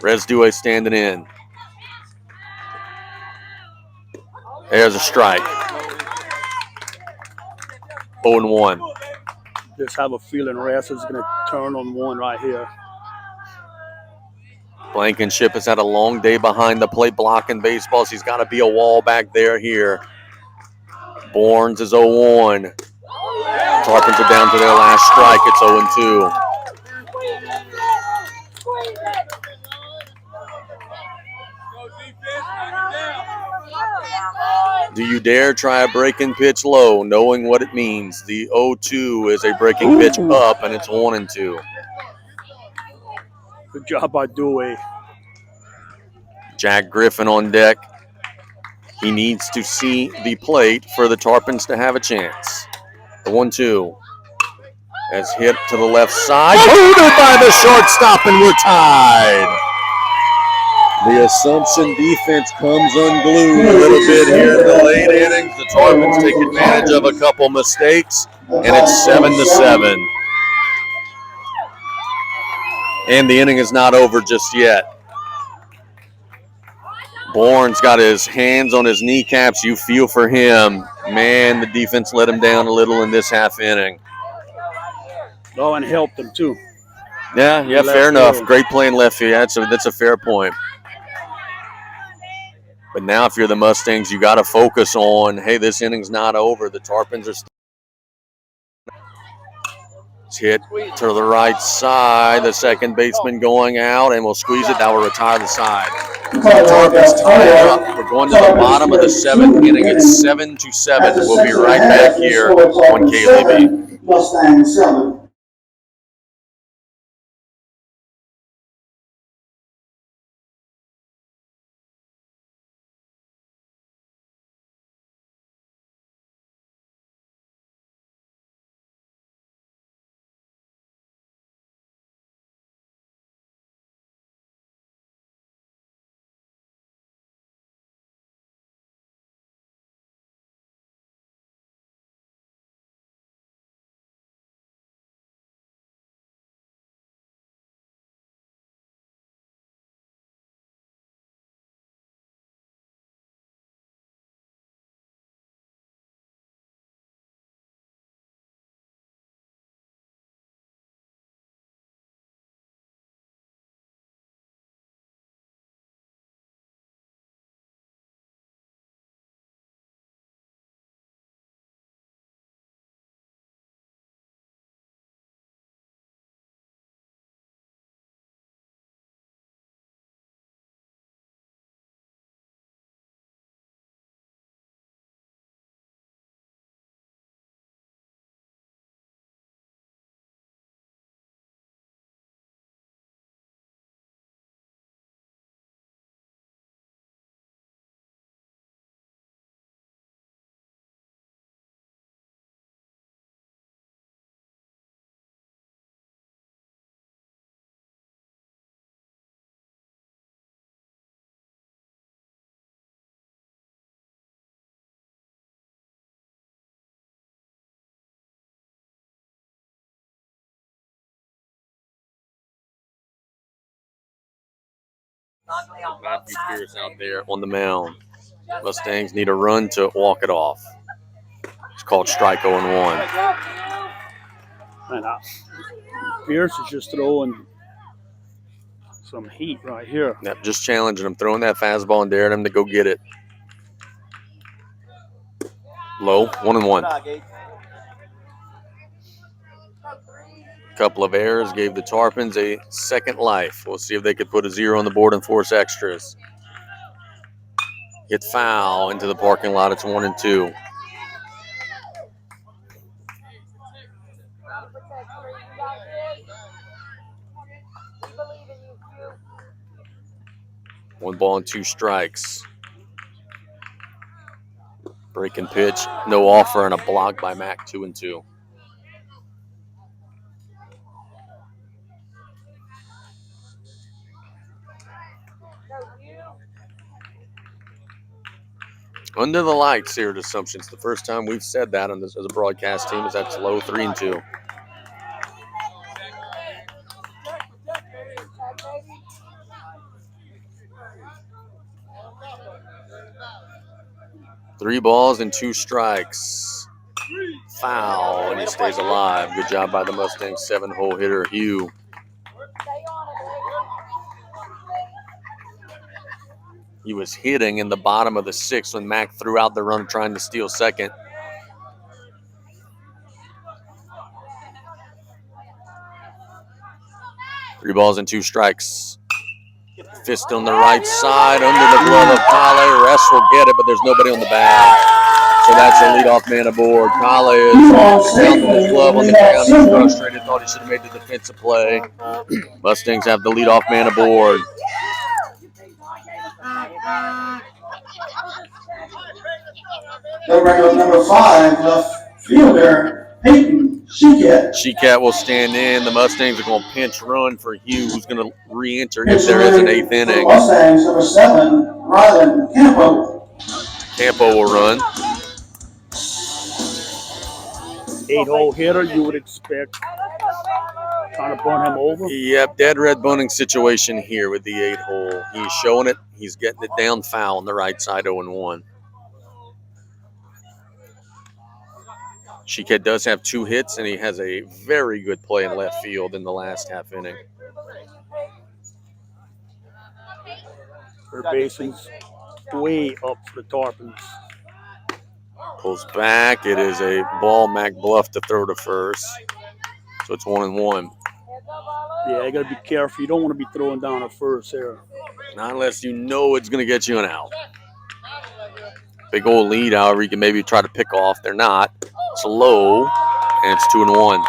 Residue standing in. There's a strike. 0-1. Just have a feeling Reyes is going to turn on one right here. Blankenship has had a long day behind the plate blocking baseballs. He's got to be a wall back there here. Bournes is 0-1. Tarpons are down to their last strike. It's 0-2. Do you dare try a breaking pitch low, knowing what it means? The 0-2 is a breaking pitch up, and it's 1-2. Good job by Dewey. Jack Griffin on deck. He needs to see the plate for the Tarpons to have a chance. The 1-2 has hit to the left side. Booted by the shortstop, and we're tied. The Assumption defense comes unglued a little bit here in the late innings. The Tarpons take advantage of a couple mistakes, and it's 7-7. And the inning is not over just yet. Bourne's got his hands on his kneecaps. You feel for him. Man, the defense let him down a little in this half inning. Oh, and helped him too. Yeah, fair enough. Great play in left field. That's a fair point. But now if you're the Mustangs, you got to focus on, hey, this inning's not over. The Tarpons are still. It's hit to the right side. The second baseman going out, and we'll squeeze it. That will retire the side. The Tarpons tie it up. We're going to the bottom of the 7th inning. It's 7-7. We'll be right back here on KLEB. Mustang 7. Matthew Pierce out there on the mound. Mustangs need a run to walk it off. It's called strike 0-1. And Pierce is just throwing some heat right here. Yep, just challenging him, throwing that fastball and daring him to go get it. Low, 1-1. Couple of errors gave the Tarpons a second life. We'll see if they could put a 0 on the board and force extras. Hit foul into the parking lot. It's 1-2. One ball and 2 strikes. Breaking pitch, no offer, and a block by Mack. 2-2. Under the lights here at Assumption's. The first time we've said that on this as a broadcast team is that's low 3-2. Three balls and 2 strikes. Foul, and he stays alive. Good job by the Mustangs 7-hole hitter, Hugh. He was hitting in the bottom of the 6th when Mack threw out the run trying to steal second. Three balls and 2 strikes. Fist on the right side under the glove of Kale. Rest will get it, but there's nobody on the bag. So that's a leadoff man aboard. Kale is down to the glove on the ground. He's frustrated. Thought he should have made the defensive play. Mustangs have the leadoff man aboard. Number 5, left fielder, Peyton Sheekat. Sheekat will stand in. The Mustangs are going to pinch run for Hugh, who's going to re-enter if there is an 8th inning. Mustangs, number 7, Rylan Campo. Campo will run. 8-hole hitter, you would expect trying to burn him over. Yep, dead red bunting situation here with the 8-hole. He's showing it. He's getting it down foul on the right side, 0-1. Sheekat does have 2 hits, and he has a very good play in left field in the last half inning. Third baseman's way up for the Tarpons. Pulls back. It is a ball. Mac Bluff to throw to first. So it's 1-1. Yeah, you got to be careful. You don't want to be throwing down at first there. Not unless you know it's going to get you an out. Big old lead, however, you can maybe try to pick off. They're not. It's low, and it's 2-1.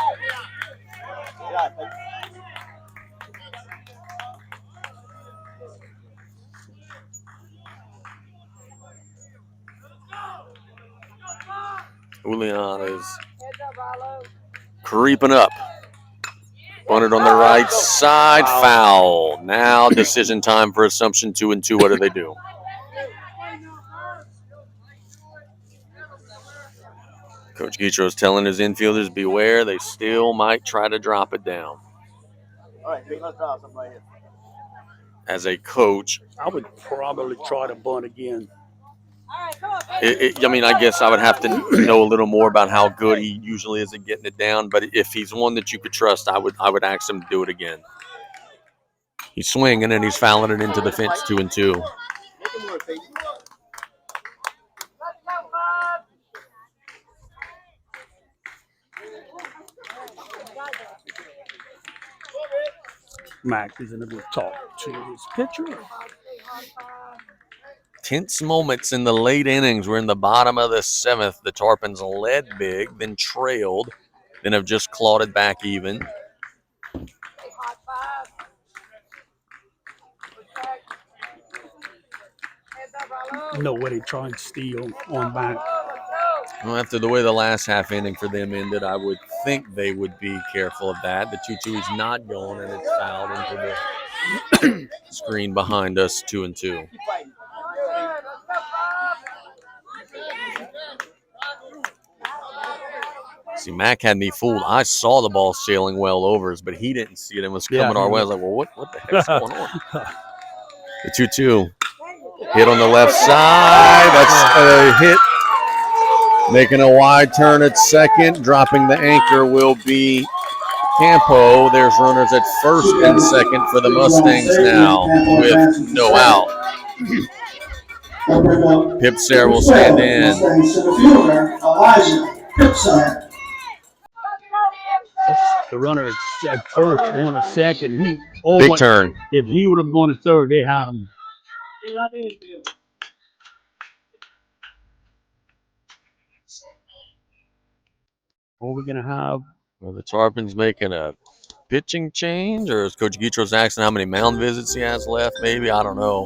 Julian is creeping up. Bunted on the right side, foul. Now decision time for Assumption 2-2. What do they do? Coach Guitro is telling his infielders, beware. They still might try to drop it down. All right, let's draw something right here. As a coach, I would probably try to bunt again. I mean, I guess I would have to know a little more about how good he usually is at getting it down. But if he's one that you could trust, I would ask him to do it again. He's swinging and he's fouling it into the fence, 2-2. Mac is going to go talk to his pitcher. Tense moments in the late innings. We're in the bottom of the 7th. The Tarpons led big, then trailed, then have just clawed it back even. No way they try and steal on back. Well, after the way the last half inning for them ended, I would think they would be careful of that. The 2-2 is not going, and it's fouled into the screen behind us, 2-2. See, Mac had me fooled. I saw the ball sailing well over us, but he didn't see it and was coming our way. I was like, well, what the heck's going on? The 2-2 hit on the left side. That's a hit. Making a wide turn at second. Dropping the anchor will be Campo. There's runners at first and second for the Mustangs now with no out. Pipser will stand in. The runner at first on a second. Big turn. If he would have gone to third, they had him. What are we going to have? Well, the Tarpons making a pitching change, or is Coach Guitro's asking how many mound visits he has left? Maybe, I don't know.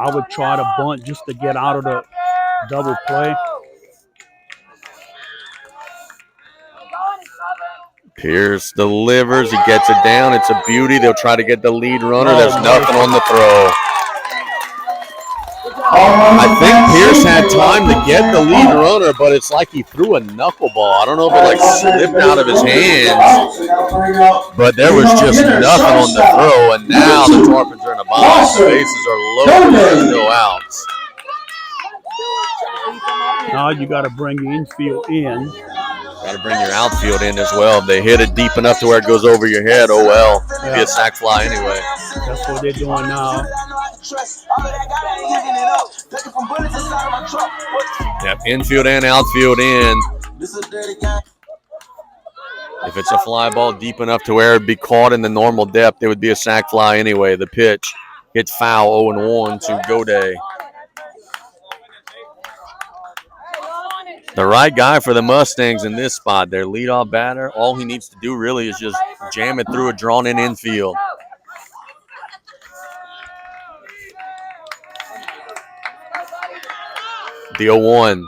I would try to bunt just to get out of the double play. Pierce delivers. He gets it down. It's a beauty. They'll try to get the lead runner. There's nothing on the throw. I think Pierce had time to get the lead runner, but it's like he threw a knuckleball. I don't know if it slipped out of his hands, but there was just nothing on the throw, and now the Tarpons are in a box. The bases are loaded. There's no outs. Now you got to bring your infield in. Got to bring your outfield in as well. If they hit it deep enough to where it goes over your head, oh well. It'd be a sac fly anyway. That's what they're doing now. Yep, infield and outfield in. If it's a fly ball deep enough to where it'd be caught in the normal depth, it would be a sac fly anyway. The pitch hits foul, 0-1 to Goday. The right guy for the Mustangs in this spot. Their leadoff batter, all he needs to do really is just jam it through a drawn-in infield. The 0-1.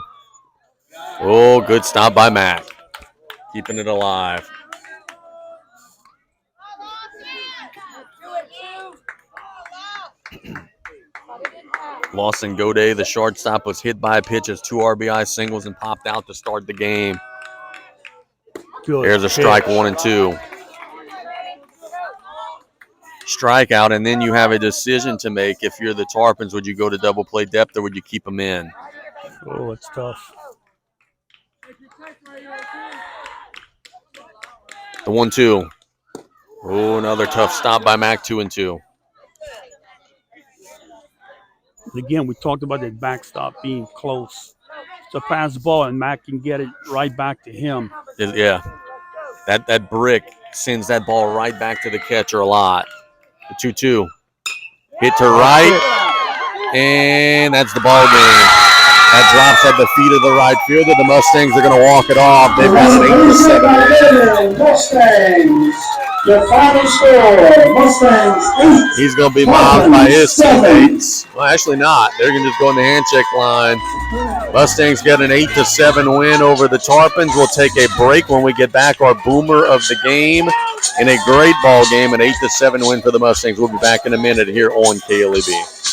Oh, good stop by Mac. Keeping it alive. Lawson Goday, the shortstop, was hit by a pitch as 2 RBI singles and popped out to start the game. Good There's a strike, 1 and 2. Strikeout, and then you have a decision to make. If you're the Tarpons, would you go to double play depth or would you keep them in? Oh, it's tough. The 1-2. Oh, another tough stop by Mac, 2 and 2. And again, we talked about that backstop being close. It's a pass ball, and Mac can get it right back to him. Yeah. That brick sends that ball right back to the catcher a lot. The 2-2. Hit to right, and that's the ball game. That drops at the feet of the right fielder. The Mustangs are going to walk it off. They've got an 8-7. Mustangs. The final score, Mustangs 8. He's going to be mobbed by his teammates. Well, actually not. They're going to just go in the hand check line. Mustangs get an 8-7 win over the Tarpons. We'll take a break. When we get back, our boomer of the game in a great ball game, an 8-7 win for the Mustangs. We'll be back in a minute here on KLEB.